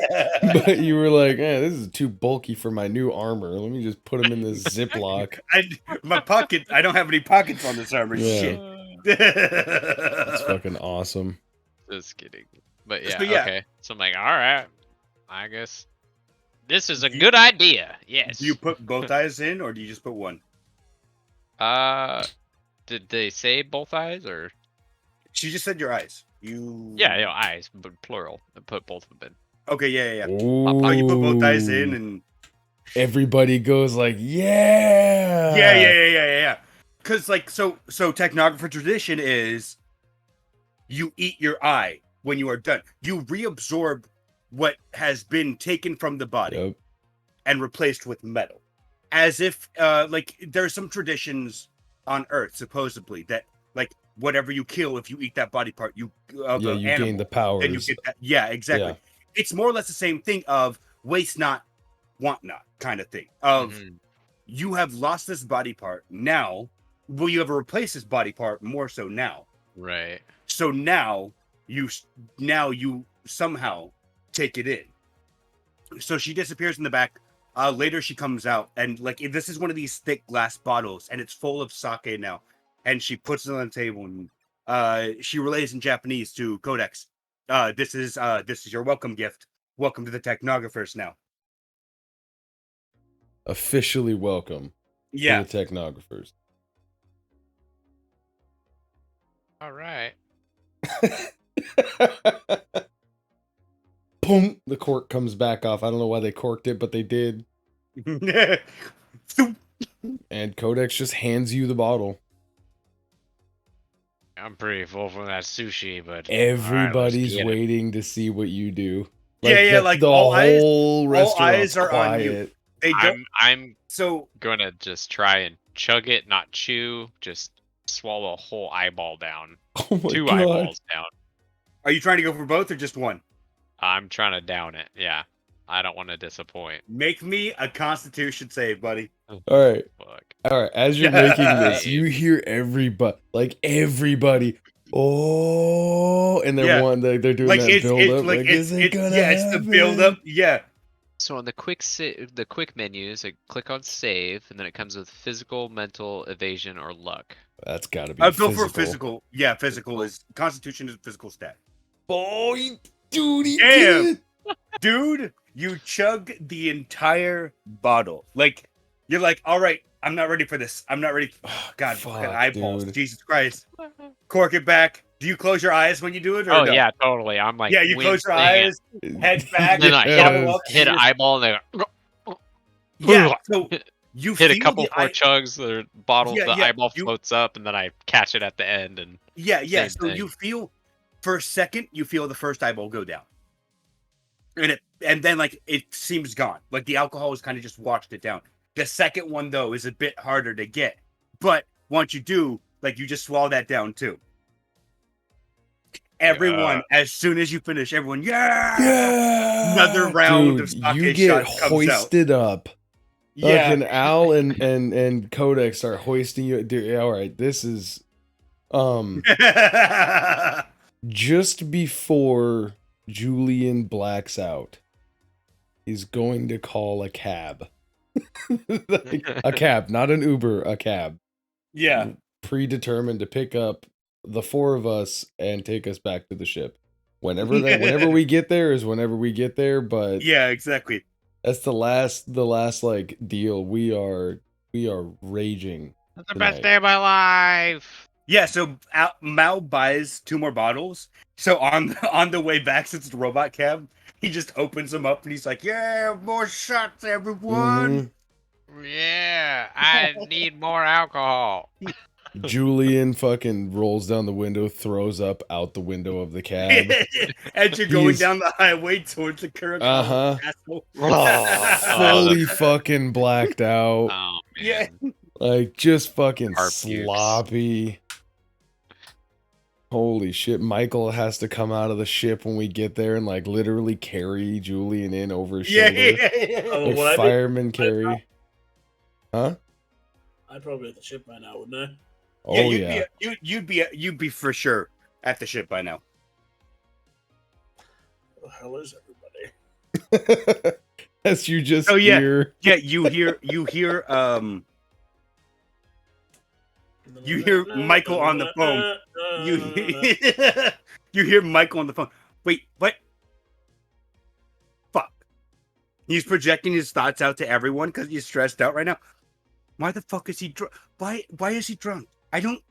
But you were like, this is too bulky for my new armor. Let me just put them in this Ziploc. I don't have any pockets on this armor. Yeah. Shit. It's fucking awesome. Just kidding. But yeah, So, yeah. okay. So I'm like, all right. I guess this is a good idea. Yes. Do you put both eyes in, or do you just put one? Did they say both eyes or? She just said your eyes. You. Yeah, eyes, but plural. I put both of them in. Okay, yeah. Ooh. Oh, you put both eyes in, and everybody goes like, yeah. Yeah. Because like so technographer tradition is you eat your eye when you are done. You reabsorb what has been taken from the body and replaced with metal. As if like there's some traditions on Earth supposedly that like whatever you kill, if you eat that body part, you animal, gain the powers. Then you get that. Yeah, exactly. Yeah. It's more or less the same thing of waste not, want not kind of thing. Of you have lost this body part now. Will you ever replace this body part? More so now. Right. So now you somehow take it in. So she disappears in the back. Later she comes out and like this is one of these thick glass bottles and it's full of sake now. And she puts it on the table and she relays in Japanese to Codex. This is your welcome gift. Welcome to the Technographers now. Officially welcome to the Technographers. All right. Boom! The cork comes back off. I don't know why they corked it, but they did. And Codex just hands you the bottle. I'm pretty full from that sushi, but everybody's waiting to see what you do. Like the whole restaurant's all eyes are quiet. on you. They don't. I'm so gonna just try and chug it, not chew. Just swallow a whole eyeball down. Oh my 2 God. eyeballs down. Are you trying to go for both or just one? I'm trying to down it. Yeah, I don't want to disappoint. Make me a Constitution save, buddy. All right. Fuck. All right. As you're making this, you hear everybody. Oh, and they're they're doing that build up. It's the build up. Yeah. So on the quick menus, I click on save, and then it comes with physical, mental, evasion, or luck. That's got to be. I'll go for physical. Yeah, physical is Constitution is a physical stat. Boy, Dude, he Damn. did. Dude, you chug the entire bottle. Like, you're like, all right, I'm not ready for this. I'm not ready. Oh, God, fucking Fuck, eyeballs. dude. Jesus Christ. Cork it back. Do you close your eyes when you do it? Or Oh no? yeah, totally. I'm like, Yeah, you close your wincing eyes, head back, and then I bottle up, hit an and eyeball, and then yeah. So you hit a feel couple the more chugs. The bottle, Yeah, the yeah, eyeball you- floats up, and then I catch it at the end. And yeah. same So thing. you feel for a second, you feel the first eyeball go down, and then like it seems gone. Like the alcohol has kind of just washed it down. The second one though is a bit harder to get, but once you do, like you just swallow that down too. Everyone, as soon as you finish, everyone, Yeah. another round Dude, of sake you get shots comes out. hoisted up. Yeah, Fucking Al and Kodak start hoisting you. Dude, all right, this is just before Julyen blacks out. He's going to call a cab. Like, a cab, not an Uber, a cab. yeah. Predetermined to pick up the four of us and take us back to the ship. Whenever we get there is whenever we get there, but Yeah, exactly. that's the last like deal. We are raging. That's the tonight. best day of my life. Yeah, so Mao buys 2 more bottles. So on the way back, since it's a robot cab, he just opens them up and he's like, "Yeah, more shots, everyone." Yeah, I need more alcohol. Julyen fucking rolls down the window, throws up out the window of the cab. As you're going He's- down the highway towards the current castle. Fully fucking blacked out. Oh man. Yeah. Like, just fucking Heart pukes. sloppy. Holy shit. Michael has to come out of the ship when we get there and, like, literally carry Julyen in over his Yeah, shoulder. Oh, Like, what I did? firemen carry. Huh? I'd probably be at the ship by now, wouldn't I? Oh, yeah, yeah. you'd be for sure at the ship by now. Where the hell is everybody? As you just Oh, yeah. hear. Yeah, you hear Michael on the phone. You hear Michael on the phone. Wait, what? Fuck. He's projecting his thoughts out to everyone because he's stressed out right now. Why the fuck is he drunk? Why is he drunk? I don't.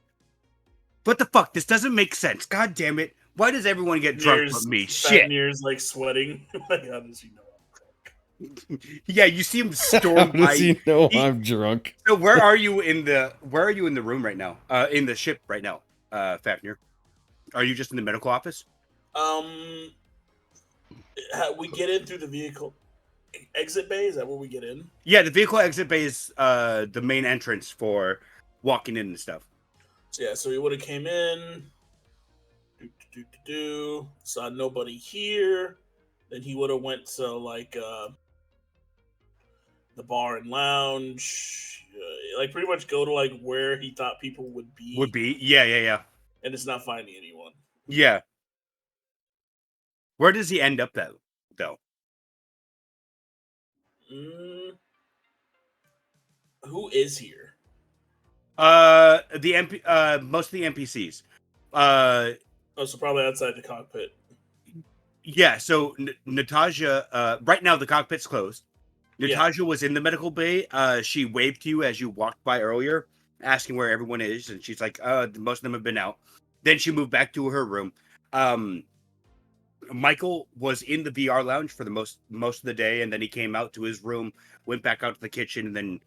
What the fuck? This doesn't make sense. God damn it! Why does everyone get drunk but me? Shit. Fafnir's like sweating. Like, how does he know I'm drunk? Yeah, you see him How storm by. does he know I'm drunk? So where are you in the room right now? In the ship right now, Fafnir? Are you just in the medical office? We get in through the vehicle exit bay. Is that where we get in? Yeah, the vehicle exit bay is the main entrance for walking in and stuff. So, yeah, so we would have came in. Saw nobody here. Then he would have went to like the bar and lounge, like pretty much go to like where he thought people would be. Yeah. And it's not finding anyone. Yeah. Where does he end up though? Who is here? The most of the NPCs. Oh, so probably outside the cockpit. Yeah. So Natasha. Right now the cockpit's closed. Natasha was in the medical bay. She waved to you as you walked by earlier, asking where everyone is, and she's like, most of them have been out. Then she moved back to her room. Michael was in the VR lounge for the most of the day, and then he came out to his room, went back out to the kitchen, and then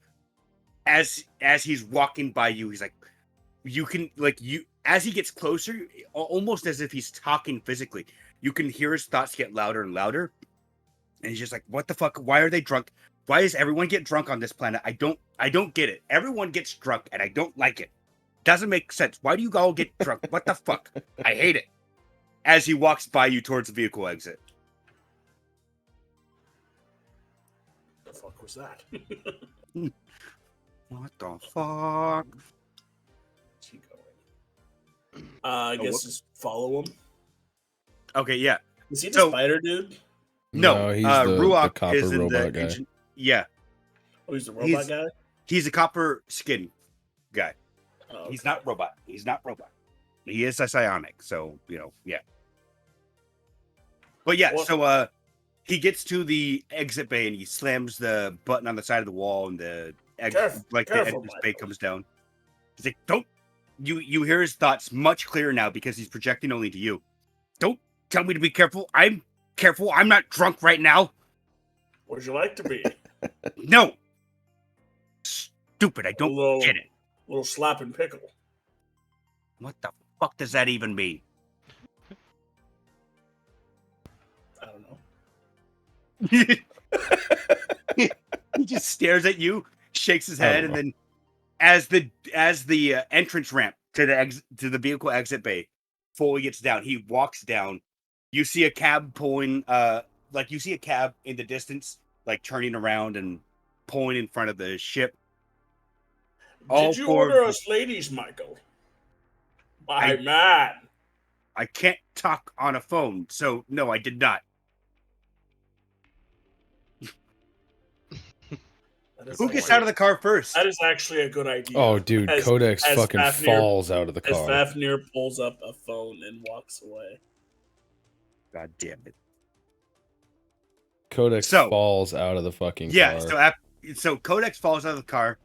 as he's walking by you, he's like, you can as he gets closer, almost as if he's talking physically, you can hear his thoughts get louder and louder. And he's just like, what the fuck? Why are they drunk? Why does everyone get drunk on this planet? I don't get it. Everyone gets drunk and I don't like it. Doesn't make sense. Why do you all get drunk? What the fuck? I hate it. As he walks by you towards the vehicle exit. The fuck was that? What the fuck? Where's he going? I guess just follow him. Okay, yeah. Is he the spider dude? No, he's Ruach the copper is in robot the guy. engine. Yeah. Oh, he's the robot guy? He's a copper skin guy. Oh, okay. He's not robot. He is a psionic, so, yeah. But yeah, Well- so he gets to the exit bay and he slams the button on the side of the wall, and the Careful, the entrance bay Michael. comes down. He's like, "Don't." You hear his thoughts much clearer now because he's projecting only to you. Don't tell me to be careful. I'm careful. I'm not drunk right now. Would you like to be? No. Stupid. I don't get it. Little slap and pickle. What the fuck does that even mean? I don't know. He just stares at you, shakes his I don't head, and know. then as the entrance ramp to the vehicle exit bay fully gets down, he walks down. You see a cab pulling, you see a cab in the distance, like turning around and pulling in front of the ship. Did you order us ladies, Michael? My man. I can't talk on a phone, so no, I did not. Who gets out of the car first? That is actually a good idea. Oh, dude, Codex fucking Fafnir- falls out of the As car. Fafnir pulls up a phone and walks away. God damn it. Codex So- falls out of the fucking Yeah, car. so Codex falls out of the car.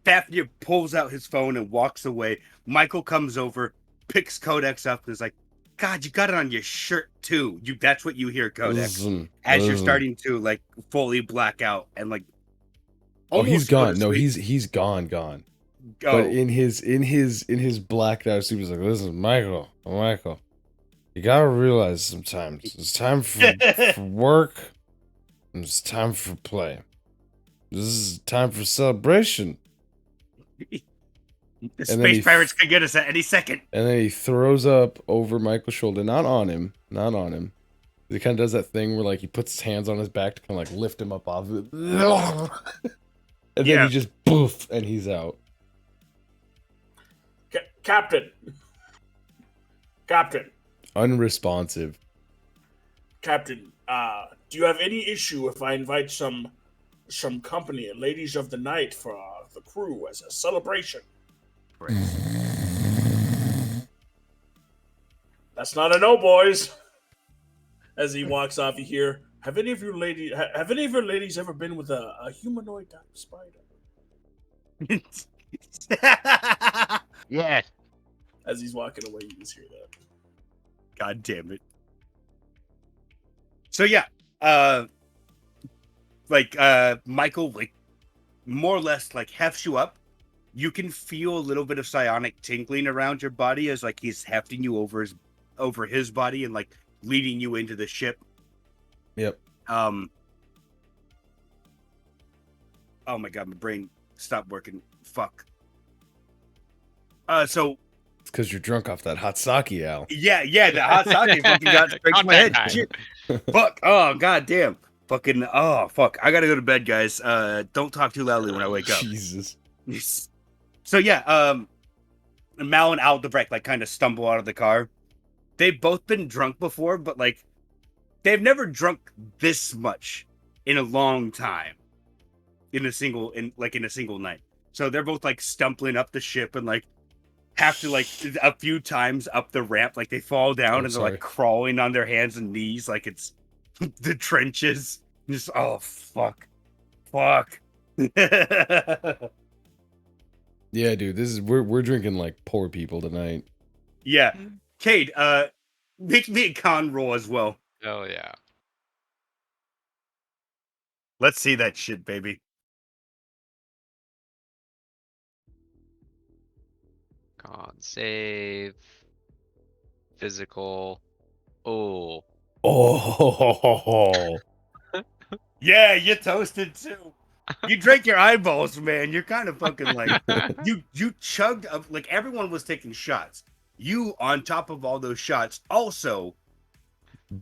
Fafnir pulls out his phone and walks away. Michael comes over, picks Codex up, and is like, "God, you got it on your shirt too." That's what you hear, Codex, as you're starting to like fully black out and like. Oh, he's almost go to gone. No, sleep. he's gone. Oh, But in his blacked out suit, he was like, "Listen, Michael, you gotta realize sometimes it's time for work, and it's time for play. This is time for celebration." the and then space pirates could get us at any second. And then he throws up over Michael's shoulder, not on him. He kind of does that thing where like he puts his hands on his back to kind of like lift him up off of it. And then Yeah. he just poof, and he's out. Captain. Unresponsive. Captain, do you have any issue if I invite some company, ladies of the night, for the crew as a celebration? That's not a no, boys. As he walks off, you hear, have any of your ladies ever been with a humanoid type spider? Yes. As he's walking away, you just hear that. God damn it. So yeah, Michael like more or less like hefts you up. You can feel a little bit of psionic tingling around your body as like he's hefting you over his body and like leading you into the ship. Yep. Oh my god, my brain stopped working. Fuck. So It's because you're drunk off that hot sake, Al. yeah, the hot sake fucking got straight to my head. Contact Shit. Fuck. Oh god damn. Fucking fuck. I gotta go to bed, guys. Don't talk too loudly when I wake up. Jesus. So yeah, Mal and Aldebrecht like kind of stumble out of the car. They've both been drunk before, but like they've never drunk this much in a long time. In a single night. So they're both like stumbling up the ship and like have to like a few times up the ramp, like they fall down and they're like crawling on their hands and knees like it's the trenches. Just fuck. Yeah, dude, we're drinking like poor people tonight. Yeah. Cayde, make me a con roll as well. Oh yeah. Let's see that shit, baby. Con save. Physical. Oh. Oh, Yeah, you toasted too. You drank your eyeballs, man. You're kind of fucking like you chugged up like everyone was taking shots. You on top of all those shots also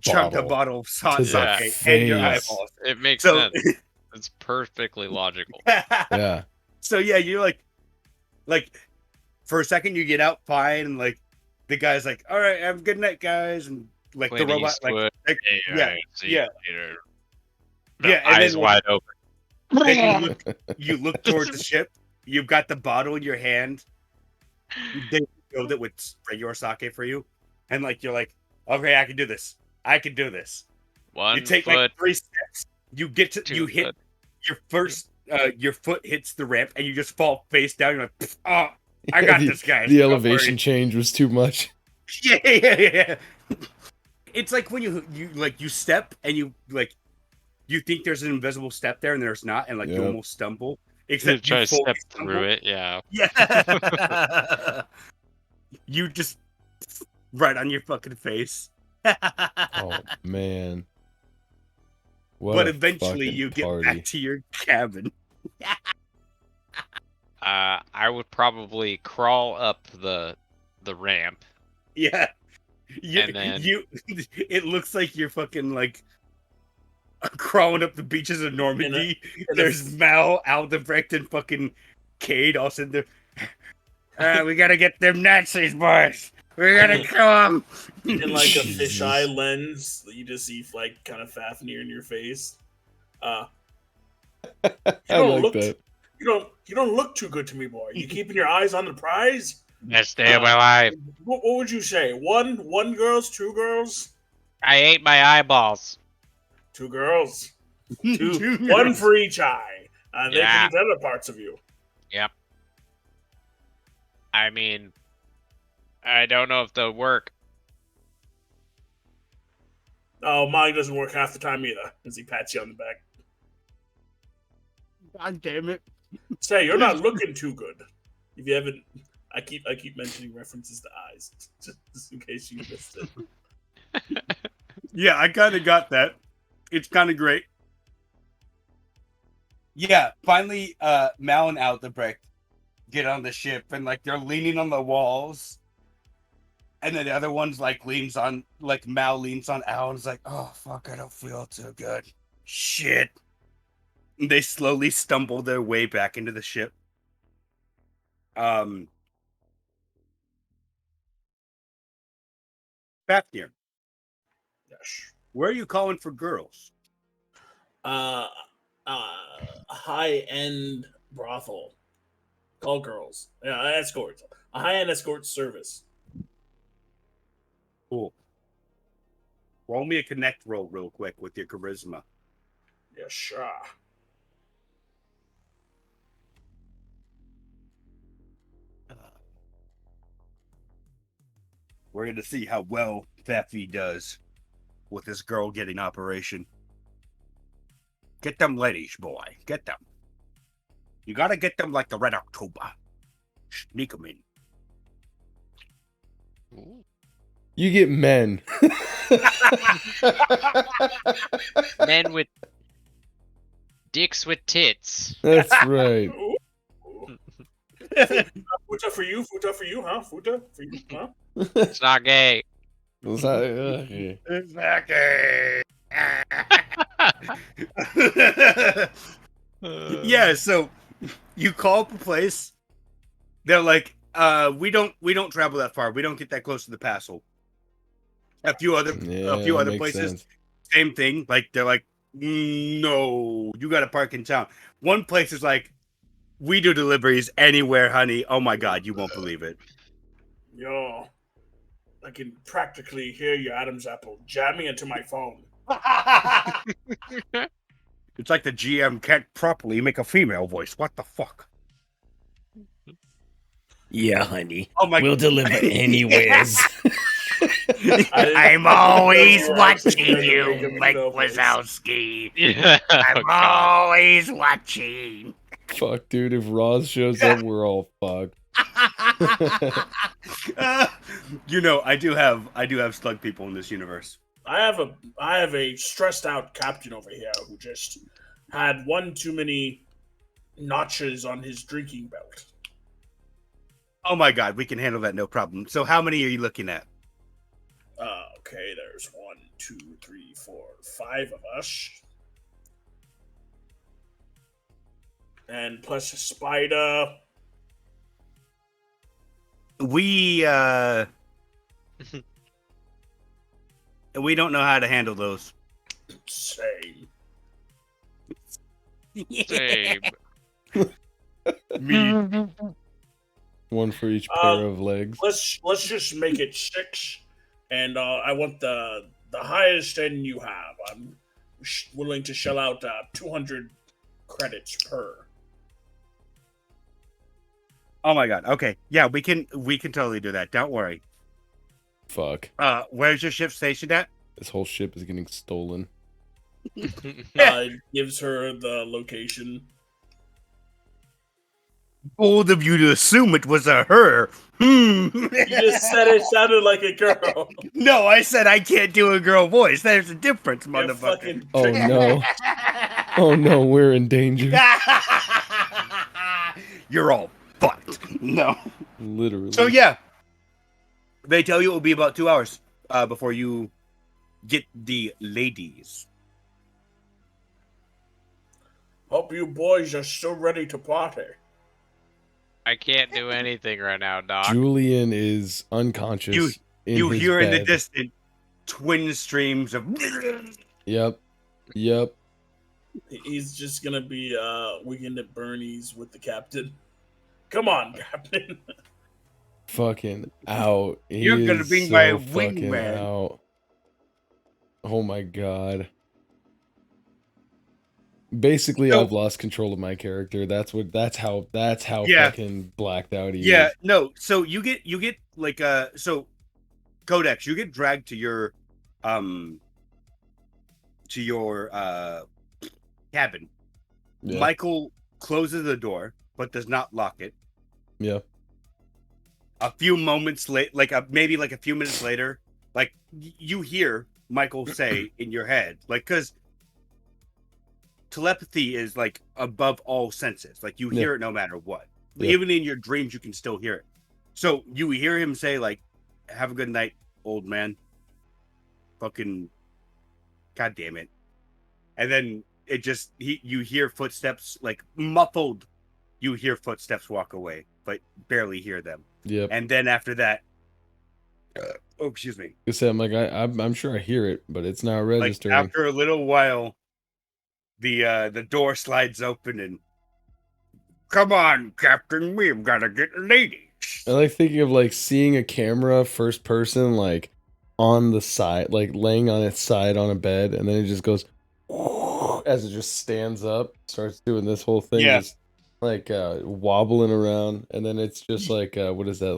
chugged a bottle of To the sake and your face. eyeballs. It makes So sense. It's perfectly logical. yeah. So yeah, you're like for a second you get out fine and like the guy's like, all right, have a good night, guys, and like Clint the robot Eastwood, like yeah, see yeah. you later. Yeah, and Eyes then, wide open. then you look towards the ship. You've got the bottle in your hand. They filled it with regular sake for you, and like you're like, okay, I can do this. I can do this. One You take foot, like 3 steps. You get to, 2 you hit foot. your first, your foot hits the ramp, and you just fall face down. You're like, oh, I got this, guys. The Don't elevation worry." change was too much. Yeah. It's like when you step and you think there's an invisible step there and there's not, and like you Yep. almost stumble. You Except try you to fully step stumble. through it. Yeah. Yeah. You just right on your fucking face. Oh man. What But a eventually fucking you get party. back to your cabin. I would probably crawl up the ramp. Yeah. And then- It looks like you're fucking like crawling up the beaches of Normandy. There's Mal, Aldebrecht, and fucking Cayde all sitting there. We gotta get them Nazis, boys. We gotta kill them. In like a Jesus. fisheye lens, you just see like kind of Fafnir in your face. I don't like look that. You don't look too good to me, boy. You keeping your eyes on the prize? Best day of my life. What would you say? One girls, 2 girls, I ate my eyeballs. 2 girls, Two one girls. for each eye. They Yeah. can eat other parts of you. Yep. I mean, I don't know if they'll work. Oh, mine doesn't work half the time either. As he pats you on the back. God damn it. Say, you're not looking too good. If you haven't, I keep mentioning references to eyes, just in case you missed it. Yeah, I kind of got that. It's kind of great. Yeah, finally, Mal and Aldebrecht get on the ship, and like they're leaning on the walls, and then the other one's like Mal leans on Al, and is like, "Oh fuck, I don't feel too good. Shit." And they slowly stumble their way back into the ship. Fafnir, Yes. where are you calling for girls? High-end brothel. Call girls. Yeah, escorts. A high-end escort service. Cool. Roll me a connect roll real quick with your charisma. Yeah, sure. We're going to see how well Faffy does with this girl getting operation. Get them ladies, boy. Get them. You got to get them like the Red October. Sneak them in. Ooh. You get men. Men with dicks with tits. That's right. Ooh. Futa for you, huh? Futa for you, huh? It's not gay. Okay. Exactly. Yeah, so you call up a place. They're like, we don't travel that far. We don't get that close to the Passel. A few other makes places, sense. same thing. Like they're like, no, you got to park in town. One place is like, we do deliveries anywhere, honey. Oh my god, you won't believe it. Yo, I can practically hear your Adam's apple jamming into my phone. It's like the GM can't properly make a female voice. What the fuck? Yeah, honey. Oh my! We'll deliver anywheres. I'm always You are watching actually you, trying to make a Mike female voice. Wazowski. Yeah. I'm Oh, God. always watching. Fuck, dude. If Roz shows up, we're all fucked. You know, I do have slug people in this universe. I have a stressed out captain over here who just had one too many notches on his drinking belt. Oh my god, we can handle that, no problem. So how many are you looking at? Okay, there's 1, 2, 3, 4, 5 of us. And plus a spider. We we don't know how to handle those. Same. Same. Me. One for each pair of legs. Let's just make it 6, and I want the the highest end you have. I'm willing to shell out 200 credits per. Oh my god. Okay. Yeah, we can totally do that. Don't worry. Fuck. Where's your ship stationed at? This whole ship is getting stolen. It gives her the location. Bold of you to assume it was a her. You just said it sounded like a girl. No, I said I can't do a girl voice. There's a difference, You're motherfucker. fucking Oh no. Oh no, we're in danger. You're all fucked. No. Literally. So yeah, they tell you it will be about 2 hours before you get the ladies. Hope you boys are still ready to party. I can't do anything right now, Doc. Julyen is unconscious. You his hear in the bed. distance twin streams of. Yep. He's just gonna be weekend at Bernie's with the captain. Come on, Captain. Fucking out. He You're gonna is be so my fucking wingman. out. Oh my god. Basically, So- I've lost control of my character. That's how Yeah. fucking blacked out he Yeah, is. no. So you get like so Codex, you get dragged to your cabin. Yeah. Michael closes the door but does not lock it. Yeah. A few moments late, maybe a few minutes later, you hear Michael say in your head, because telepathy is above all senses. You hear it no matter what. Yeah. Even in your dreams, you can still hear it. So you hear him say, "Have a good night, old man." Fucking, god damn it! And then it just you hear footsteps, muffled. You hear footsteps walk away, but barely hear them. Yep. And then after that, oh, excuse me. I said, I'm sure I hear it, but it's not registering. After a little while, the door slides open and, "Come on, Captain, we've got to get ladies." I like thinking of seeing a camera first person on the side, laying on its side on a bed, and then it just goes as it just stands up, starts doing this whole thing, Yeah. just wobbling around, and then it's just what is that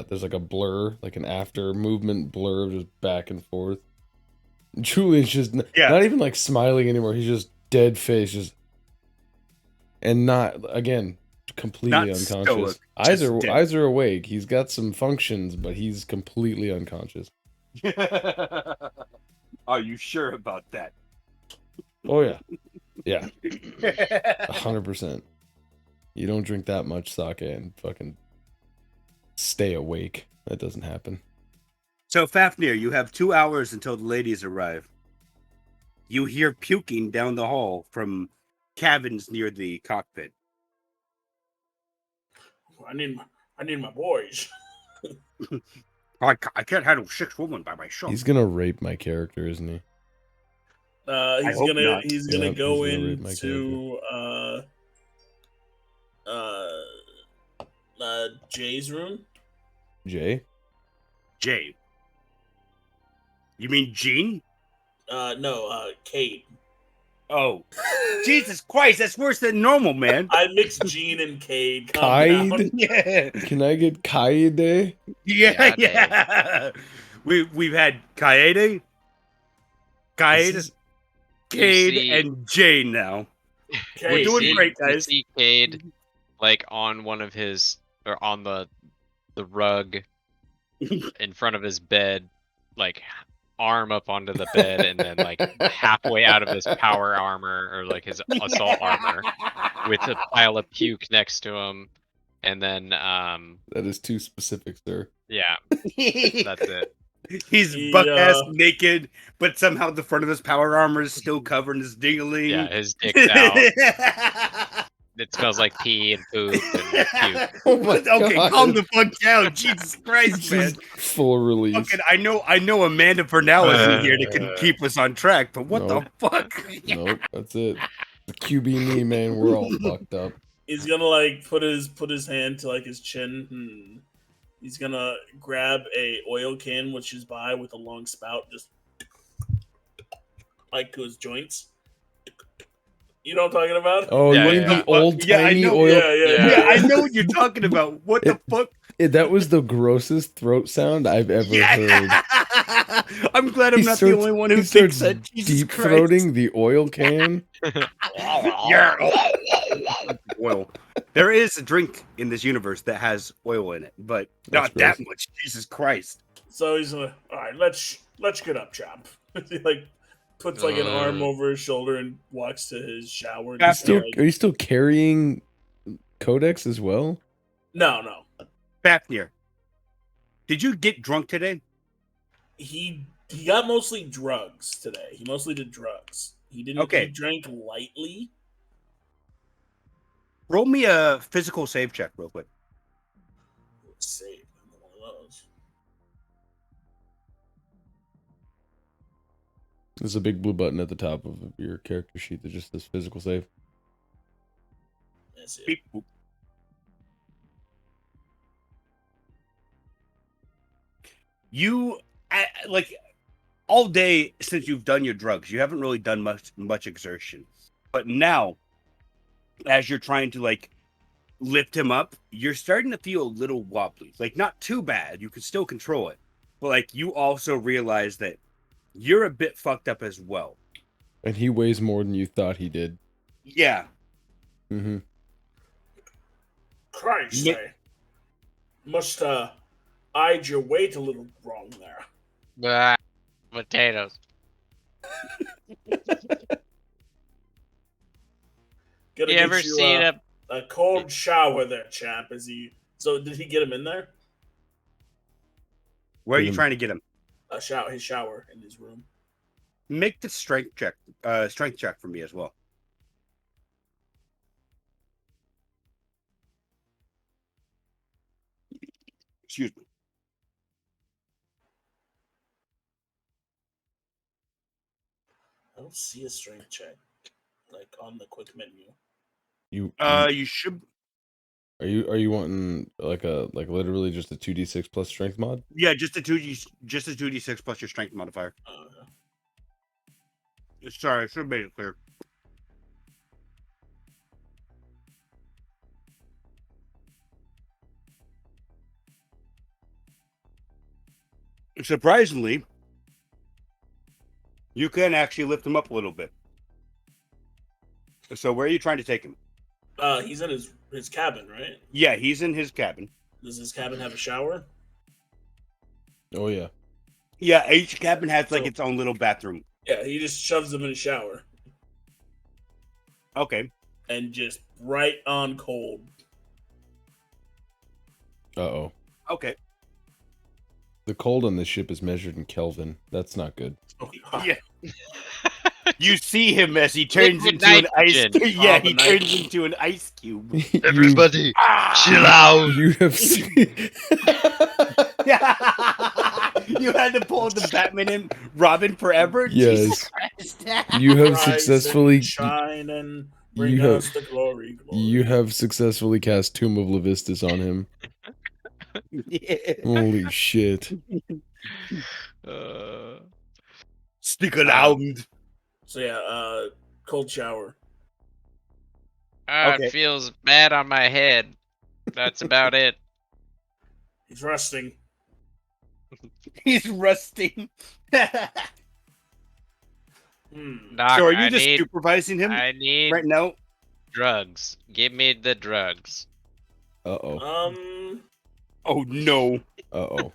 there's a blur, an after movement blur of just back and forth. Julian's just not even smiling anymore. He's just dead face, and not again completely Not unconscious. stoic, Eyes are awake. He's got some functions, but he's completely unconscious. Are you sure about that? Oh yeah, yeah, 100%. You don't drink that much sake and fucking stay awake. That doesn't happen. So, Fafnir, you have 2 hours until the ladies arrive. You hear puking down the hall from cabins near the cockpit. I need my boys. I can't handle 6 women by myself. He's gonna rape my character, isn't he? He's hope gonna not. go He's gonna rape my into Jay's room. Jay? Jay. You mean Jean? No, Cayde. Oh. Jesus Christ, that's worse than normal, man. I mixed Jean and Cayde. Calm down. Cayde? Yeah. Can I get Cayde? Yeah. We've had Cayde, This Cayde, see- and Jane now. We're Cayde, doing Jane- great, You guys. see Cayde, on one of his, or on the rug in front of his bed, arm up onto the bed, and then halfway out of his power armor, or his assault armor, with a pile of puke next to him, and then that is too specific, sir. yeah, that's it. He's buck ass naked, but somehow the front of his power armor is still covered in his dingling. Yeah, his dick's out. It smells like pee and poop and puke. Oh my Okay, God. calm the fuck down. Jesus Christ, man. Just full release. Fucking, I know Amanda Purnell is in here to keep us on track, but what Nope. the fuck? Nope, that's it. The QB knee, man, we're all fucked up. He's gonna put his hand to his chin. He's gonna grab a oil can, which is by with a long spout, just like to his joints. You know what I'm talking about? Oh, Yeah, you mean yeah. the old Yeah, I tiny know. oil? Yeah, I know what you're talking about. What the fuck? That was the grossest throat sound I've ever heard. I'm glad I'm not the only one who he thinks starts that. Jesus deep Christ. throating the oil can. Yeah. Oil. There is a drink in this universe that has oil in it, but That's not that gross. much. Jesus Christ. So he's like, all right, let's get up, champ. He like puts like an arm over his shoulder and walks to his shower. And Fafnir. like, Are you still carrying Codex as well? no. Fafnir, did you get drunk today? He got mostly drugs today. He mostly did drugs. He didn't. Okay. He drank lightly. Roll me a physical save check real quick. Let's see. One of those. There's a big blue button at the top of your character sheet that just says physical save. That's it. Beep, boop. You like all day since you've done your drugs, you haven't really done much exertion. But now, as you're trying to like lift him up, you're starting to feel a little wobbly. Like not too bad, you can still control it. But like you also realize that you're a bit fucked up as well. And he weighs more than you thought he did. Yeah. Mm-hmm. Christ, Ma- I must eyed your weight a little wrong there. Blah, potatoes. Gonna You get ever you, seen a cold shower there, champ? So did he get him in there? Where are Get you him. trying to get him? His shower in his room. Make the strength check for me as well. Excuse me. I don't see a strength check like on the quick menu. You should. Are you wanting like literally just a 2d6 plus strength mod? Yeah, just a 2d6 plus your strength modifier. Sorry, I should have made it clear. Surprisingly, you can actually lift him up a little bit. So where are you trying to take him? He's in his cabin, right? Yeah, he's in his cabin. Does his cabin have a shower? Oh yeah. Yeah, each cabin has like So- its own little bathroom. Yeah, he just shoves him in a shower Okay. and just right on cold. Uh-oh. Okay. The cold on this ship is measured in Kelvin. That's not good. Oh, Yeah. You see him as he turns Liquid into an ice nitrogen. cube. Yeah, he Carbonite. turns into an ice cube. Everybody, Ah! chill out. You have seen... You had to pull the Batman and Robin forever? Yes. Jesus Christ. You have Rise successfully and shine and bring you have- us the glory. you have successfully cast Tomb of Levistus on him. Holy shit. Speak aloud. So yeah, cold shower. Okay. It feels bad on my head. That's about it. He's resting. He's rusting. Doc, So are you I just need, supervising him I need right now? drugs. Give me the drugs. Uh-oh. Oh no. Uh-oh.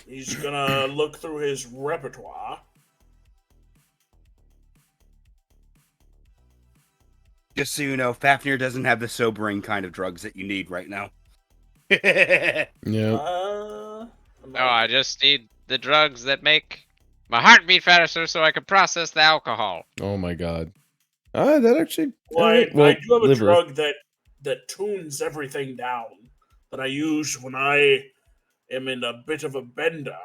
He's gonna look through his repertoire. Just so you know, Fafnir doesn't have the sobering kind of drugs that you need right now. Yeah. No, I just need the drugs that make my heart beat faster so I can process the alcohol. Oh my god. That actually... Well, alright, I do have a liver. drug that tunes everything down that I use when I am in a bit of a bender.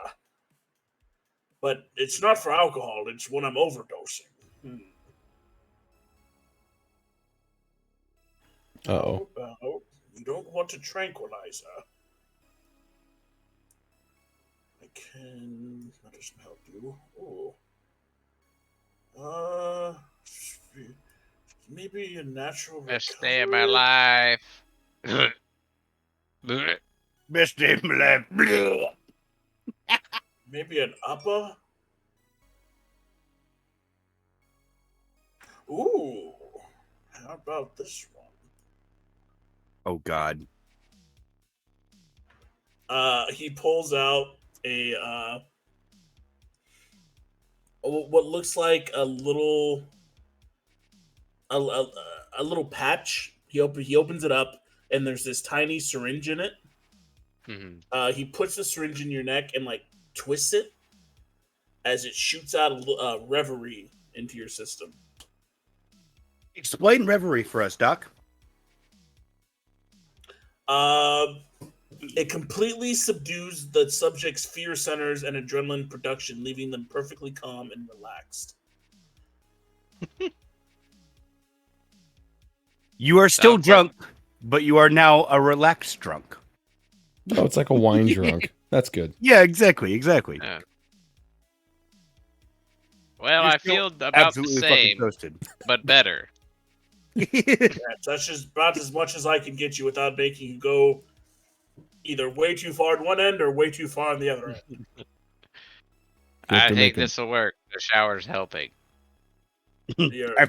But it's not for alcohol, it's when I'm overdosing. Uh-oh. You don't want a tranquilizer. Can that doesn't help you? Maybe a natural Best day of my recovery? life. Best day of my life. Maybe an upper? Ooh. How about this one? Oh God. He pulls out a what looks like a little a little patch. He opens it up, and there's this tiny syringe in it. Mhm. He puts the syringe in your neck and like twists it as it shoots out a reverie into your system. Explain reverie for us, Doc. It completely subdues the subject's fear centers and adrenaline production, leaving them perfectly calm and relaxed. You are still Sounds drunk, but you are now a relaxed drunk. Oh, it's like a wine drunk. That's good. Yeah, exactly. Yeah. Well, You're I still feel about the absolutely fucking same, toasted. but better. That's just about as much as I can get you without making you go either way too far at one end or way too far on the other end. You have I to think make this will work. The shower's helping. I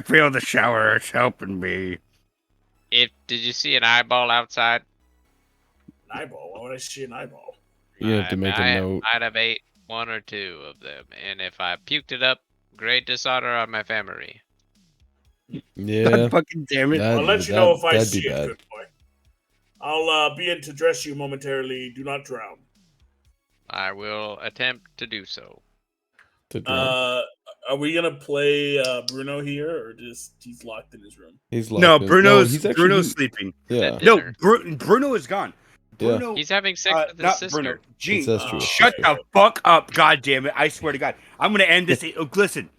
feel the shower is helping me. Did you see an eyeball outside? An eyeball? Why would I see an eyeball? You have to make a note. I'd have ate one or two of them, and if I puked it up, great dishonor on my family. Yeah, God fucking damn it. I'll let you know if I that'd see be it, bad. good boy. I'll be in to dress you momentarily. Do not drown. I will attempt to do so. To drown. Are we gonna play Bruno here, or just he's locked in his room? He's No, locked in. Bruno's he's actually Bruno's sleeping. Yeah, At No, dinner. Bruno is gone. Yeah. Bruno, He's having sex with his not sister. Bruno. Gene, Incestuous. shut the fuck up, god damn it! I swear to God, I'm gonna end this. Listen,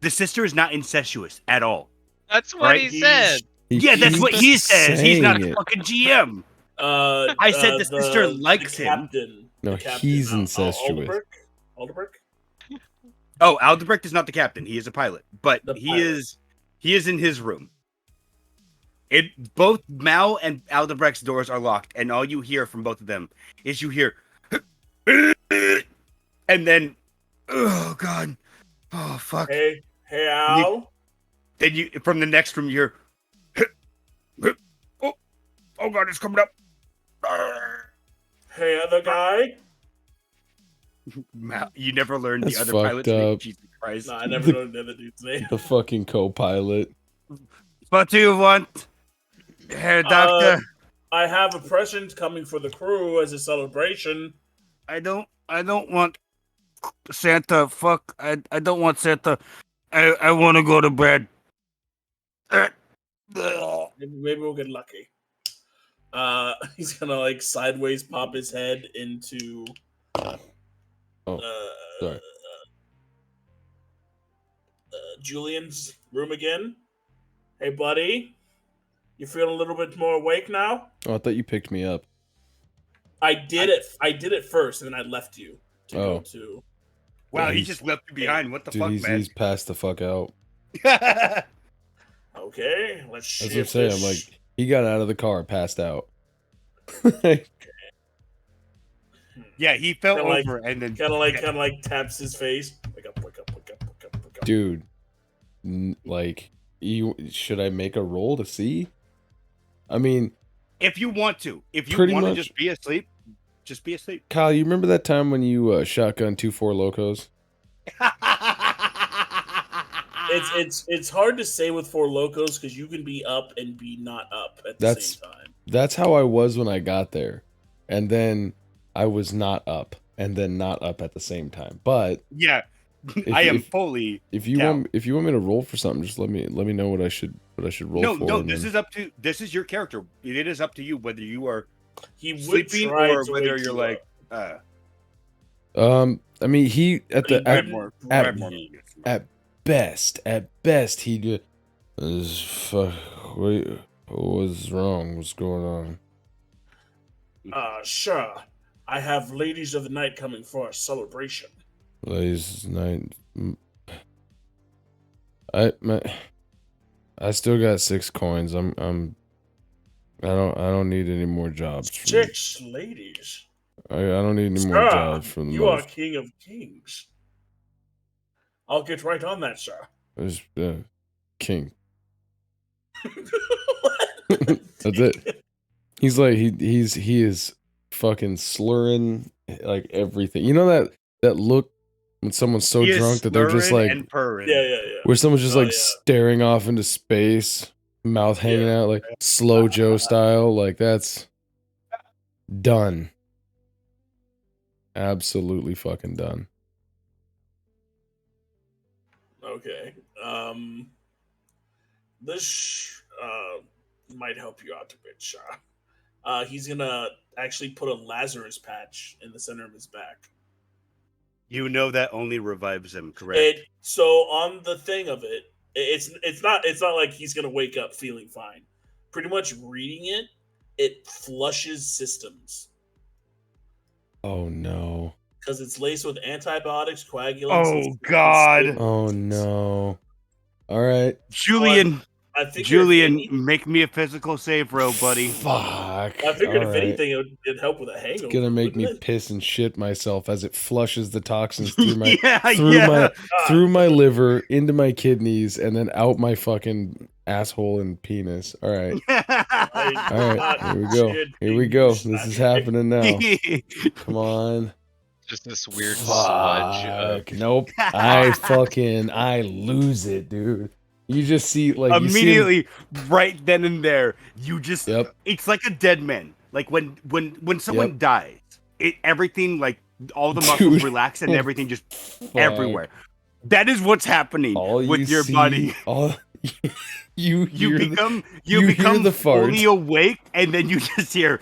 the sister is not incestuous at all. That's what Right? he said. Yeah, that's what he says. He's not a fucking GM. I said the sister likes him. No, the captain, he's incestuous. Aldebrecht? Oh, Aldebrecht is not the captain. He is a pilot, but The he pilot. is in his room. Both Mal and Aldebrecht's doors are locked, and all you hear from both of them is you hear, and then, oh God, oh fuck. Hey Al. Then you from the next room you hear, oh God, it's coming up. Hey other guy. Mal, you never learned That's the other fucked pilot's name. up. Jesus Christ. No, I never learned the other dude's name. The fucking co-pilot. What do you want, Herr Doctor? I have a present coming for the crew as a celebration. I don't want Santa. Fuck. I don't want Santa. I want to go to bed. Maybe we'll get lucky. He's gonna like sideways pop his head into Sorry. Julyen's room again. Hey, buddy, you feel a little bit more awake now? Oh, I thought you picked me up. I did it first, and then I left you to go Oh. to. Wow, Yeah, he he's- just left you behind. What the Dude, fuck, he's man? passed the fuck out. Okay, let's That's shift what I'm saying. this. I'm like, he got out of the car, passed out. Yeah, he fell Kinda like- over and then kind of like taps his face. Wake up, wake up, wake up, wake up, wake up. Dude, like, should I make a roll to see? I mean, if you want to, if you Pretty want to much. just be asleep, just be asleep. Kyle, you remember that time when you shotgun 2 4 locos? It's hard to say with Four Locos because you can be up and be not up at the That's- same time. That's how I was when I got there, and then I was not up, and then not up at the same time. But Yeah, I am if- fully. if you down. want me to roll for something, just let me know what I should roll No, for. no, and this then- is up to your character. It is up to you whether you are He would sleeping try or to whether wake you're you like. up. I mean, he at the But he at, wouldn't at- grab you. at best he did. Wait, what was wrong? What's going on? Sure. I have ladies of the night coming for a celebration. Ladies night. I still got 6 coins. I don't need any more jobs. 6 ladies. I don't need any more Sir, jobs from the you are most. king of kings. I'll get right on that, sir. There's king. What? That's it. He's like he is fucking slurring like everything. You know that look when someone's so He is drunk that they're just slurring like and purring. Yeah. where someone's just Oh, like yeah. staring off into space, mouth hanging out like slow Joe style. Like that's done. Absolutely fucking done. Okay. This might help you out a bit, sir. He's gonna actually put a Lazarus patch in the center of his back. You know that only revives him, correct? So on the thing of it, it's not like he's gonna wake up feeling fine. Pretty much reading it flushes systems Oh no. because it's laced with antibiotics, coagulants. Oh and God, Oh no. All right. Julyen, I think Julyen, make me a physical save roll, buddy. Fuck. I figured All if right. anything, it'd help with a hangover. It's gonna make me wouldn't it? piss and shit myself as it flushes the toxins through my yeah. through my liver into my kidneys and then out my fucking asshole and penis. All right. All right. Here we go. Here we go. This is happening now. Come on. Just this weird sludge of Fuck. Nope. I lose it, dude. You just see like you see him- Immediately, right then and there, you just Yep. it's like a dead man. Like when someone Yep. dies, everything like all the muscles Dude. relax and everything just Fuck. everywhere. That is what's happening All with you your see- body. All you You hear become you hear the fart. fully awake, and then you just hear,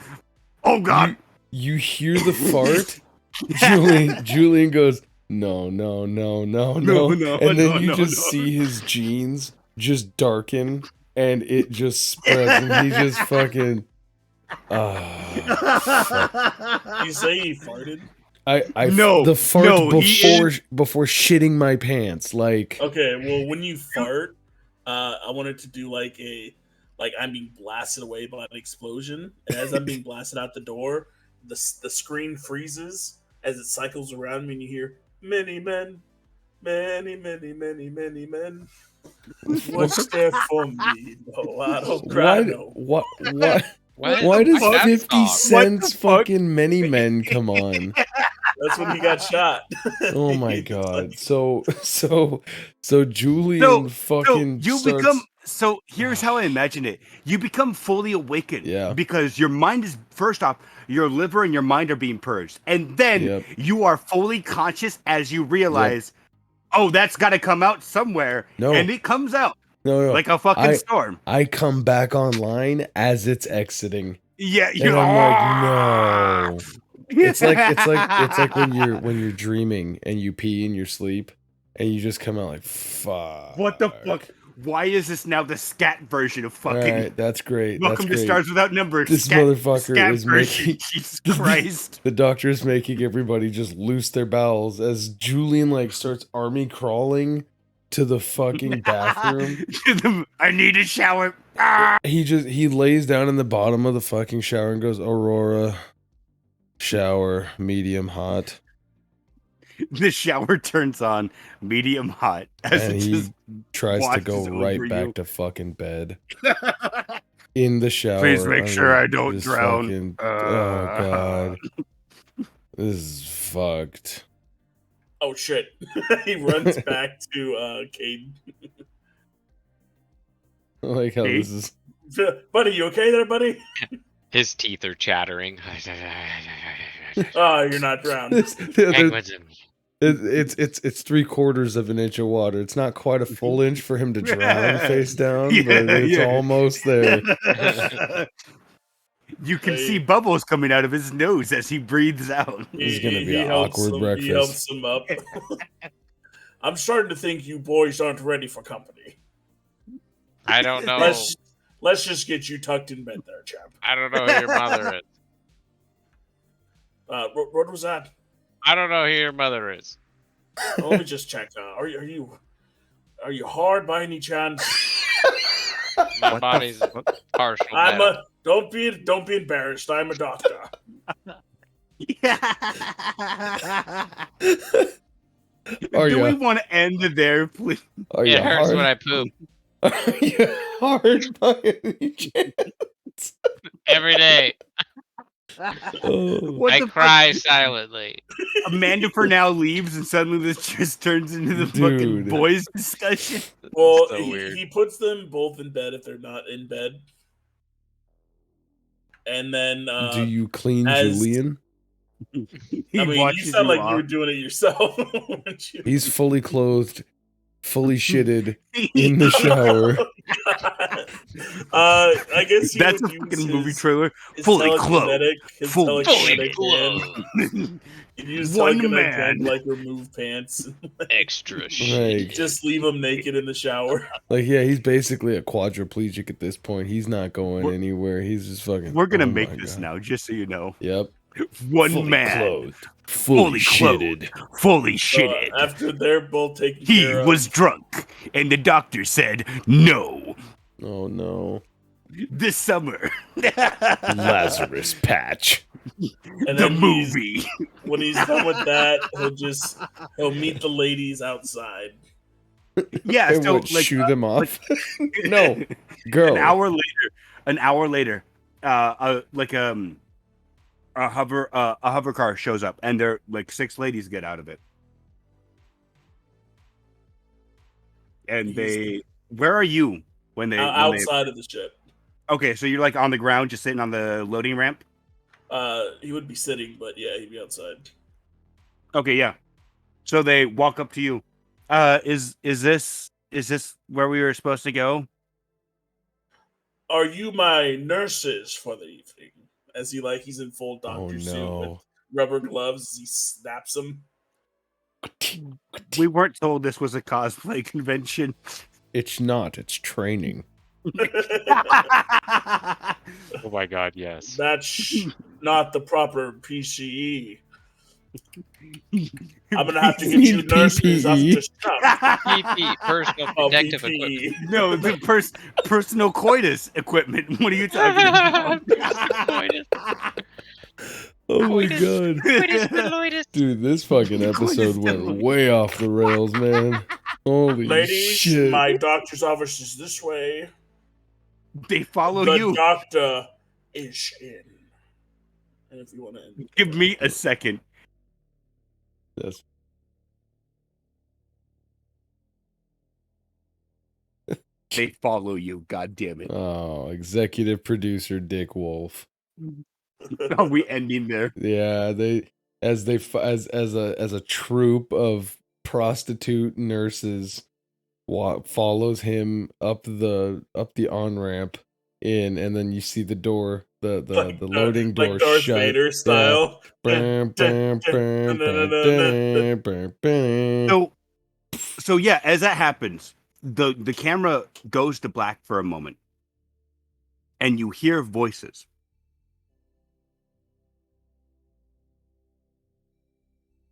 "Oh God!" you hear the fart. Julyen goes, no, and then you just see his jeans just darken, and it just spreads, and he just fucking. You say he farted? No, the fart no, he before shitting my pants, like Okay, well, when you fart, I wanted to do like I'm being blasted away by an explosion, and as I'm being blasted out the door, the screen freezes as it cycles around me, and you hear many men, many men. What's there for me? No, I don't cry. No. Why does Why 50 fuck? cents fuck? fucking many men come on? That's when he got shot. Oh my It's god. like- So Julyen fucking you starts, become so here's how I imagine it. You become fully awakened. Yeah. Because your mind is first off, your liver and your mind are being purged. And then Yep. you are fully conscious as you realize, oh, that's gotta come out somewhere. No. And it comes out no. like a fucking storm. I come back online as it's exiting. Yeah, And you're I'm like, no. It's like when you're dreaming and you pee in your sleep and you just come out like, fuck. What the fuck? Why is this now the scat version of fucking Alright, that's great. Welcome that's to great. Stars Without Numbers? This scat motherfucker is version. making Jesus Christ. The doctor is making everybody just loose their bowels as Julyen like starts army crawling to the fucking bathroom. I need a shower. He lays down in the bottom of the fucking shower and goes, Aurora, shower, medium hot. The shower turns on medium hot as And it he just tries to go washes right over back you. to fucking bed. In the shower. Please make sure I mean, don't just drown. fucking- oh god. This is fucked. Oh shit! He runs back to Cayde. I like how See? this is. Buddy, you okay there, buddy? his teeth are chattering. Oh, you're not drowned. Penguins and It's 3/4 of an inch of water. It's not quite a full inch for him to drown face down, Yeah, but it's yeah. almost there. You can see bubbles coming out of his nose as he breathes out. This is gonna be an helps awkward him- breakfast. He helps him up. I'm starting to think you boys aren't ready for company. I don't know. Let's just get you tucked in bed there, chap. I don't know who your mother is. What was that? I don't know who your mother is. Let me just check. Are you hard by any chance? My What the body's fuck? partial. I'm now. a. Don't be embarrassed. I'm a doctor. Are Do we you want to end there, please? are It you hurts hard? when I poop Are you hard by any chance? every day. Oh. What I the cry fuck? silently. Amanda for now leaves, and suddenly this just turns into the fucking Dude. boys' discussion. Well, So weird. he puts them both in bed if they're not in bed, and then Do you clean as- Julyen? He I mean, you watches sound like off. you were doing it yourself. weren't you? He's fully clothed, fully shitted in the shower. I guess That's a would use fucking movie his- trailer. his Fully clothed. his Fully telekinetic clothed. hand. He'd use One telekinetic hand to man. like remove pants. Extra shit. Like, Just leave him naked in the shower. yeah, he's basically a quadriplegic at this point. He's not going We're- anywhere. He's just fucking. We're gonna oh make my this God. now, just so you know. Yep. One Fully man, clothed, fully shitted. fully So, shitted. after they're both taken He care of, was drunk, and the doctor said no. Oh no. This summer, Lazarus Patch. and the then movie. when he's done with that, he'll meet the ladies outside. Yeah, And so what, like shoo them off? No, girl. An hour later, a hover car shows up, and there like 6 ladies get out of it, and where are you when they Outside of the ship. Okay, so you're like on the ground, just sitting on the loading ramp. He would be sitting, but yeah, he'd be outside. Okay, yeah. So they walk up to you. Is this where we were supposed to go? Are you my nurses for the evening? As he's in full Oh doctor suit with no. rubber gloves. He snaps them. We weren't told this was a cosplay convention. It's not. It's training. Oh my god, yes. That's not the proper PCE. I'm gonna have to get you Need nurses PPE. after stuff. PP, personal Oh, protective PPE. equipment. No, the personal coitus equipment. What are you talking about? Coitus. Oh my Coitus. God. Coitus Meloitus. Dude, this fucking episode went way off the rails, man. Holy Ladies, shit. my doctor's office is this way. They follow The you. doctor is in. And if you want to Give me a second. Yes. They follow you. God damn it. Oh, executive producer Dick Wolf. Are we ending there? Yeah, as a troupe of prostitute nurses follows him up the on ramp in, and then you see the door, the loading door like Darth shut. Vader style. Bam, bam, bam, bam, bam, bam. So yeah, as that happens, the camera goes to black for a moment, and you hear voices.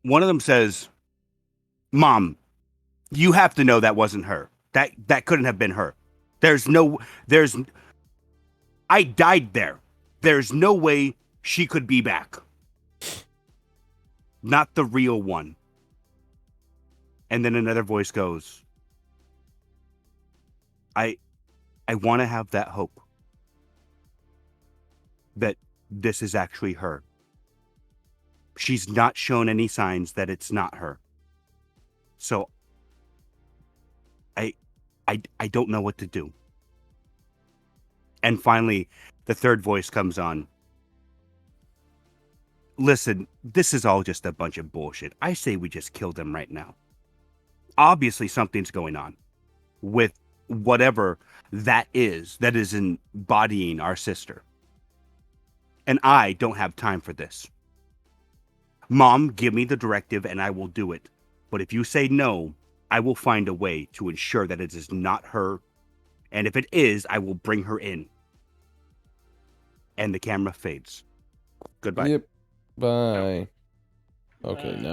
One of them says, "Mom, you have to know that wasn't her. That couldn't have been her. I died there. There's no way she could be back. Not the real one." And then another voice goes, I want to have that hope that this is actually her. She's not shown any signs that it's not her. So I don't know what to do. And finally, the third voice comes on. Listen, this is all just a bunch of bullshit. I say we just kill them right now. Obviously, something's going on with whatever that is embodying our sister. And I don't have time for this. Mom, give me the directive and I will do it. But if you say no, I will find a way to ensure that it is not her. And if it is, I will bring her in. And the camera fades. Goodbye. Yep. Bye. Okay, now.